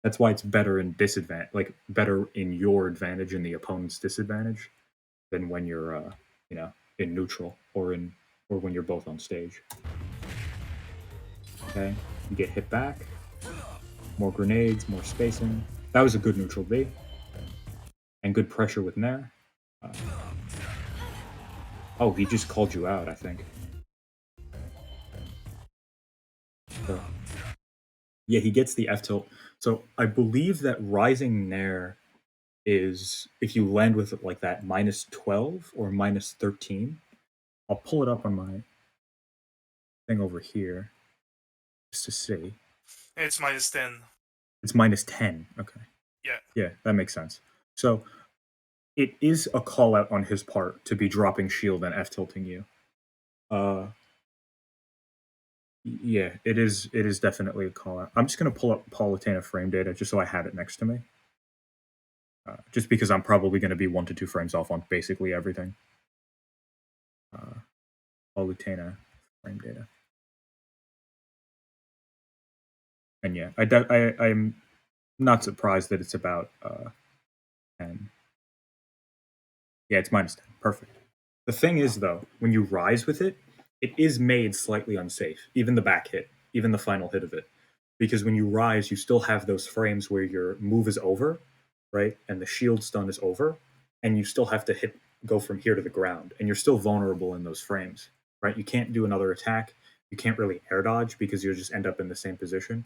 that's why it's better in disadvantage, like better in your advantage and the opponent's disadvantage than when you're, in neutral or when you're both on stage. Okay, you get hit back, more grenades, more spacing. That was a good neutral B, and good pressure with Nair. Oh, he just called you out, I think. So, yeah, he gets the F tilt. So I believe that Rising Nair is, if you land with it like that, -12 or -13. I'll pull it up on my thing over here just to see. It's -10. It's -10. Okay. Yeah. Yeah, that makes sense. So it is a call out on his part to be dropping shield and F tilting you. Yeah, it is definitely a call out. I'm just gonna pull up Palutena frame data just so I have it next to me. Just because I'm probably going to be 1 to 2 frames off on basically everything. Palutena frame data. And yeah, I'm not surprised that it's about 10. Yeah, it's -10. Perfect. The thing is, though, when you rise with it, it is made slightly unsafe. Even the back hit, even the final hit of it. Because when you rise, you still have those frames where your move is over, right? And the shield stun is over, and you still have to go from here to the ground, and you're still vulnerable in those frames, right? You can't do another attack. You can't really air dodge because you'll just end up in the same position.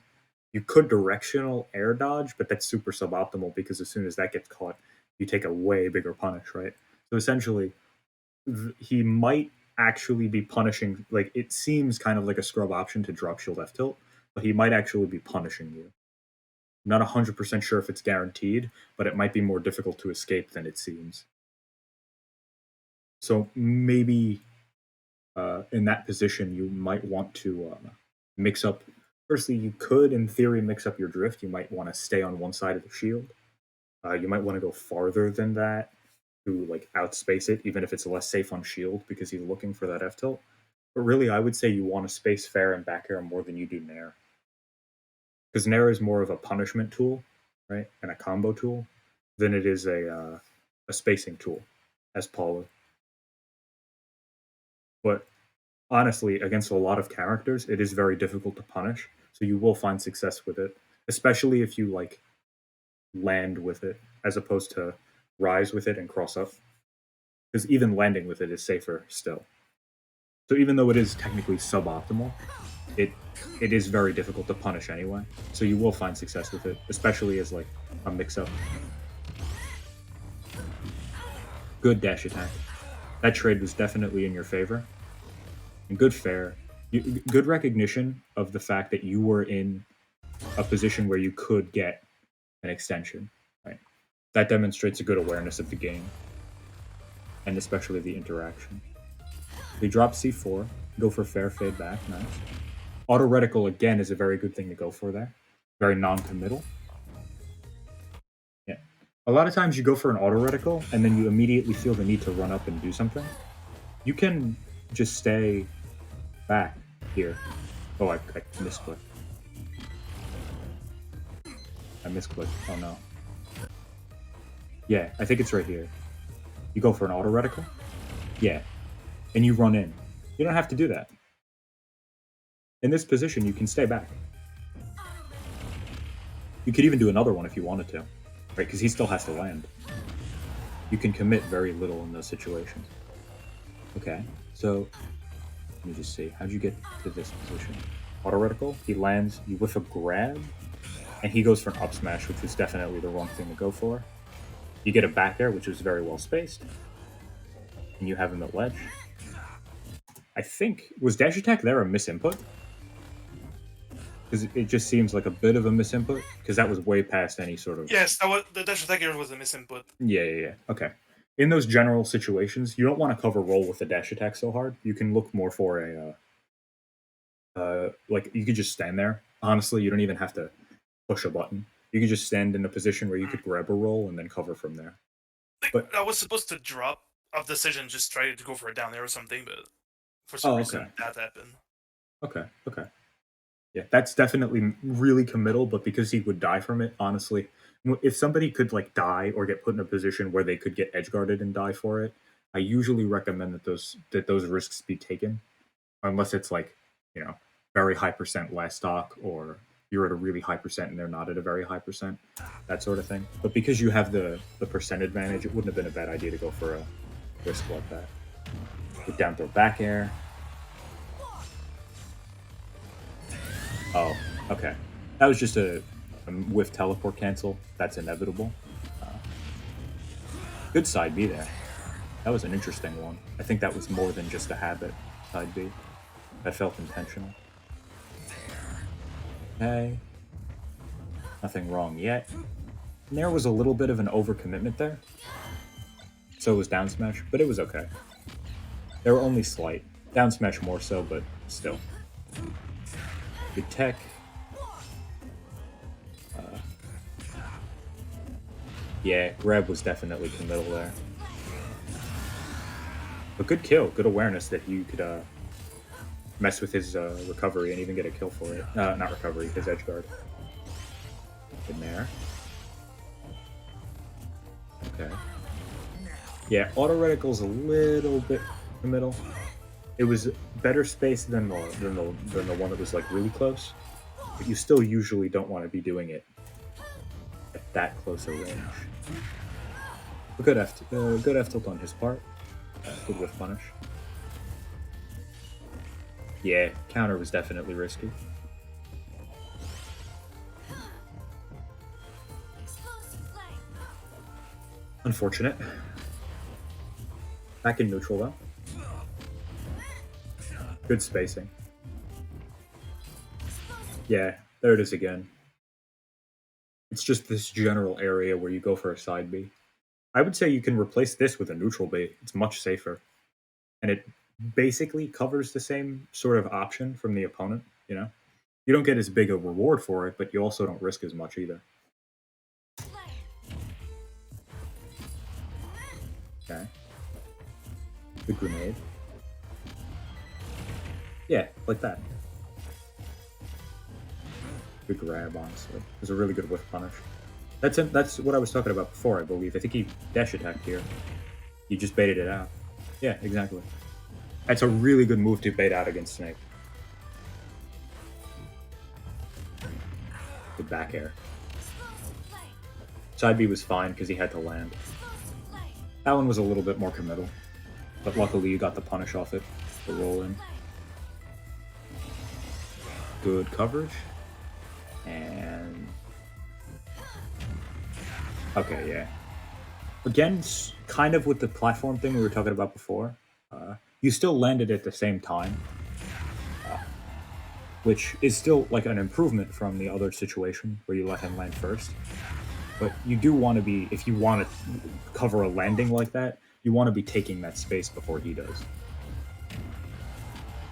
You could directional air dodge, but that's super suboptimal because as soon as that gets caught, you take a way bigger punish, right? So essentially, he might actually be punishing, like, it seems kind of like a scrub option to drop shield F tilt, but he might actually be punishing you. I'm not 100% sure if it's guaranteed, but it might be more difficult to escape than it seems. So maybe in that position, you might want to mix up. Firstly, you could, in theory, mix up your drift. You might want to stay on one side of the shield. You might want to go farther than that to like outspace it, even if it's less safe on shield because he's looking for that F tilt. But really, I would say you want to space fair and back air more than you do Nair. Because Nair is more of a punishment tool, right, and a combo tool, than it is a spacing tool, as Paula. But honestly, against a lot of characters, it is very difficult to punish, so you will find success with it, especially if you like land with it as opposed to rise with it and cross up. Because even landing with it is safer still. So even though it is technically suboptimal, it is very difficult to punish anyway. So you will find success with it, especially as like a mix-up. Good dash attack. That trade was definitely in your favor. And good fair. Good recognition of the fact that you were in a position where you could get an extension. Right? That demonstrates a good awareness of the game. And especially the interaction. They drop C4, go for fair, fade back, nice. Auto reticle again is a very good thing to go for there. Very non-committal. Yeah. A lot of times you go for an auto reticle and then you immediately feel the need to run up and do something. You can just stay back here. Oh, I misclicked. I misclicked. Oh no. Yeah, I think it's right here. You go for an auto reticle? Yeah. And you run in. You don't have to do that. In this position, you can stay back. You could even do another one if you wanted to, right? Because he still has to land. You can commit very little in those situations. Okay, so let me just see. How'd you get to this position? Auto reticle, he lands, you whiff a grab, and he goes for an up smash, which was definitely the wrong thing to go for. You get a back air, which was very well spaced, and you have him at ledge. I think was dash attack there a misinput? Because it just seems like a bit of a misinput because that was way past any sort of. Yes, that was the dash attack here was a misinput. Yeah. Okay. In those general situations, you don't want to cover roll with the dash attack so hard. You can look more for a like you could just stand there. Honestly, you don't even have to push a button. You could just stand in a position where you could grab a roll and then cover from there. Like, But- I was supposed to drop off decision, just try to go for a down there or something, but for some reason that happened. Okay. Yeah, that's definitely really committal, but because he would die from it, honestly, if somebody could like die or get put in a position where they could get edge guarded and die for it, I usually recommend that those risks be taken, unless it's like, you know, very high percent last stock, or you're at a really high percent and they're not at a very high percent, that sort of thing. But because you have the percent advantage, it wouldn't have been a bad idea to go for a risk like that. Get down throw back air. Oh, okay. That was just a whiff teleport cancel. That's inevitable. Good side B there. That was an interesting one. I think that was more than just a habit, side B. That felt intentional. Okay. Nothing wrong yet. And there was a little bit of an overcommitment there. So was down smash, but it was okay. They were only slight. Down smash more so, but still. Good tech. Yeah, grab was definitely committal there. But good kill, good awareness that you could mess with his recovery and even get a kill for it. Not recovery, his edge guard. Good there. Okay. Yeah, auto reticle's a little bit committal. It was better space than the one that was like really close, but you still usually don't want to be doing it at that close a range. But good F tilt on his part. Good whiff punish. Yeah, counter was definitely risky. Unfortunate. Back in neutral though. Good spacing. Yeah, there it is again. It's just this general area where you go for a side B. I would say you can replace this with a neutral B. It's much safer. And it basically covers the same sort of option from the opponent, you know? You don't get as big a reward for it, but you also don't risk as much either. Okay. Good grenade. Yeah, like that. Good grab, honestly. It was a really good whiff punish. That's what I was talking about before, I believe. I think he dash attacked here. He just baited it out. Yeah, exactly. That's a really good move to bait out against Snake. Good back air. Side B was fine because he had to land. That one was a little bit more committal, but luckily you got the punish off it, the roll in. Good coverage. And... okay, yeah. Again, kind of with the platform thing we were talking about before, you still landed at the same time, which is still like an improvement from the other situation where you let him land first. But you do want to be, if you want to cover a landing like that, you want to be taking that space before he does.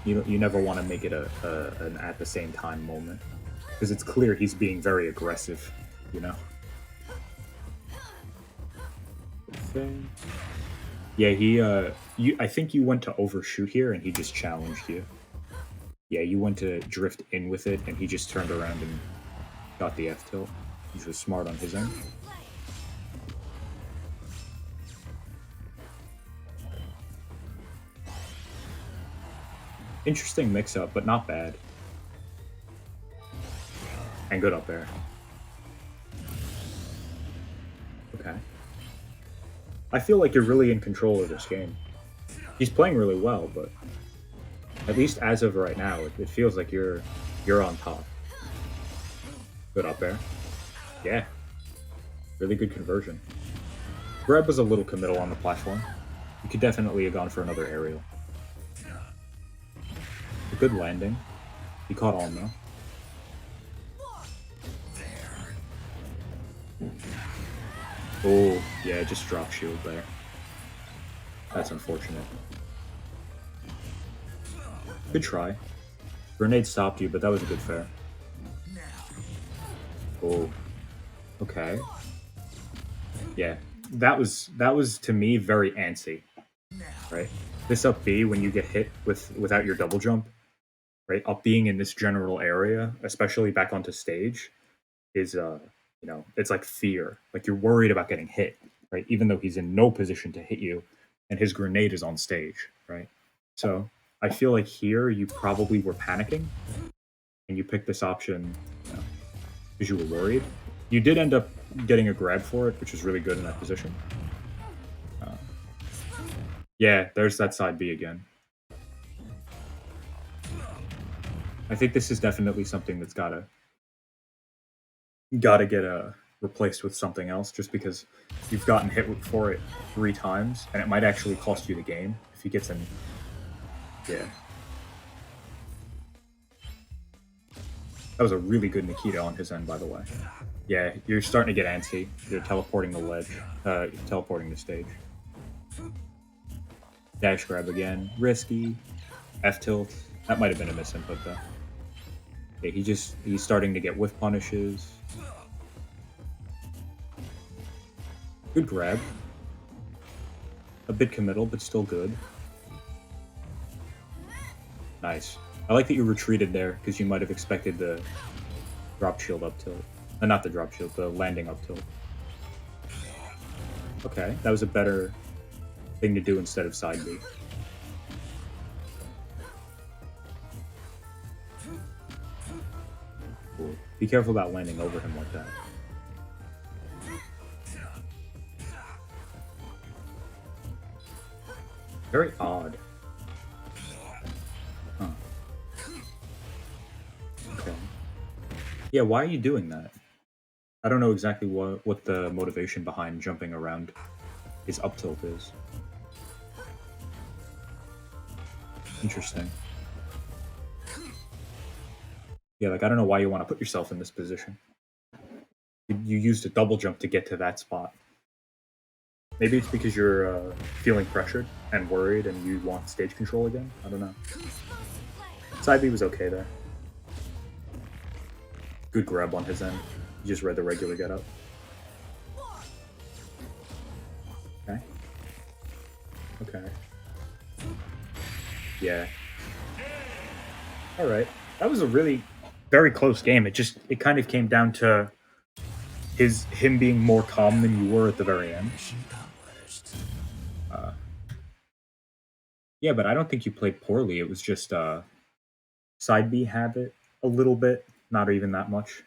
You never want to make it an at the same time moment, because it's clear he's being very aggressive, you know? Yeah, I think you went to overshoot here and he just challenged you. Yeah, you went to drift in with it and he just turned around and got the F tilt. He was smart on his end. Interesting mix-up, but not bad. And good up there. Okay. I feel like you're really in control of this game. He's playing really well, but at least as of right now, it feels like you're on top. Good up there. Yeah. Really good conversion. Grab was a little committal on the platform. You could definitely have gone for another aerial. Good up there. Yeah. Really good conversion. Grab was a little committal on the platform. You could definitely have gone for another aerial. Grab was a little committal on the platform. You could definitely have gone for another aerial. Good up there. Yeah. Really good conversion. Good landing. He caught on though. Oh, yeah, just drop shield there. That's unfortunate. Good try. Grenade stopped you, but that was a good fair. Oh. Okay. Yeah. That was to me very antsy. Right? This up B when you get hit without your double jump, right? Up being in this general area, especially back onto stage, is you know, it's like fear. Like you're worried about getting hit, right? Even though he's in no position to hit you and his grenade is on stage, right? So I feel like here you probably were panicking and you picked this option because you were worried. You did end up getting a grab for it, which was really good in that position. Yeah, there's that side B again. I think this is definitely something that's gotta get replaced with something else, just because you've gotten hit for it 3 times, and it might actually cost you the game if he gets in. Yeah. That was a really good Nikita on his end, by the way. Yeah, you're starting to get antsy. You're teleporting the ledge, teleporting the stage. Dash grab again. Risky. F tilt. That might have been a misinput, though. Yeah, he's starting to get whiff punishes. Good grab. A bit committal, but still good. Nice. I like that you retreated there, because you might have expected the drop shield up tilt. Not the drop shield, the landing up tilt. Okay, that was a better thing to do instead of side B. Cool. Be careful about landing over him like that. Very odd. Huh. Okay. Yeah, why are you doing that? I don't know exactly what the motivation behind jumping around his up tilt is. Interesting. Yeah, like I don't know why you want to put yourself in this position. You used a double jump to get to that spot. Maybe it's because you're feeling pressured and worried and you want stage control again? I don't know. Side B was okay there. Good grab on his end. You just read the regular get up. Okay. Okay. Yeah. Alright. That was a really very close game. It kind of came down to him being more calm than you were at the very end. Yeah, but I don't think you played poorly. It was just side B habit a little bit, not even that much.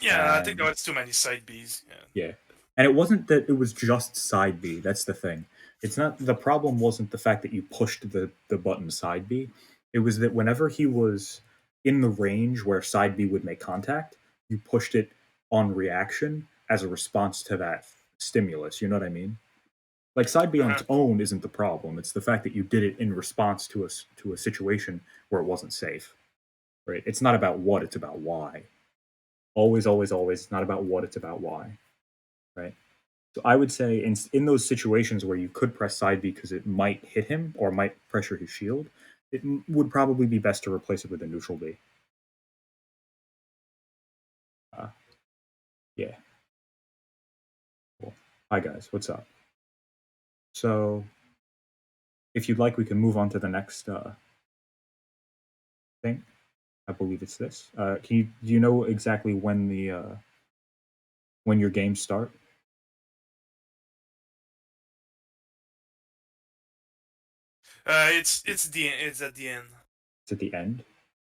Yeah, I think there was too many side Bs. Yeah. And it wasn't that it was just side B. That's the thing. It's not the problem wasn't the fact that you pushed the button side B. It was that whenever he was in the range where side B would make contact, you pushed it on reaction as a response to that stimulus. You know what I mean? Like side B on its own isn't the problem. It's the fact that you did it in response to a situation where it wasn't safe. Right? It's not about what, it's about why. Always, always, always. It's not about what, it's about why. Right? So I would say in those situations where you could press side B because it might hit him or might pressure his shield, it would probably be best to replace it with a neutral B. Yeah. Cool. Hi guys, what's up? So, if you'd like, we can move on to the next thing. I believe it's this. Do you know exactly when when your games start? It's at the end. It's at the end.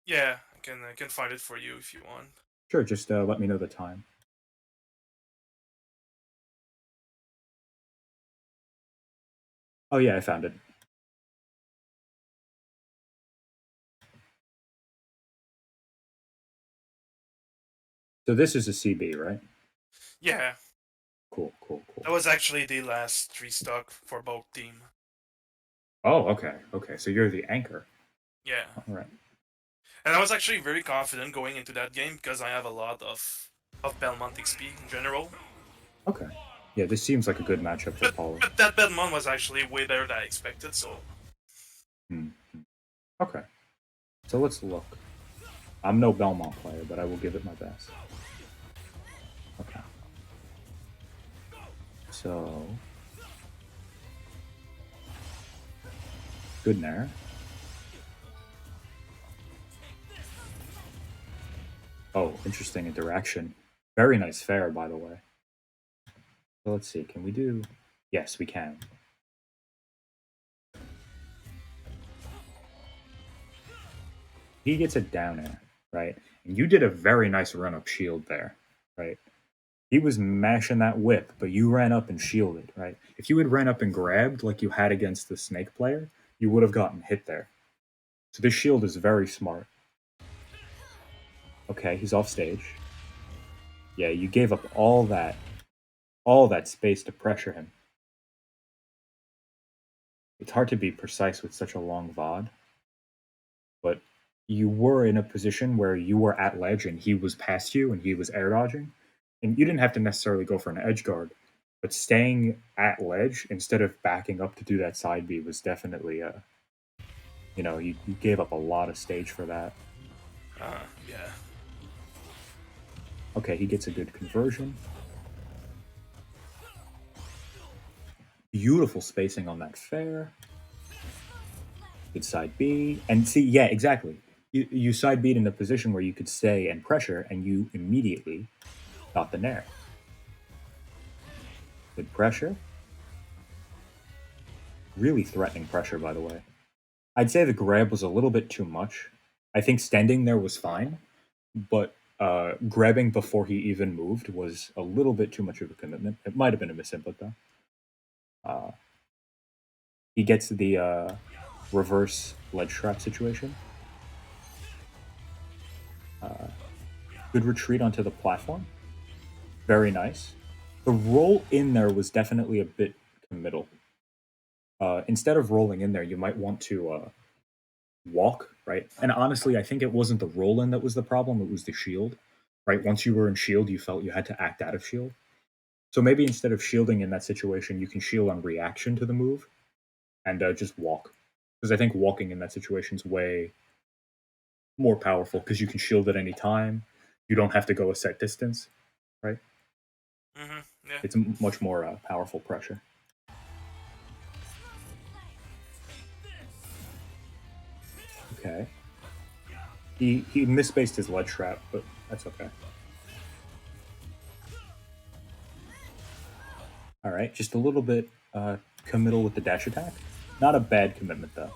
Yeah, I can find it for you if you want. Sure, just let me know the time. Oh yeah, I found it. So this is a CB, right? Yeah. Cool, cool, cool. That was actually the last 3 stock for both team. Oh, okay. Okay, so you're the anchor. Yeah. All right. And I was actually very confident going into that game because I have a lot of Belmont XP in general. Okay. Yeah, this seems like a good matchup for Paulo. But that Belmont was actually way better than I expected, so... Hmm. Okay. So let's look. I'm no Belmont player, but I will give it my best. Okay. So... Good Nair. Oh, interesting interaction. Very nice fair, by the way. So let's see, can we do... Yes, we can. He gets a down air, right? And you did a very nice run-up shield there, right? He was mashing that whip, but you ran up and shielded, right? If you had ran up and grabbed like you had against the Snake player, you would have gotten hit there. So this shield is very smart. Okay, he's off stage. Yeah, you gave up all that space to pressure him. It's hard to be precise with such a long VOD, but you were in a position where you were at ledge and he was past you and he was air dodging, and you didn't have to necessarily go for an edge guard, but staying at ledge instead of backing up to do that side B was definitely you gave up a lot of stage for that. Yeah. Okay, he gets a good conversion. Beautiful spacing on that fair. Good side B. And see, yeah, exactly. You side beat in a position where you could stay and pressure, and you immediately got the nair. Good pressure. Really threatening pressure, by the way. I'd say the grab was a little bit too much. I think standing there was fine, but grabbing before he even moved was a little bit too much of a commitment. It might have been a misinput, though. He gets the reverse ledge trap situation. Good retreat onto the platform. Very nice. The roll in there was definitely a bit committal. Instead of rolling in there, you might want to walk, right? And honestly, I think it wasn't the roll in that was the problem, it was the shield, right? Once you were in shield, you felt you had to act out of shield. So maybe instead of shielding in that situation, you can shield on reaction to the move and just walk. Because I think walking in that situation is way more powerful because you can shield at any time. You don't have to go a set distance, right? Yeah. It's much more powerful pressure. Okay. He misspaced his ledge trap, but that's okay. All right, just a little bit committal with the dash attack. Not a bad commitment, though.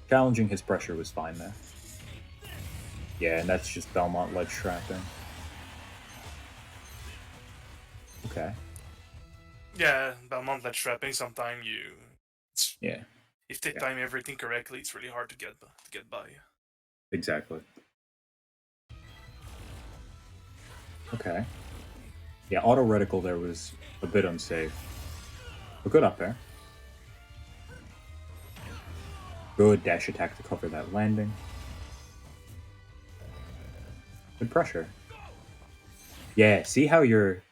Challenging his pressure was fine there. Yeah, and that's just Belmont ledge trapping. Okay. Yeah, Belmont ledge trapping, sometimes you... Yeah. If they time everything correctly, it's really hard to get by. Exactly. Okay. Yeah, auto reticle there was a bit unsafe. But good up there. Good dash attack to cover that landing. Good pressure. Yeah, see how you're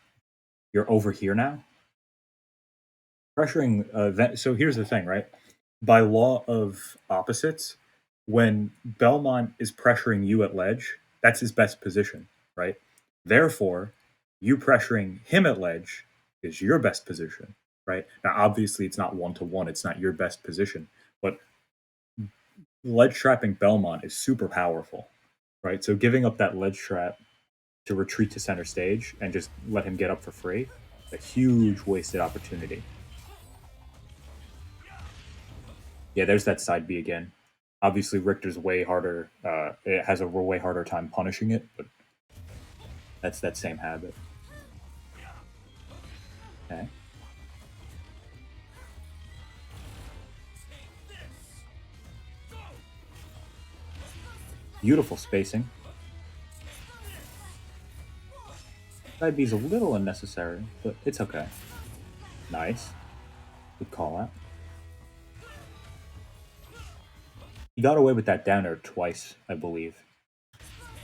over here now? Pressuring so here's the thing, right? By law of opposites, when Belmont is pressuring you at ledge, that's his best position, right? Therefore, you pressuring him at ledge is your best position, right? Now, obviously, it's not 1-to-1, it's not your best position, but ledge trapping Belmont is super powerful, right? So giving up that ledge trap to retreat to center stage and just let him get up for free, a huge wasted opportunity. Yeah, there's that side B again. Obviously, Richter's way harder. It has a way harder time punishing it, but that's that same habit. Okay. Beautiful spacing. Side B's a little unnecessary, but it's okay. Nice. Good call out. He got away with that down air twice, I believe.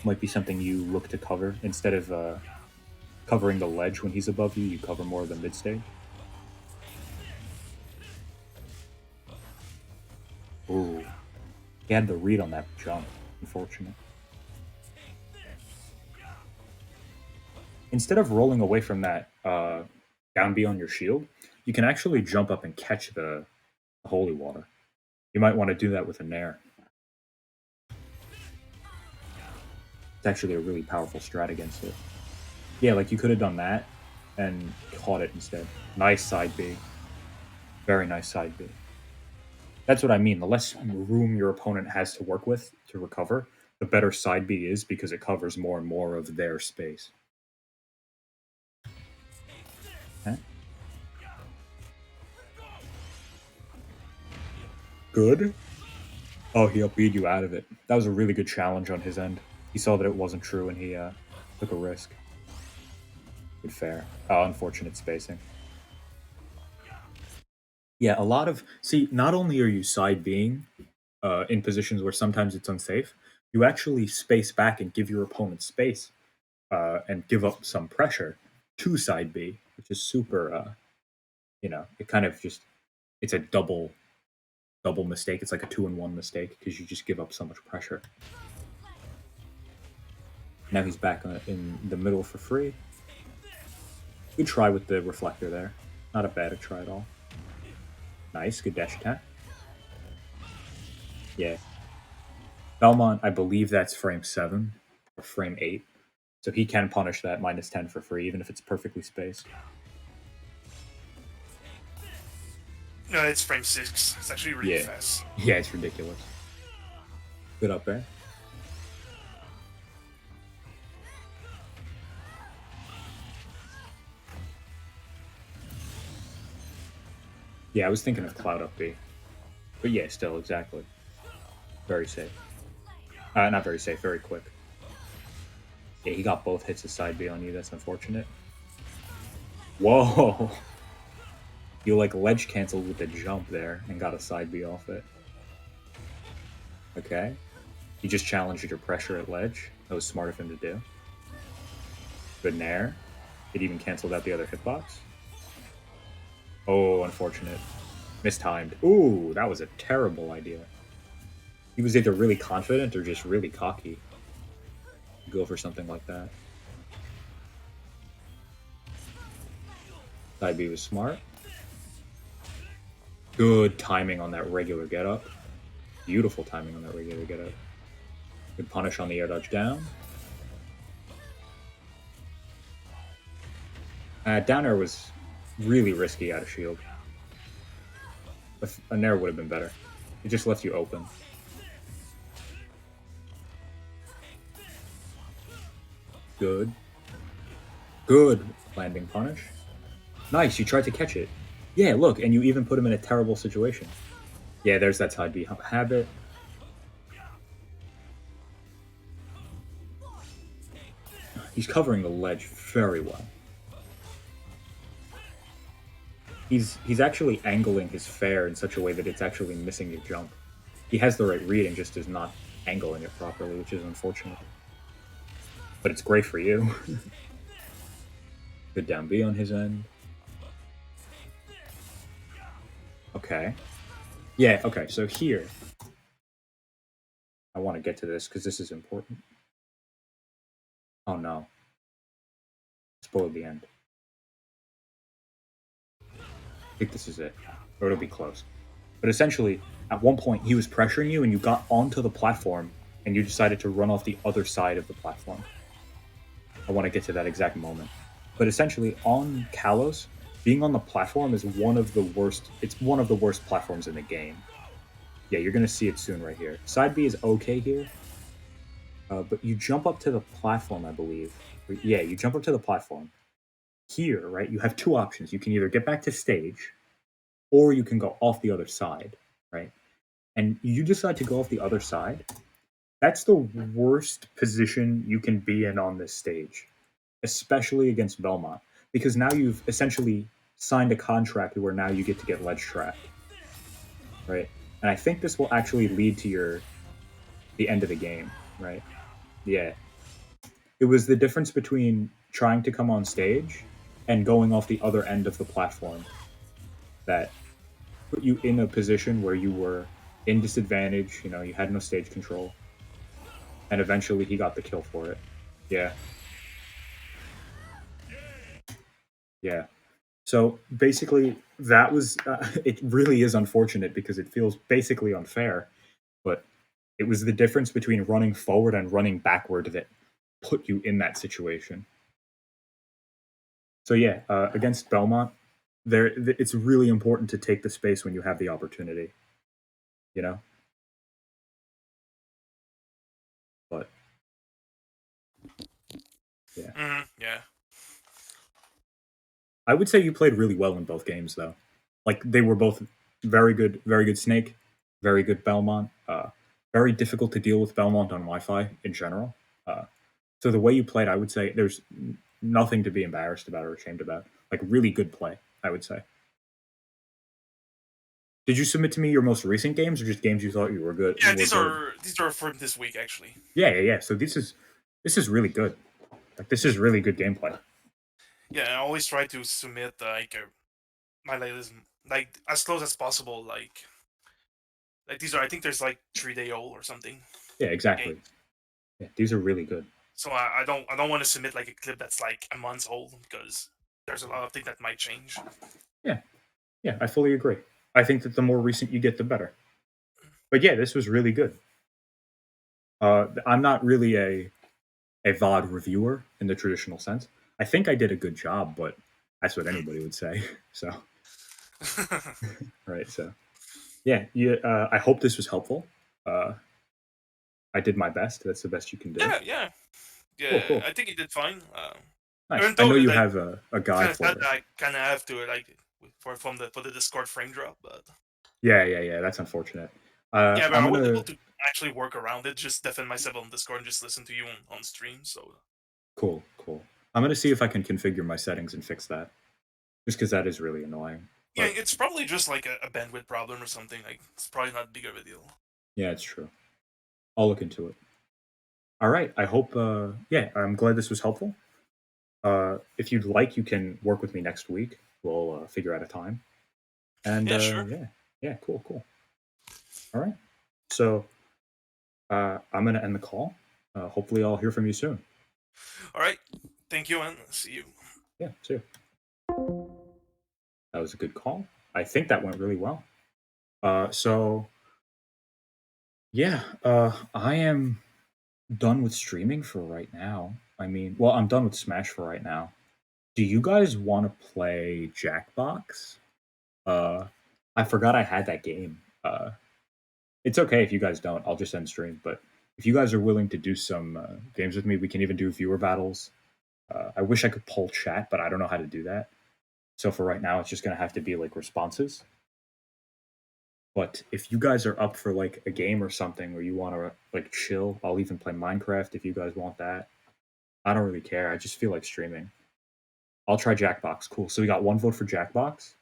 Might be something you look to cover. Instead of covering the ledge when he's above you, you cover more of the mid stage. Ooh. He had the read on that jump, unfortunate. Instead of rolling away from that down B on your shield, you can actually jump up and catch the holy water. You might want to do that with a Nair. It's actually a really powerful strat against it. Yeah, like you could have done that and caught it instead. Nice side B. Very nice side B. That's what I mean. The less room your opponent has to work with to recover, the better side B is because it covers more and more of their space. Okay. Good. Oh, he up-beat you out of it. That was a really good challenge on his end. He saw that it wasn't true and he took a risk. Good fair. Oh, unfortunate spacing. Yeah, a lot of... See, not only are you side being in positions where sometimes it's unsafe, you actually space back and give your opponent space and give up some pressure to side B, which is super, you know, it kind of just... It's a double mistake. It's like a 2-in-1 mistake because you just give up so much pressure. Now he's back in the middle for free. Good try with the reflector there. Not a bad try at all. Nice, good dash attack. Yeah. Belmont, I believe that's frame 7 or frame 8. So he can punish that -10 for free, even if it's perfectly spaced. No, it's frame 6. It's actually really fast. Yeah, it's ridiculous. Good up there. Yeah, I was thinking of Cloud up B. But yeah, still, exactly. Very safe. Not very safe, very quick. Yeah, he got both hits of side B on you, that's unfortunate. Whoa! You like ledge canceled with the jump there and got a side B off it. Okay. You just challenged your pressure at ledge. That was smart of him to do. Good nair. It even canceled out the other hitbox. Oh, unfortunate. Mistimed. Ooh, that was a terrible idea. He was either really confident or just really cocky. Go for something like that. Side B was smart. Good timing on that regular getup. Beautiful timing on that regular getup. Good punish on the air dodge down. Down air was really risky out of shield. A nair would have been better. It just left you open. Good. Good landing punish. Nice, you tried to catch it. Yeah, look, and you even put him in a terrible situation. Yeah, there's that side B habit. He's covering the ledge very well. He's actually angling his fair in such a way that it's actually missing your jump. He has the right read and just is not angling it properly, which is unfortunate. But it's great for you. Good down B on his end. Okay. Yeah, okay, so here. I want to get to this because this is important. Oh no. Spoiled the end. I think this is it. Or it'll be close. But essentially, at one point, he was pressuring you and you got onto the platform and you decided to run off the other side of the platform. I want to get to that exact moment. But essentially, on Kalos, being on the platform is one of the worst. It's one of the worst platforms in the game. Yeah, you're going to see it soon right here. Side B is okay here. But you jump up to the platform, I believe. Yeah, you jump up to the platform. Here, right, you have two options. You can either get back to stage, or you can go off the other side, right? And you decide to go off the other side. That's the worst position you can be in on this stage, especially against Belmont, because now you've essentially signed a contract where now you get to get ledge trapped, right? and I think this will actually lead to the end of the game, right? Yeah. It was the difference between trying to come on stage and going off the other end of the platform that put you in a position where you were in disadvantage. You know, you had no stage control, and eventually he got the kill for it. Yeah. Yeah. So basically, that was it. Really is unfortunate because it feels basically unfair, but it was the difference between running forward and running backward that put you in that situation. So yeah, against Belmont, it's really important to take the space when you have the opportunity. You know, but yeah, Yeah. I would say you played really well in both games, though. Like they were both very good Snake, very good Belmont. Very difficult to deal with Belmont on Wi-Fi in general. So the way you played, I would say there's nothing to be embarrassed about or ashamed about. Like really good play, I would say. Did you submit to me your most recent games, or just games you thought you were good? Yeah, Were good? these are from this week actually. Yeah. So this is really good. Like this is really good gameplay. Yeah, I always try to submit like my latest, like as close as possible. Like these are, I think there's like 3 day old or something. Yeah, exactly. Games. Yeah, these are really good. So I don't want to submit like a clip that's like a month old because there's a lot of things that might change. Yeah, yeah, I fully agree. I think that the more recent you get, the better. But yeah, this was really good. I'm not really a VOD reviewer in the traditional sense. I think I did a good job, but that's what anybody would say. So, right. So, yeah. I hope this was helpful. Uh, I did my best. That's the best you can do. Yeah. Cool. I think he did fine. Nice. Even I though know you like have a guide for it. I kind of have to like for the Discord frame drop, but Yeah. That's unfortunate. yeah, but I'm I was gonna. able to actually work around it. Just defend myself on Discord and just listen to you on stream. So Cool. I'm gonna see if I can configure my settings and fix that. Just because that is really annoying. yeah, But it's probably just like a bandwidth problem or something. Like it's probably not big of a deal. yeah, it's true. I'll look into it. All right. I hope. Yeah, I'm glad this was helpful. If you'd like, you can work with me next week. We'll figure out a time. And Yeah, sure. yeah, cool. All right. So I'm gonna end the call. Hopefully, I'll hear from you soon. All right. Thank you and see you. Yeah, see you. That was a good call. I think that went really well. So yeah, I am done with streaming for right now. I mean, well, I'm done with Smash for right now. Do you guys want to play Jackbox? Uh, I forgot I had that game. It's okay if you guys don't. I'll just end stream. But if you guys are willing to do some games with me, we can even do viewer battles. I wish I could poll chat, but I don't know how to do that. So for right now, it's just gonna have to be like responses. But if you guys are up for like a game or something, or you want to like chill, I'll even play Minecraft if you guys want that. I don't really care. I just feel like streaming. I'll try Jackbox. Cool. So we got one vote for Jackbox.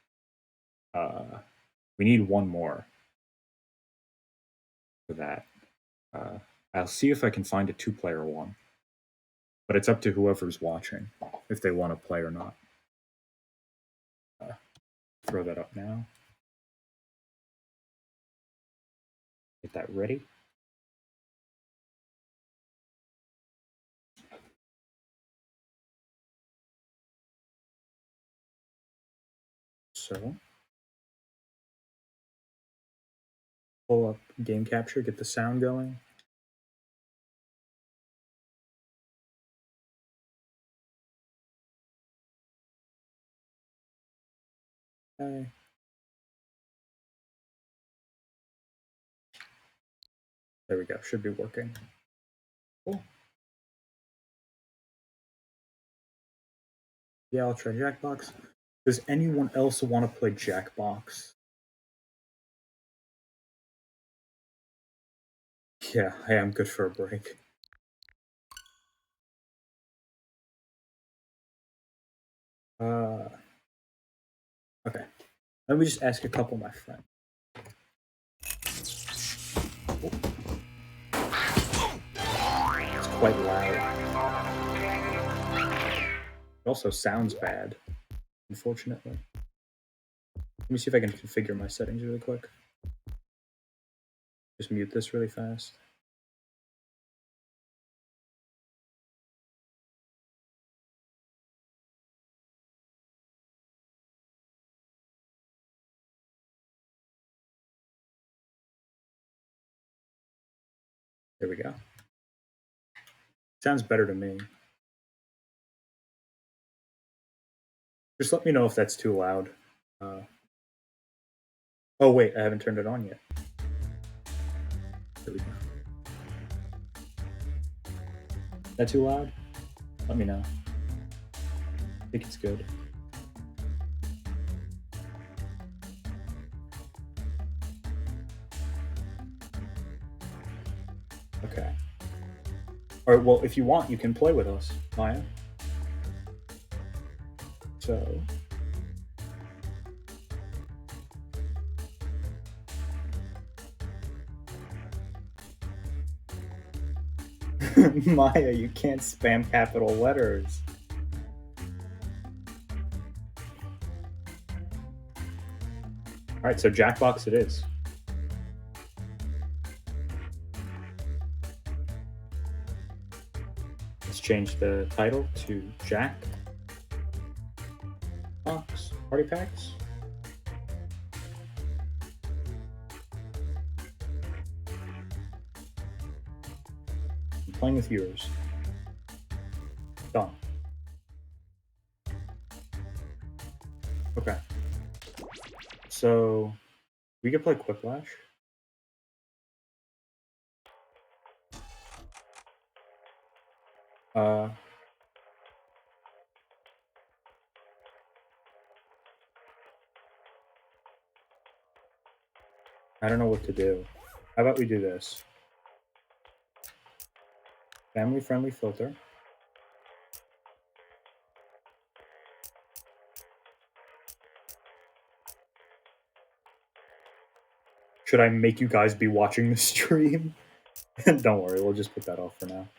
We need one more for that. I'll see if I can find a 2-player one, but it's up to whoever's watching if they want to play or not. Throw that up now. Get that ready. So pull up game capture, get the sound going. Okay. There we go. Should be working. Cool. Yeah, I'll try Jackbox. Does anyone else want to play Jackbox? Yeah, hey, I'm good for a break. Okay. Let me just ask a couple of my friends. It's quite loud. It also sounds bad, unfortunately. Let me see if I can configure my settings really quick. Just mute this really fast. There we go. Sounds better to me. Just let me know if that's too loud. Oh wait, I haven't turned it on yet. There we go. That too loud? Let me know. I think it's good. Okay. All right, well, if you want, you can play with us, Maya. So... Maya, you can't spam capital letters. Alright, so Jackbox it is. Let's change the title to Jack Box Party Packs. I'm playing with viewers. Done. Okay. So we could play Quiplash. I don't know what to do. How about we do this? Family friendly filter. Should I make you guys be watching the stream? Don't worry, we'll just put that off for now.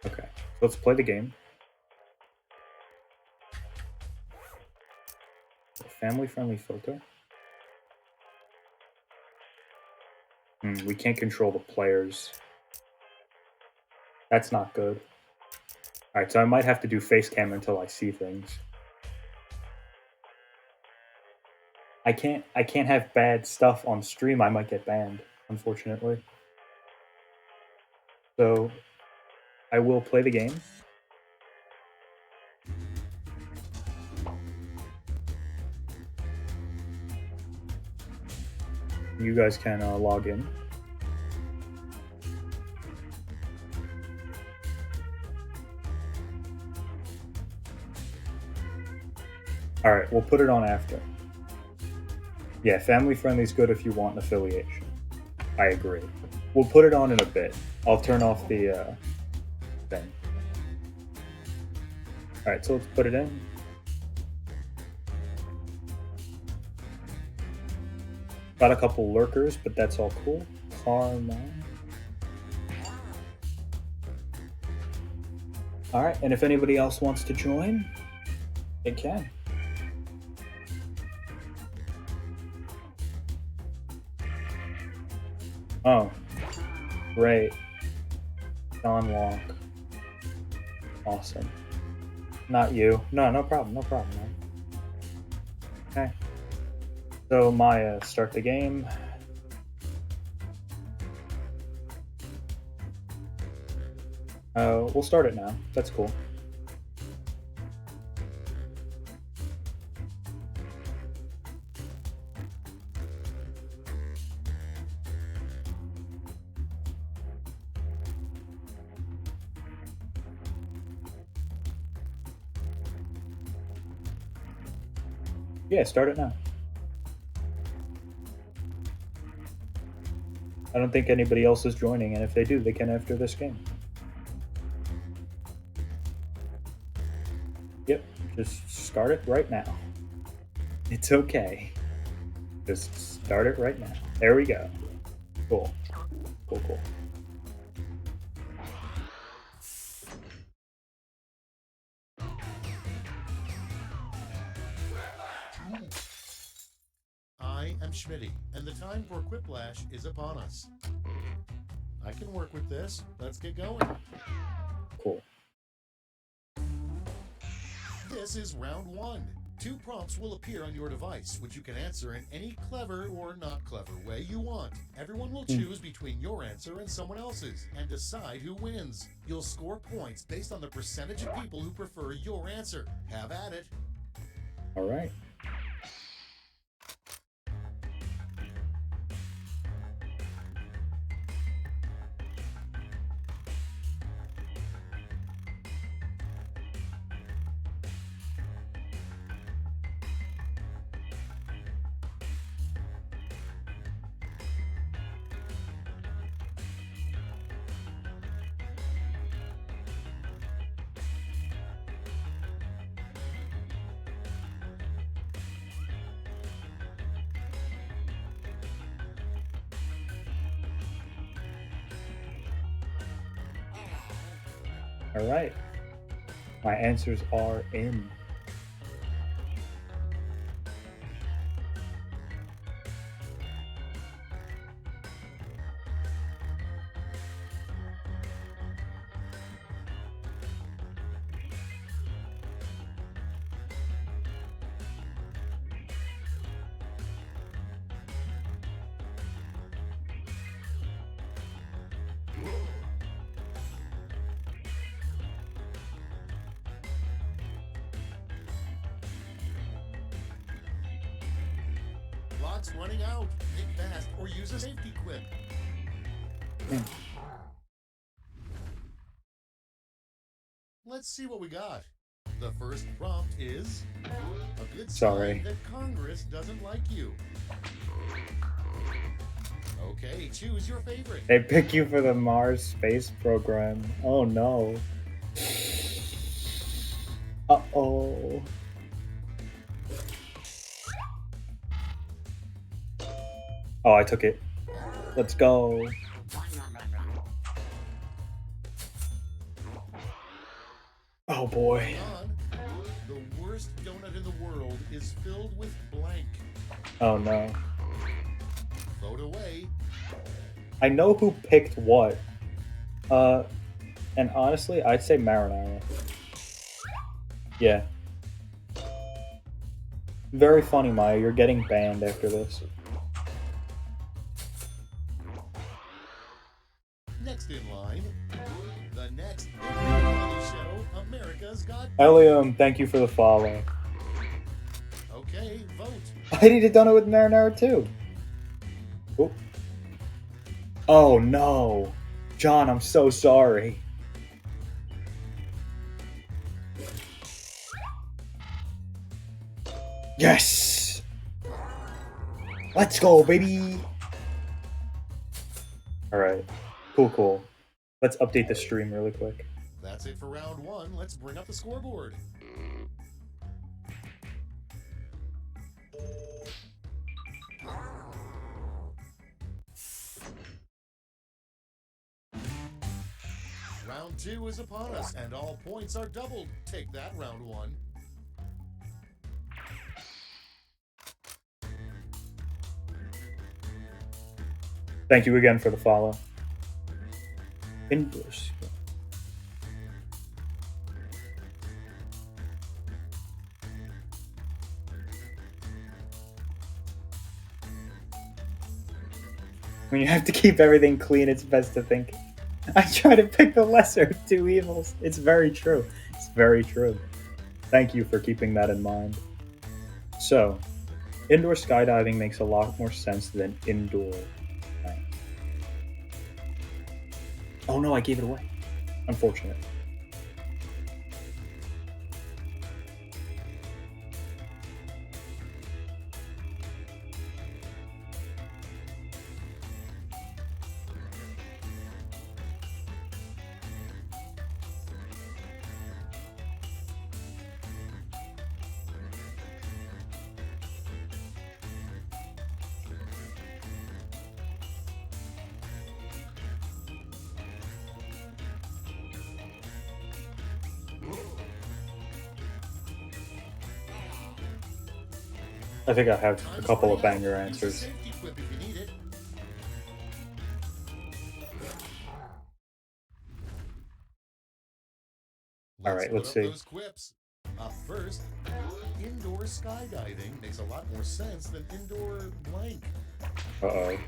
Okay, so let's play the game. Family-friendly filter. We can't control the players. That's not good. Alright, so I might have to do face cam until I see things. I can't have bad stuff on stream. I might get banned, unfortunately. So I will play the game. You guys can log in. Alright, we'll put it on after. Yeah, family friendly is good if you want an affiliation. I agree. We'll put it on in a bit. I'll turn off the thing. Alright, so let's put it in. Got a couple lurkers, but that's all cool. Karma. Alright, and if anybody else wants to join, they can. Oh, great. Don Walk. Awesome. Not you. No problem, man. Okay. So, Maya, start the game. We'll start it now. That's cool. Yeah, start it now. I don't think anybody else is joining, and if they do, they can after this game. Yep, just start it right now. It's okay. Just start it right now. There we go. Cool. Cool, cool. I am Schmitty, and the time for Quiplash is upon us. I can work with this. Let's get going. Cool. This is round 1. 2 prompts will appear on your device, which you can answer in any clever or not clever way you want. Everyone will choose between your answer and someone else's, and decide who wins. You'll score points based on the percentage of people who prefer your answer. Have at it. All right. All right. My answers are in. Clock's running out. Think fast or use a safety quip. Let's see what we got. The first prompt is a good Sorry. sign that Congress doesn't like you. Okay, choose your favorite. They pick you for the Mars space program. Oh no. Uh-oh. Oh, I took it. Let's go. Oh boy. On. The worst donut in the world is filled with blank. Oh no. Vote away. I know who picked what. And honestly, I'd say marinara. Yeah. Very funny, Maya. You're getting banned after this. Next in line, the next big reality show, America's Got Elium, thank you for the follow. Okay, vote. I need to done it with marinara too. Oop. Oh no. John, I'm so sorry. Yes! Let's go, baby! Alright. Cool, cool. Let's update the stream really quick. That's it for round 1. Let's bring up the scoreboard. Round 2 is upon us, and all points are doubled. Take that, round 1. Thank you again for the follow. Indoors. When you have to keep everything clean, it's best to think. I try to pick the lesser of two evils. It's very true. It's very true. Thank you for keeping that in mind. So, indoor skydiving makes a lot more sense than indoor. Oh no, I gave it away. Unfortunate. I think I have a Time's couple of running banger out. Use the answers. safety quip if you need it. Alright, Put let's up see. those quips. Up first, indoor skydiving makes a lot more sense than indoor blank. Uh-oh.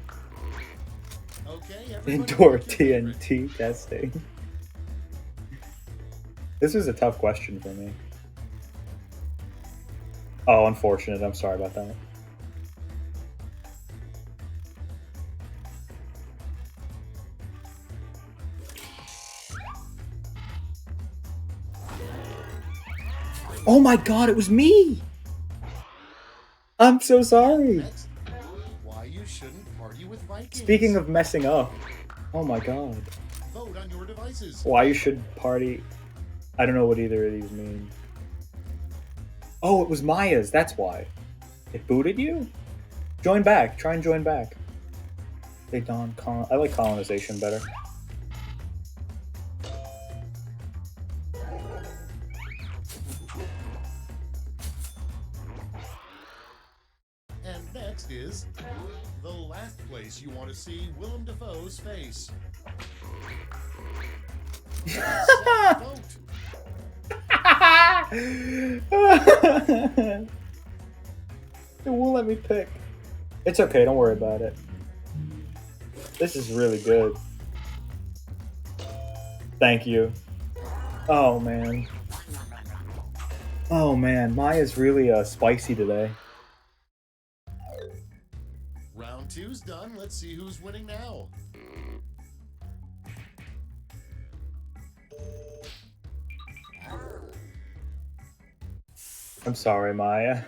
Okay, everybody Indoor pick your favorite. TNT testing. This is a tough question for me. Oh, unfortunate. I'm sorry about that. Oh my god, it was me! I'm so sorry. Next, why you shouldn't party with Vikings. Speaking of messing up. Oh my god. Vote on your devices. Why you should party... I don't know what either of these mean. Oh, it was Maya's. That's why. It booted you? Join back. Try and join back. They don I like colonization better. And next is the last place you want to see Willem Dafoe's face. Vote. It won't let me pick. It's okay, don't worry about it. This is really good. Thank you. Oh man. Oh man, Maya's really spicy today. Round 2's done. Let's see who's winning now. I'm sorry, Maya.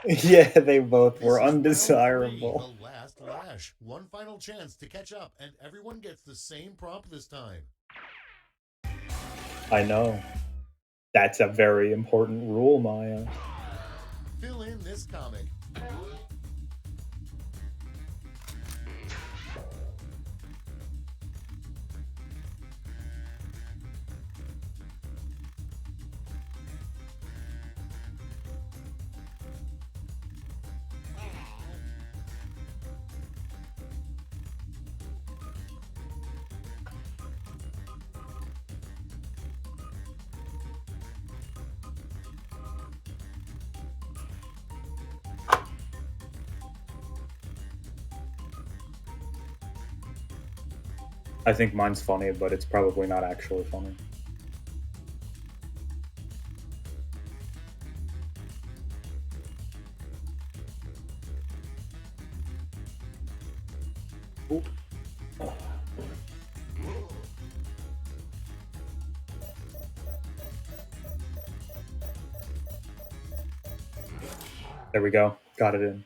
Yeah, they both were This is round undesirable. 3, the last lash. One final chance to catch up, and everyone gets the same prompt this time. I know. That's a very important rule, Maya. Fill in this comic. I think mine's funny, but it's probably not actually funny. Oop. There we go. Got it in.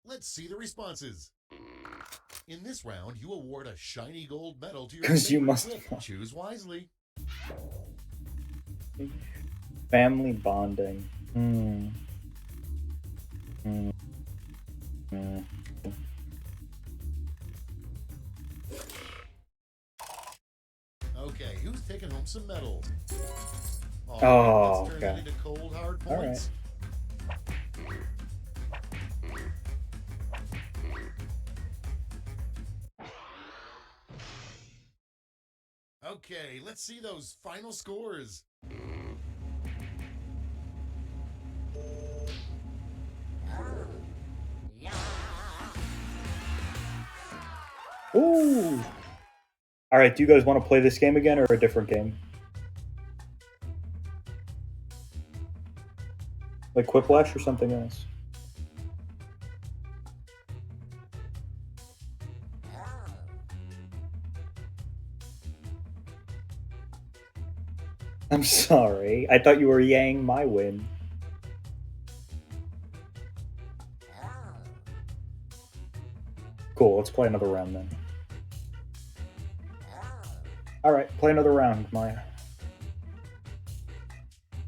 Let's see the responses. In this round, you award a shiny gold medal to your 'Cause you favorite must- clip. Choose wisely. Family bonding. Hmm. Hmm. Hmm. Okay, who's taking home some medals? Oh, let's turn okay. it into cold hard All right. points. Okay, let's see those final scores. Ooh. All right. Do you guys want to play this game again or a different game? Like Quiplash or something else? I'm sorry. I thought you were yang my win. Cool, let's play another round then. Alright, play another round, Maya.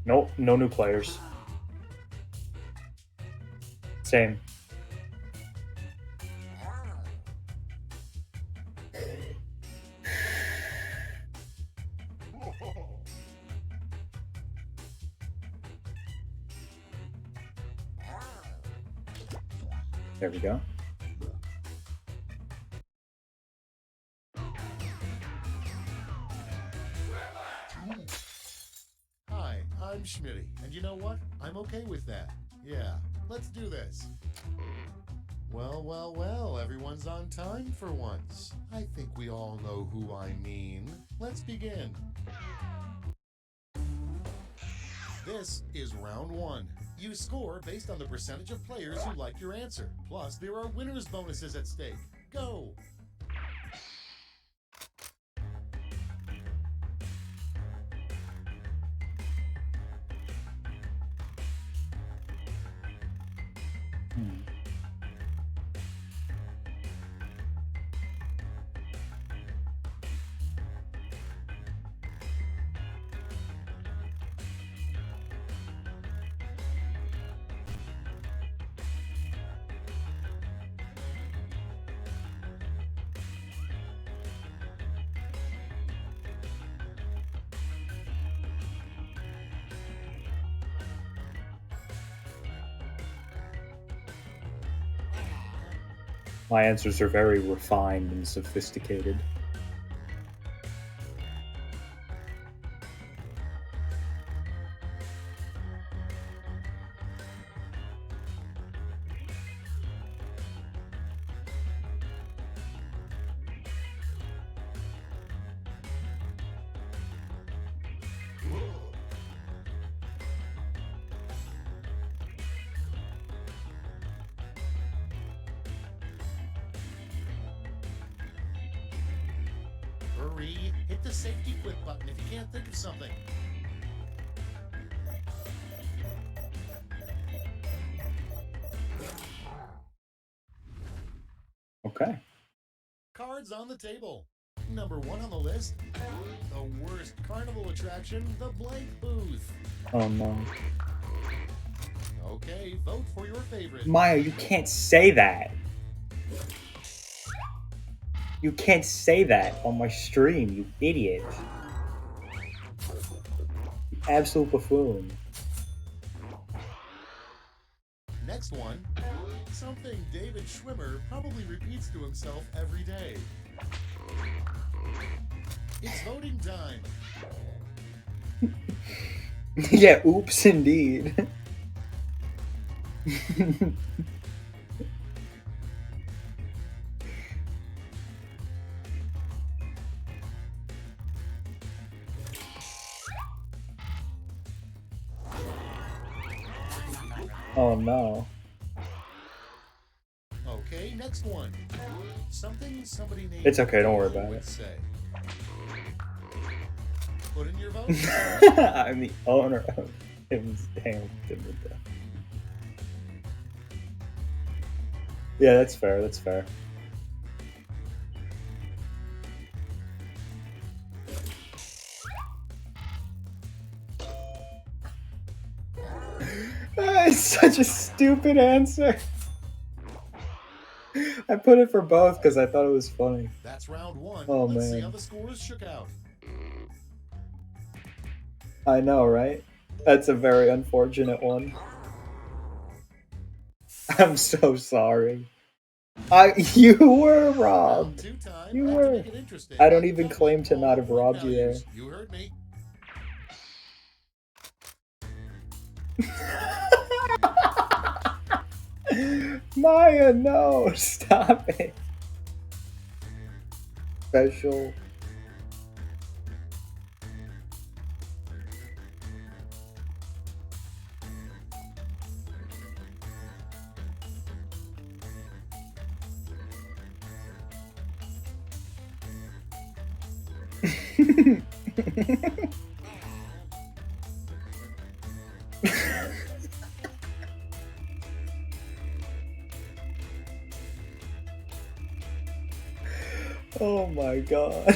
Nope, no new players. Same. There we go. Hi, I'm Schmitty, and you know what? I'm okay with that. Yeah, let's do this. Well, well, well, everyone's on time for once. I think we all know who I mean. Let's begin. This is round one. You score based on the percentage of players who like your answer. Plus, there are winner's bonuses at stake. Go! Hmm. My answers are very refined and sophisticated. Hurry! Hit the safety quit button if you can't think of something. Okay. Cards on the table. Number one on the list, the worst carnival attraction, the blank booth. Oh no. Okay, vote for your favorite. Maya, you can't say that. You can't say that on my stream, you idiot. You absolute buffoon. Next one, something David Schwimmer probably repeats to himself every day. It's voting time. Yeah, oops indeed. Oh no. Okay, next one. Something somebody named It's okay, don't worry Dale about would it. say. Put in your vote. I'm the owner of Tim's damn Timothy. Yeah, that's fair, that's fair. It's such a stupid answer. I put it for both because I thought it was funny. That's round one. Oh, Let's see man. how the scores shook out. I know, right? That's a very unfortunate one. I'm so sorry. You were Round robbed. two time. You Not to were. make it interesting, I don't even but claim with to all not have point robbed you there. values. You heard me. Maya, no, stop it. Special. Oh my god.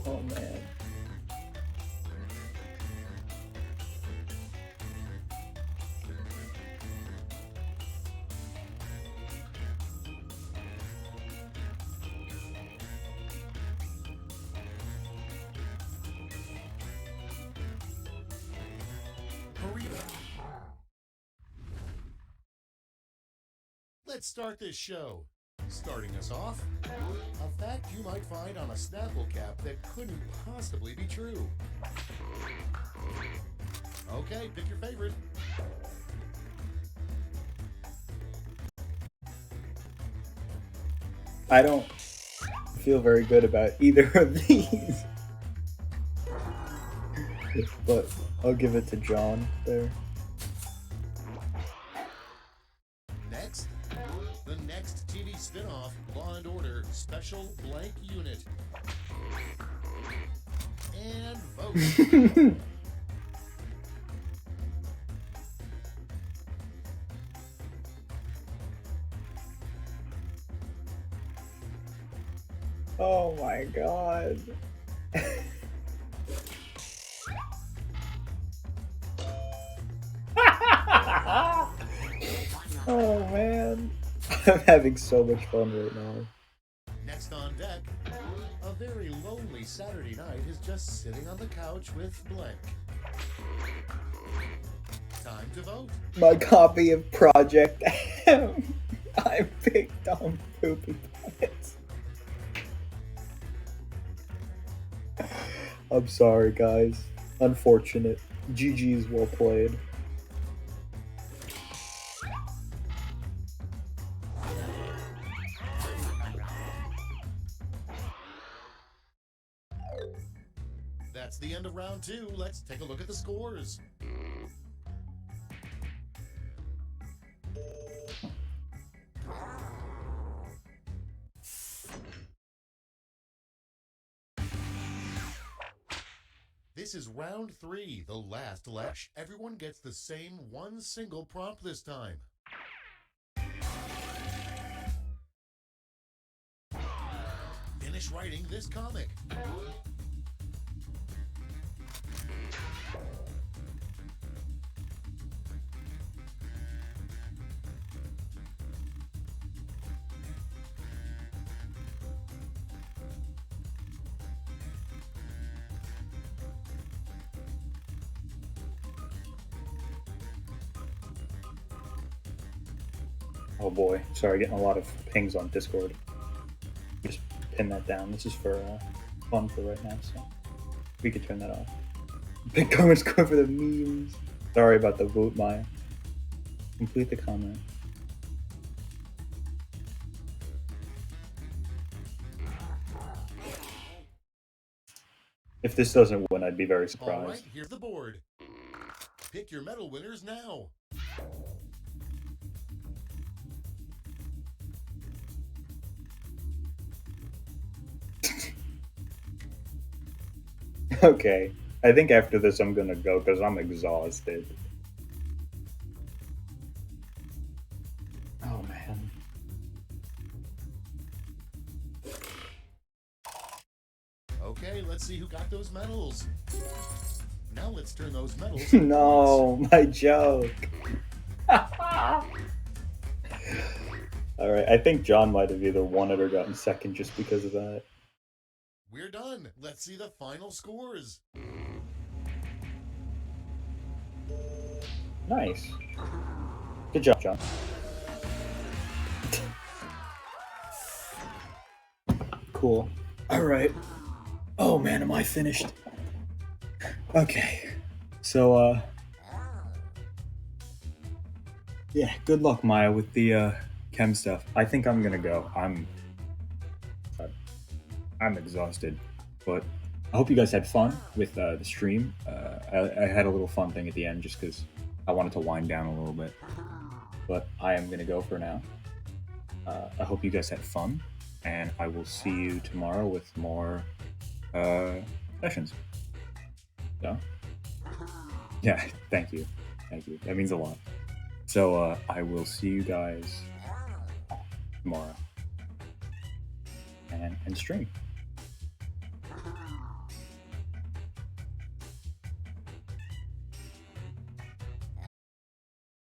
Oh man. Let's start this show. Starting us off, a fact you might find on a Snapple cap that couldn't possibly be true. Okay, pick your favorite. I don't feel very good about either of these. But I'll give it to John there. Next, the next TV spin-off, Law & Order Special Blank Unit. And vote. Oh my god. Oh man. I'm having so much fun right now. Next on deck, a very lonely Saturday night is just sitting on the couch with blank. Time to vote. My copy of Project M. I picked on Poopy Pants. I'm sorry, guys. Unfortunate. GG's well played. That's the end of round 2. Let's take a look at the scores. This is round 3, the last lash. Everyone gets the same one single prompt this time. Finish writing this comic. Oh boy, sorry, getting a lot of pings on Discord. Just pin that down. This is for fun for right now, so we could turn that off. Big comments going for the memes. Sorry about the vote, Maya. Complete the comment. If this doesn't win, I'd be very surprised. All right, here's the board. Pick your medal winners now. Okay, I think after this I'm gonna go because I'm exhausted. Oh man. Okay, let's see who got those medals. Now let's turn those medals. No, my joke. Alright, I think John might have either won it or gotten second just because of that. We're done. Let's see the final scores. Nice. Good job, John. Cool. Alright. Oh man, am I finished? Okay. So, yeah, good luck, Maya, with the, chem stuff. I think I'm gonna go. I'm exhausted, but I hope you guys had fun with the stream. I had a little fun thing at the end just because I wanted to wind down a little bit, but I am gonna go for now. I hope you guys had fun, and I will see you tomorrow with more sessions. So, yeah, thank you. That means a lot. So I will see you guys tomorrow and stream.